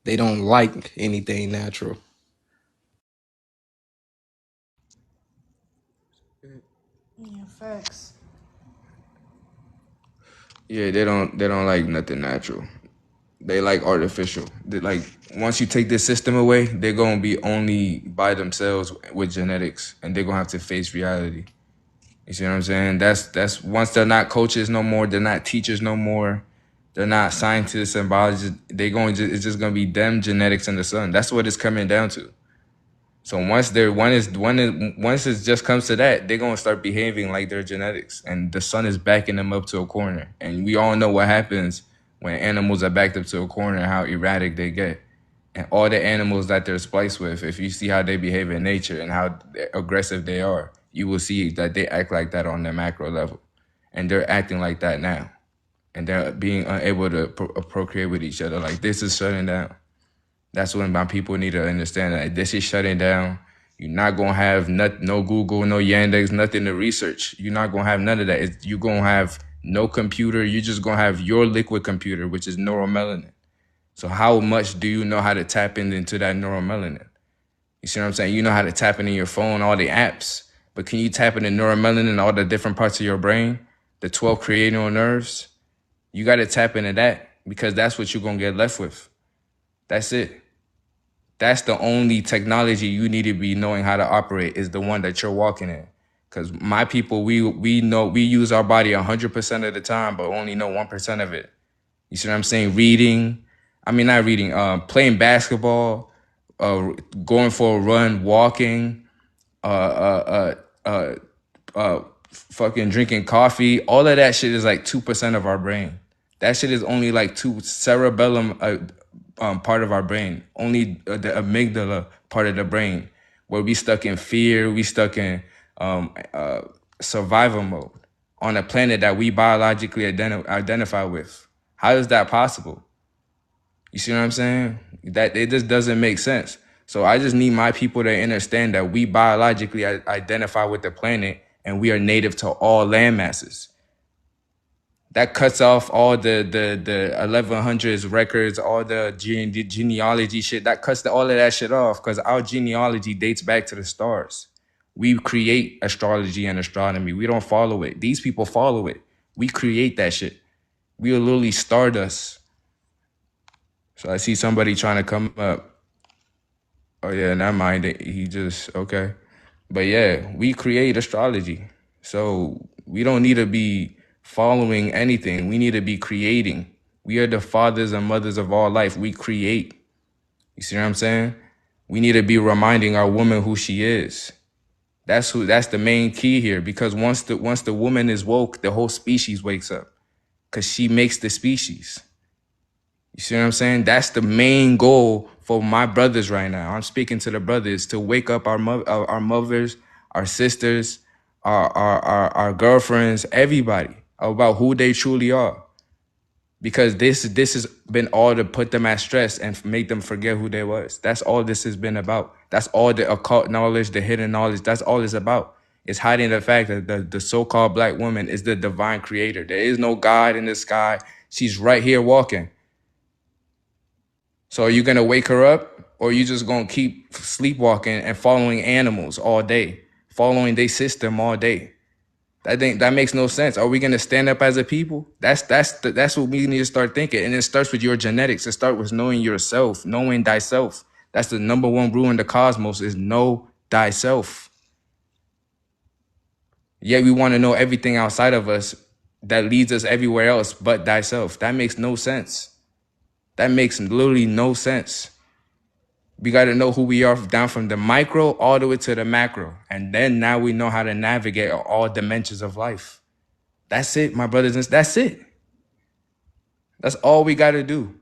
They don't like anything natural. Yeah, facts. Yeah, they don't like nothing natural. They like artificial. They like once you take this system away, they're gonna be only by themselves with genetics, and they're gonna have to face reality. You see what I'm saying? That's once they're not coaches no more, they're not teachers no more, they're not scientists and biologists. It's just gonna be them, genetics, and the sun. That's what it's coming down to. So once it just comes to that, they're gonna start behaving like their genetics, and the sun is backing them up to a corner. And we all know what happens when animals are backed up to a corner, how erratic they get. And all the animals that they're spliced with, if you see how they behave in nature and how aggressive they are, you will see that they act like that on the macro level, and they're acting like that now, and they're being unable to procreate with each other. Like this is shutting down. That's when my people need to understand that this is shutting down. You're not gonna have no Google, no Yandex, nothing to research. You're not gonna have none of that. You're gonna have no computer. You're just gonna have your liquid computer, which is neuromelanin. So how much do you know how to tap into that neuromelanin? You see what I'm saying? You know how to tap into your phone, all the apps, but can you tap into neuromelanin in all the different parts of your brain, the 12 cranial nerves? You got to tap into that because that's what you're gonna get left with. That's it. That's the only technology you need to be knowing how to operate is the one that you're walking in. Because my people, we know we use our body 100% of the time, but only know 1% of it. You see what I'm saying? Not reading, playing basketball, going for a run, walking, fucking drinking coffee. All of that shit is like 2% of our brain. That shit is only like two cerebellum part of our brain. Only the amygdala part of the brain, where we stuck in fear, we stuck in survival mode on a planet that we biologically identify with. How is that possible? You see what I'm saying? That it just doesn't make sense. So I just need my people to understand that we biologically identify with the planet and we are native to all land masses. That cuts off all the 1100s records, all the genealogy shit. That cuts all of that shit off because our genealogy dates back to the stars. We create astrology and astronomy. We don't follow it. These people follow it. We create that shit. We are literally stardust. So I see somebody trying to come up. Oh yeah, never mind. He just okay. But yeah, we create astrology. So we don't need to be following anything. We need to be creating. We are the fathers and mothers of all life. We create. You see what I'm saying? We need to be reminding our woman who she is. That's the main key here. Because once the woman is woke, the whole species wakes up. Because she makes the species. You see what I'm saying? That's the main goal for my brothers right now. I'm speaking to the brothers to wake up our mothers, our sisters, our girlfriends, everybody about who they truly are. Because this has been all to put them at stress and make them forget who they was. That's all this has been about. That's all the occult knowledge, the hidden knowledge. That's all it's about. It's hiding the fact that the so-called black woman is the divine creator. There is no God in the sky. She's right here walking. So are you gonna wake her up, or are you just gonna keep sleepwalking and following animals all day, following their system all day? That makes no sense. Are we gonna stand up as a people? That's what we need to start thinking. And it starts with your genetics. It starts with knowing yourself, knowing thyself. That's the number one rule in the cosmos: is know thyself. Yet we want to know everything outside of us that leads us everywhere else but thyself. That makes no sense. That makes literally no sense. We got to know who we are down from the micro all the way to the macro. And then now we know how to navigate all dimensions of life. That's it, my brothers and sisters. That's it. That's all we got to do.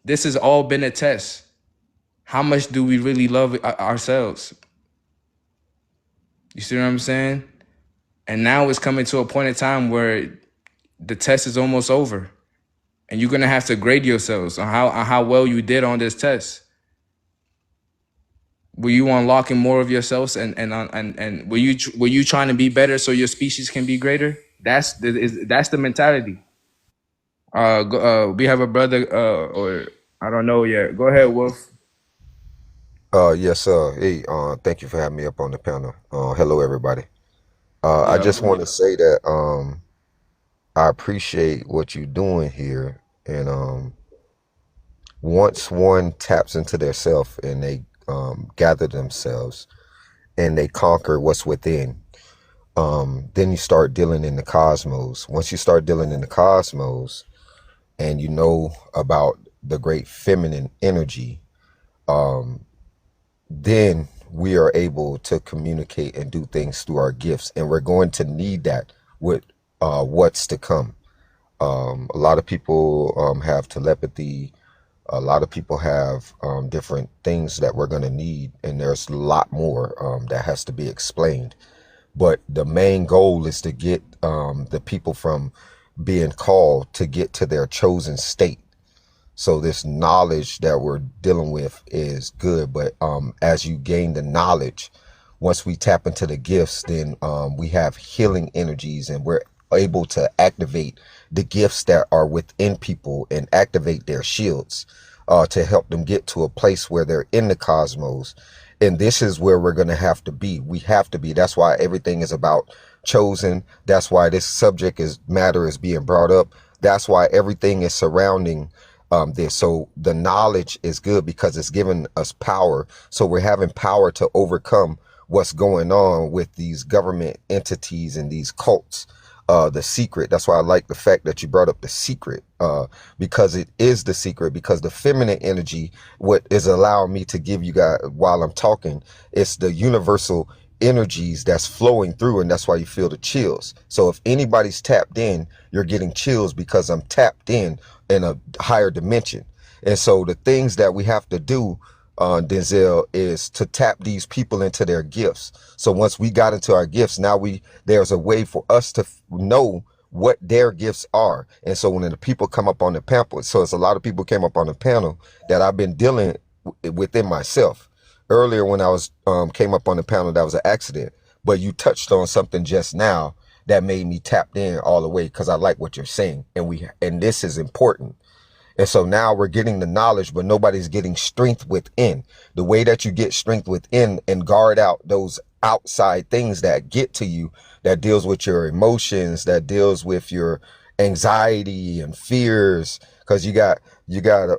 This has all been a test. How much do we really love ourselves? You see what I'm saying? And now it's coming to a point in time where the test is almost over. And you're going to have to grade yourselves on how well you did on this test. Were you unlocking more of yourselves, and were you trying to be better so your species can be greater? That's the mentality. We have a brother, or I don't know yet. Go ahead, Wolf. Yes, sir. Hey, thank you for having me up on the panel. Hello, everybody. I Yeah. just want to say that I appreciate what you're doing here, and once one taps into their self and they gather themselves and they conquer what's within, then you start dealing in the cosmos. Once you start dealing in the cosmos, and you know about the great feminine energy, then we are able to communicate and do things through our gifts, and we're going to need that with what's to come. A lot of people have telepathy. A lot of people have different things that we're going to need, and there's a lot more that has to be explained. But the main goal is to get the people from being called to get to their chosen state. So this knowledge that we're dealing with is good, but as you gain the knowledge, once we tap into the gifts, then we have healing energies, and we're able to activate the gifts that are within people and activate their shields to help them get to a place where they're in the cosmos. And this is where we're going to have to be. We have to be. That's why everything is about chosen. That's why this subject matter is being brought up. That's why everything is surrounding this. So the knowledge is good because it's giving us power. So we're having power to overcome what's going on with these government entities and these cults. The secret. That's why I like the fact that you brought up the secret, because it is the secret, because the feminine energy, what is allowing me to give you guys while I'm talking, it's the universal energies that's flowing through, and that's why you feel the chills. So if anybody's tapped in, you're getting chills because I'm tapped in a higher dimension. And so the things that we have to do, Denzel, is to tap these people into their gifts. So once we got into our gifts, now there's a way for us to know what their gifts are. And so when the people come up on the panel, so it's a lot of people came up on the panel that I've been dealing within myself. Earlier when I was came up on the panel, that was an accident, but you touched on something just now that made me tapped in all the way, because I like what you're saying, and this is important. And so now we're getting the knowledge, but nobody's getting strength within. The way that you get strength within and guard out those outside things that get to you, that deals with your emotions, that deals with your anxiety and fears, because you got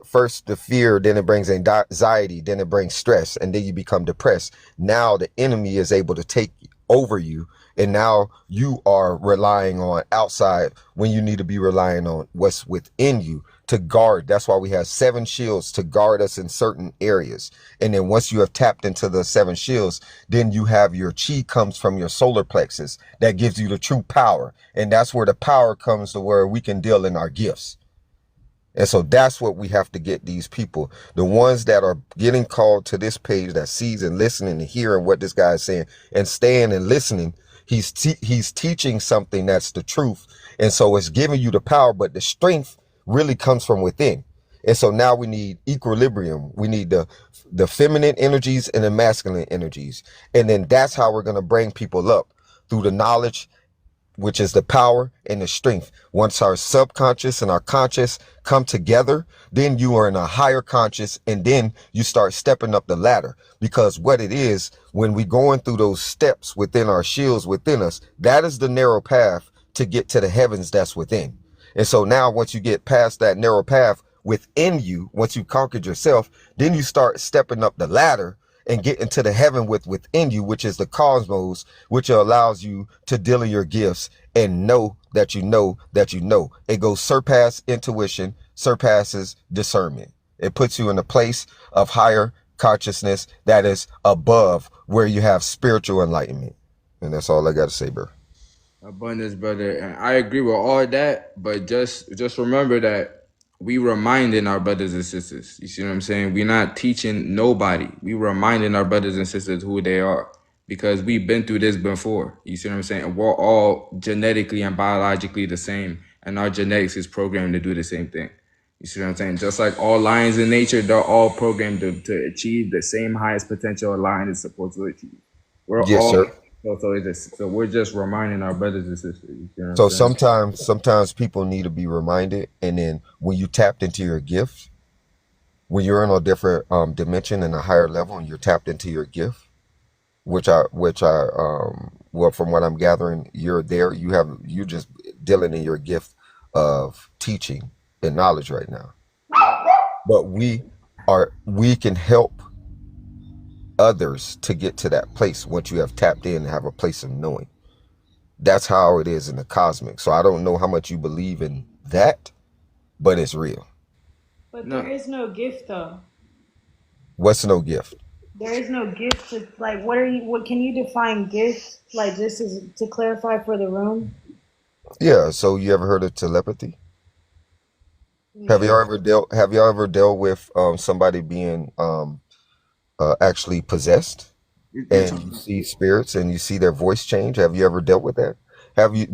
first the fear, then it brings anxiety, then it brings stress, and then you become depressed. Now the enemy is able to take over you, and now you are relying on outside when you need to be relying on what's within you to guard. That's why we have 7 shields to guard us in certain areas. And then once you have tapped into the 7 shields, then you have your chi comes from your solar plexus that gives you the true power. And that's where the power comes to where we can deal in our gifts. And so that's what we have to get these people, the ones that are getting called to this page, that sees and listening and hearing what this guy is saying and staying and listening. He's teaching something that's the truth. And so it's giving you the power, but the strength really comes from within. And so now we need equilibrium. We need the feminine energies and the masculine energies. And then that's how we're going to bring people up through the knowledge which is the power and the strength. Once our subconscious and our conscious come together, then you are in a higher conscious, and then you start stepping up the ladder. Because what it is, when we going through those steps within our shields within us, that is the narrow path to get to the heavens that's within. And so now once you get past that narrow path within you, once you conquered yourself, then you start stepping up the ladder and get into the heaven within you, which is the cosmos, which allows you to deal in your gifts and know that you know that you know. It goes surpass intuition, surpasses discernment. It puts you in a place of higher consciousness that is above where you have spiritual enlightenment. And that's all I got to say, bro. Abundance, brother. And I agree with all that, but just remember that we reminding our brothers and sisters. You see what I'm saying? We're not teaching nobody. We reminding our brothers and sisters who they are because we've been through this before. You see what I'm saying? And we're all genetically and biologically the same, and our genetics is programmed to do the same thing. You see what I'm saying? Just like all lions in nature, they're all programmed to achieve the same highest potential a lion is supposed to achieve. We're Yes, all sir. so we're just reminding our brothers and sisters. You see what I'm So saying? sometimes people need to be reminded, and then when you tapped into your gift, when you're in a different dimension and a higher level, and you're tapped into your gift, well, from what I'm gathering, you're there. You just dealing in your gift of teaching and knowledge right now. But we can help others to get to that place once you have tapped in and have a place of knowing. That's how it is in the cosmic. So I don't know how much you believe in that, but it's real. But there No, is no gift though. What's no gift? There is no gift to like. What can you define gift? Like just to clarify for the room. Yeah. So you ever heard of telepathy? No. Have y'all ever dealt with somebody being actually possessed, you're and you talking. see spirits and you see their voice change? Have you ever dealt with that?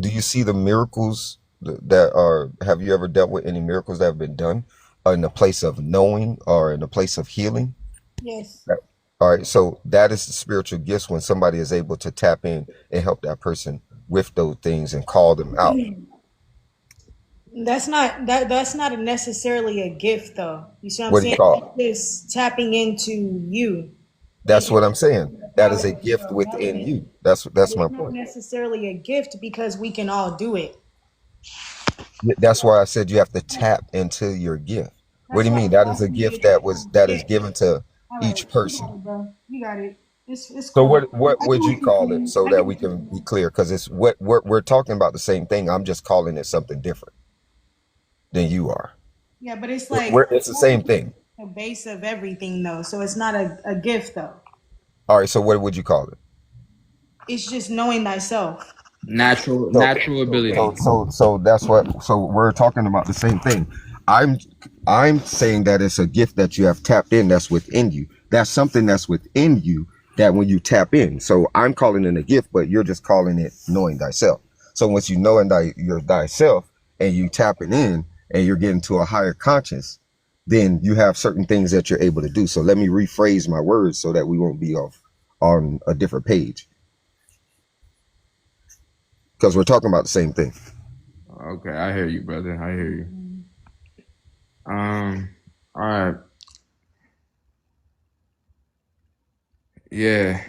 Do you see the miracles that are, have you ever dealt with any miracles that have been done in the place of knowing or in the place of healing? Yes. That- All right, so that is the spiritual gifts when somebody is able to tap in and help that person with those things and call them out. That's not necessarily a gift though. You see what I'm What do you saying? call it? It's tapping into you and That's what I'm saying. the That is power a of gift within knowing. you. That's my It's not point. necessarily a gift because we can all do it. That's why I said you have to tap into your gift. What That's do you why mean? I'm That is a asking you gift to tap on that the is gift. given to All right, each you got person. it, bro. You got it. It's So cool. what I get would you what you're call it saying. so I that get we what you're can be saying. clear? Because it's what we're talking about the same thing. I'm just calling it something different than you are. Yeah, but it's like It's the same thing. the base of everything though. So it's not a gift though. All right. So what would you call it? It's just knowing thyself. So, Natural ability. so that's what. So we're talking about the same thing. I'm, I'm saying that it's a gift that you have tapped in. That's within you. That's something that's within you that when you tap in. So I'm calling it a gift, but you're just calling it knowing thyself. So once you know your thyself and you tapping in and you're getting to a higher conscious, then you have certain things that you're able to do. So let me rephrase my words so that we won't be off on a different page because we're talking about the same thing. Okay, I hear you, brother. I hear you. All right. Yeah,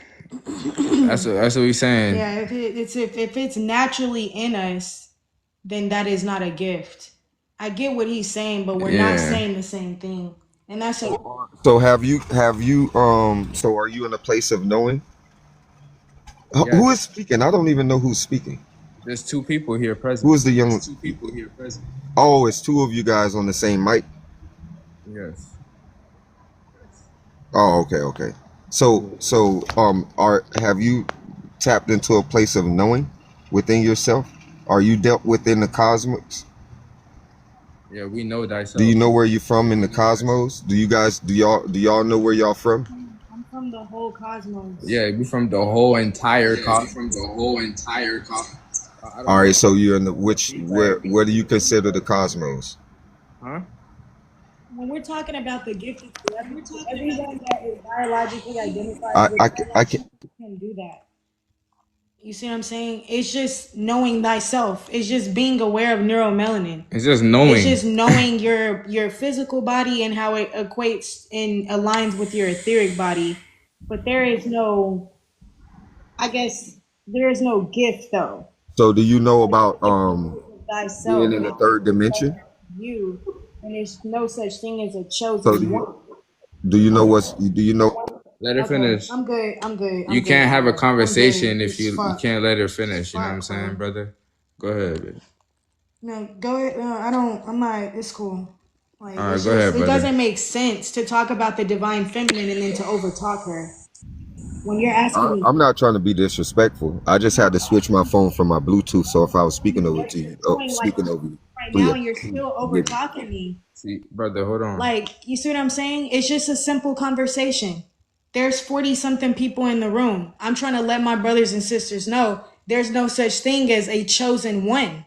that's what we saying. Yeah, if it's naturally in us, then that is not a gift. I get what he's saying, but we're not Yeah. saying the same thing. And that's a So so are you in a place of knowing? Who is Yes. speaking? I don't even know who's speaking. There's two people here Who present. is the young? Oh, it's two of you guys on the same mic. Yes. Oh, okay, okay. Are have you tapped into a place of knowing within yourself? Are you dealt within the cosmos? Yeah, we know Do you thyself. know where you're from in the cosmos? Do y'all know where y'all from? I'm from the whole cosmos. Yeah, we from the whole entire Yeah, we cosmos. from the whole entire I don't All know right, what so you're in the which feedback. where do you consider the cosmos? Huh? When we're talking about the gift of telepathy, everyone that is biologically identified I with I, ca- I biology can can do that. You see what I'm saying? It's just knowing thyself. It's just being aware of neuromelanin. It's just It's knowing. just knowing your physical body and how it equates and aligns with your etheric body. But there is no, I guess, there is no gift though. So do you know about It's thyself. being in the It's just third dimension? you, and there's no such thing as a So chosen do one. you know what's do you know Let her Okay, finish. I'm good. I'm good. You I'm good, can't have a bro. I'm good. conversation if It's you fuck. can't let her finish. You know what I'm Fuck, saying, bro. brother? Go ahead, baby. No, go ahead. No, I don't. I'm not. It's cool. Like All right, it's go just. ahead, It brother. doesn't make sense to talk about the divine feminine and then to overtalk her when you're asking me. I'm not trying to be disrespectful. I just had to switch my phone from my Bluetooth, so if I was speaking over But to you're you, doing like speaking over you, right now, please, and you're please still forgive me. overtalking me. See, brother, hold on. Like you see what I'm saying? It's just a simple conversation. There's 40 something people in the room. I'm trying to let my brothers and sisters know there's no such thing as a chosen one.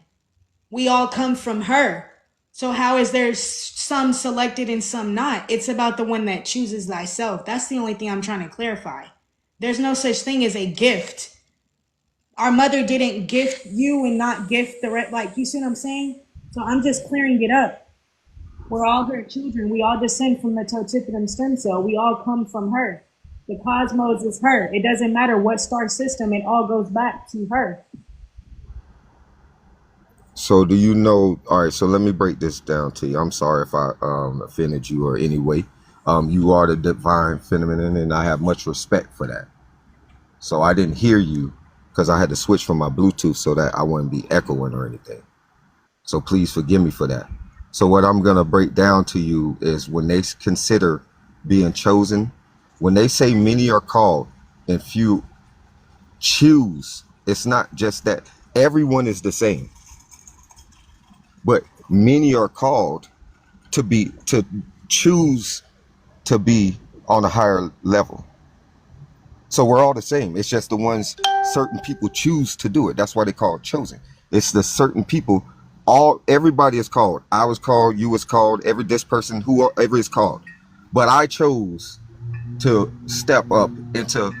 We all come from her. So how is there some selected and some not? It's about the one that chooses thyself. That's the only thing I'm trying to clarify. There's no such thing as a gift. Our mother didn't gift you and not gift the rest. Like, you see what I'm saying? So I'm just clearing it up. We're all her children. We all descend from the totipotent stem cell. We all come from her. The cosmos is her. It doesn't matter what star system, it all goes back to her. So do you know? All right. So let me break this down to you. I'm sorry if I offended you or any way. You are the divine feminine, and I have much respect for that. So I didn't hear you because I had to switch from my Bluetooth so that I wouldn't be echoing or anything. So please forgive me for that. So what I'm gonna break down to you is when they consider being chosen, when they say many are called and few choose, it's not just that everyone is the same, but many are called to choose to be on a higher level. So we're all the same. It's just the ones certain people choose to do it. That's why they call it chosen. It's the certain people. Everybody is called. I was called. You was called. This person, whoever is called. But I chose to step up into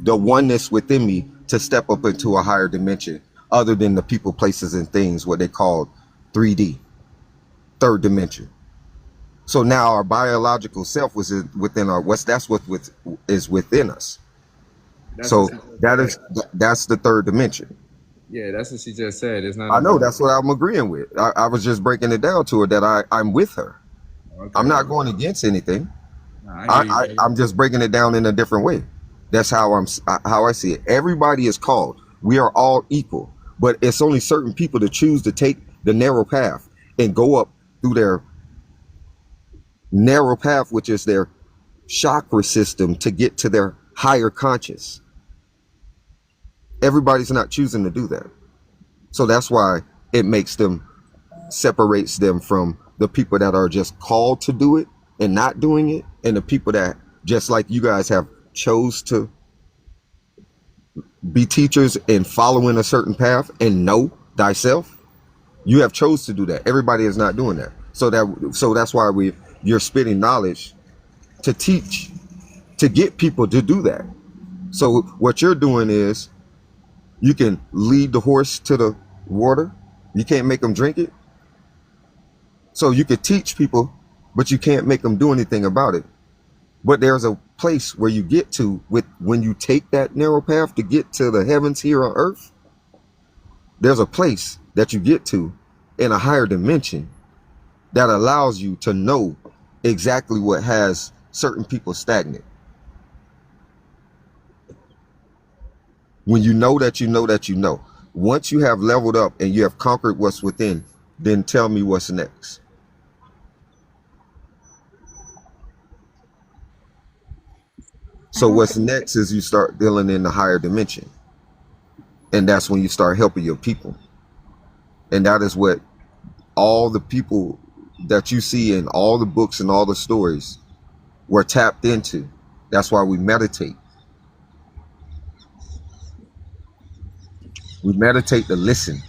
the oneness within me to step up into a higher dimension, other than the people, places, and things what they call 3D, third dimension. So now our biological self was within our that's what is within us. That's what So she just said. that's the third dimension. Yeah, that's what she just said. It's not I know about. that's what I'm agreeing with. I was just breaking it down to her that I'm with her. I'm Okay, not going against anything. nah, I hear you, brother. I'm just breaking it down in a different way. That's how I see it. Everybody is called. We are all equal, but it's only certain people to choose to take the narrow path and go up through their narrow path, which is their chakra system, to get to their higher conscious. Everybody's not choosing to do that. So that's why it separates them from the people that are just called to do it and not doing it, and the people that, just like you guys, have chose to be teachers and following a certain path and know thyself. You have chose to do that. Everybody is not doing that. So that's why you're spitting knowledge to teach, to get people to do that. So what you're doing is you can lead the horse to the water. You can't make them drink it. So you could teach people, but you can't make them do anything about it. But there's a place where you get to when you take that narrow path to get to the heavens here on earth. There's a place that you get to in a higher dimension that allows you to know exactly what has certain people stagnant. When you know that you know that you know. Once you have leveled up and you have conquered what's within, then tell me what's next. I So don't what's next is you start dealing in the higher dimension. And that's when you start helping your people. And that is what all the people that you see in all the books and all the stories were tapped into. That's why we meditate. We meditate to listen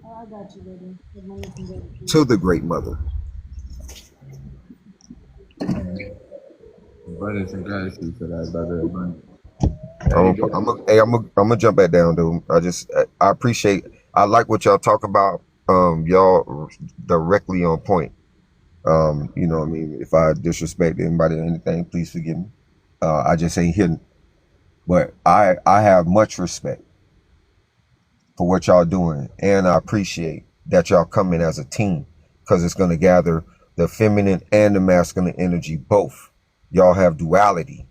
Oh, I got you, baby. Good money can go to to peace. the great mother. Abundance and gratitude for that, brother. Abundance. There you go. I'm gonna jump back down, dude. I appreciate. I like what y'all talk about. Y'all directly on point. You know what I mean? If I disrespect anybody or anything, please forgive me. I just ain't hidden. But I have much respect for what y'all doing, and I appreciate that y'all coming as a team because it's gonna gather the feminine and the masculine energy both. Y'all have duality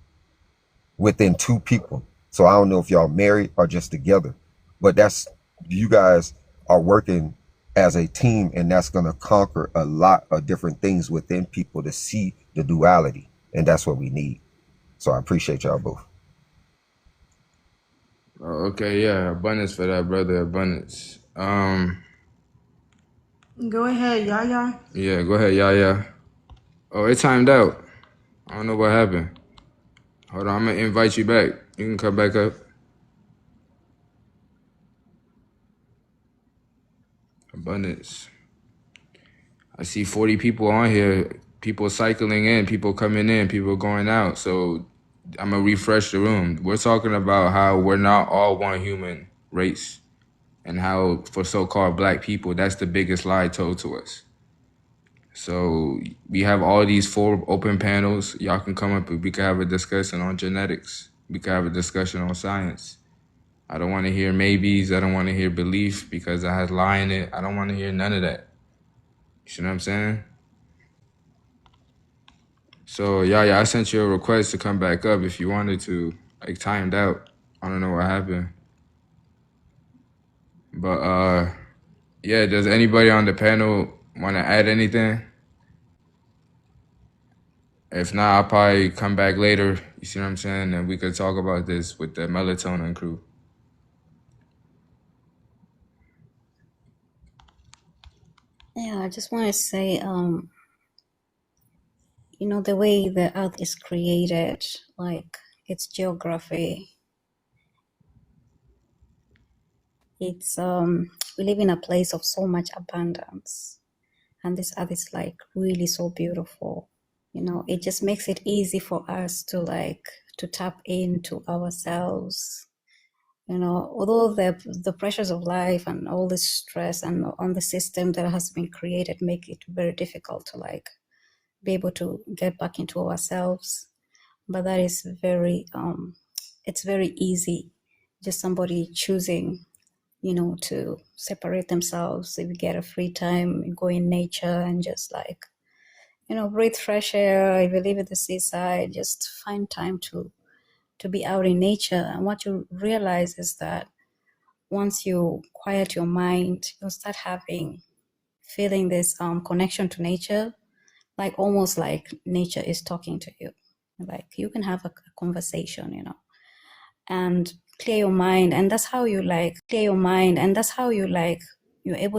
within two people. So I don't know if y'all married or just together, but that's you guys are working as a team, and that's going to conquer a lot of different things within people to see the duality, and that's what we need. So I appreciate y'all both. Oh, okay, yeah, abundance for that, brother. Abundance. Go ahead, Yaya. Yeah, go ahead, yeah. Oh, it timed out. I don't know what happened. Hold on, I'm gonna invite you back. You can come back up. Abundance. I see 40 people on here. People cycling in, people coming in, people going out. So I'm gonna refresh the room. We're talking about how we're not all one human race, and how for so-called black people, that's the biggest lie told to us. So we have all these 4 open panels. Y'all can come up and we can have a discussion on genetics. We can have a discussion on science. I don't want to hear maybes. I don't want to hear belief because it has lie in it. I don't want to hear none of that. You see what I'm saying? So yeah, I sent you a request to come back up if you wanted to. Like timed out. I don't know what happened. But yeah, does anybody on the panel want to add anything? If not, I'll probably come back later. You see what I'm saying? And we could talk about this with the melatonin crew. Yeah, I just want to say, the way the earth is created, like its geography, it's we live in a place of so much abundance, and this earth is like really so beautiful. It just makes it easy for us to tap into ourselves. Although the pressures of life and all the stress and on the system that has been created make it very difficult to be able to get back into ourselves, but that is it's very easy, just somebody choosing to separate themselves. If you get a free time, go in nature and just breathe fresh air. If you live at the seaside, just find time to be out in nature. And what you realize is that once you quiet your mind, you'll start feeling this connection to nature, like almost like nature is talking to you. Like you can have a conversation, and clear your mind, and that's how you're able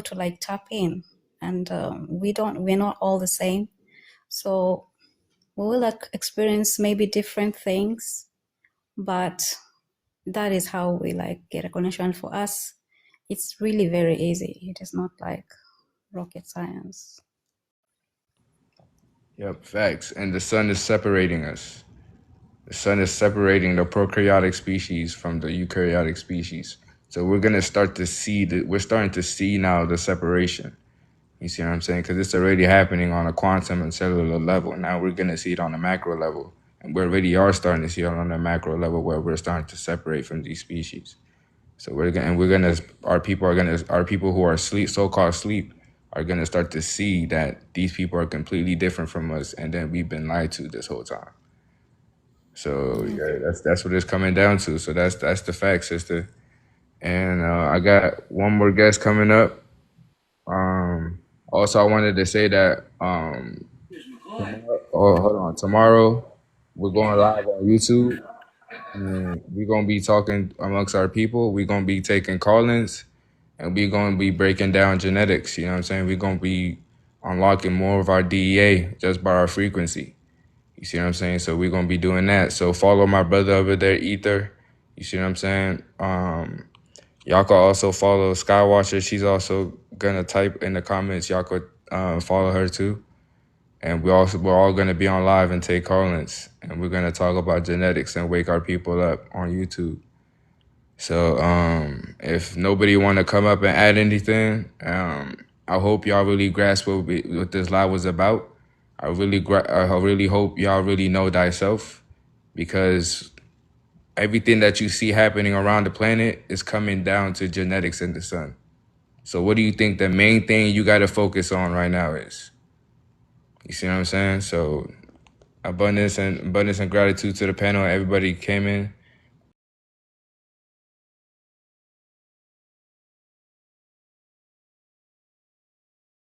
to tap in. And we're not all the same, so we will experience maybe different things, but that is how we get a connection. For us, it's really very easy. It is not like rocket science. Yep, facts. And the sun is separating us. The sun is separating the prokaryotic species from the eukaryotic species. So we're starting to see now the separation. You see what I'm saying? Because it's already happening on a quantum and cellular level. Now we're going to see it on a macro level. And we already are starting to see it on a macro level where we're starting to separate from these species. So our people who are so-called sleep, are gonna start to see that these people are completely different from us, and then we've been lied to this whole time. So Yeah. yeah, that's what it's coming down to. So that's the fact, sister. And I got one more guest coming up. Also, I wanted to say that tomorrow we're going live on YouTube, and we're gonna be talking amongst our people. We're gonna be taking call-ins, and we're gonna be breaking down genetics. You know what I'm saying? We're gonna be unlocking more of our DEA just by our frequency. You see what I'm saying? So we're gonna be doing that. So follow my brother over there, Ether. You see what I'm saying? Y'all could also follow Skywatcher. She's also gonna type in the comments. Y'all could follow her too. And we're all gonna be on live and take call-ins, and we're gonna talk about genetics and wake our people up on YouTube. So if nobody want to come up and add anything, I hope y'all really grasp what this live was about. I really hope y'all really know thyself, because everything that you see happening around the planet is coming down to genetics in the sun. So what do you think the main thing you got to focus on right now is? You see what I'm saying? So abundance and gratitude to the panel. Everybody came in.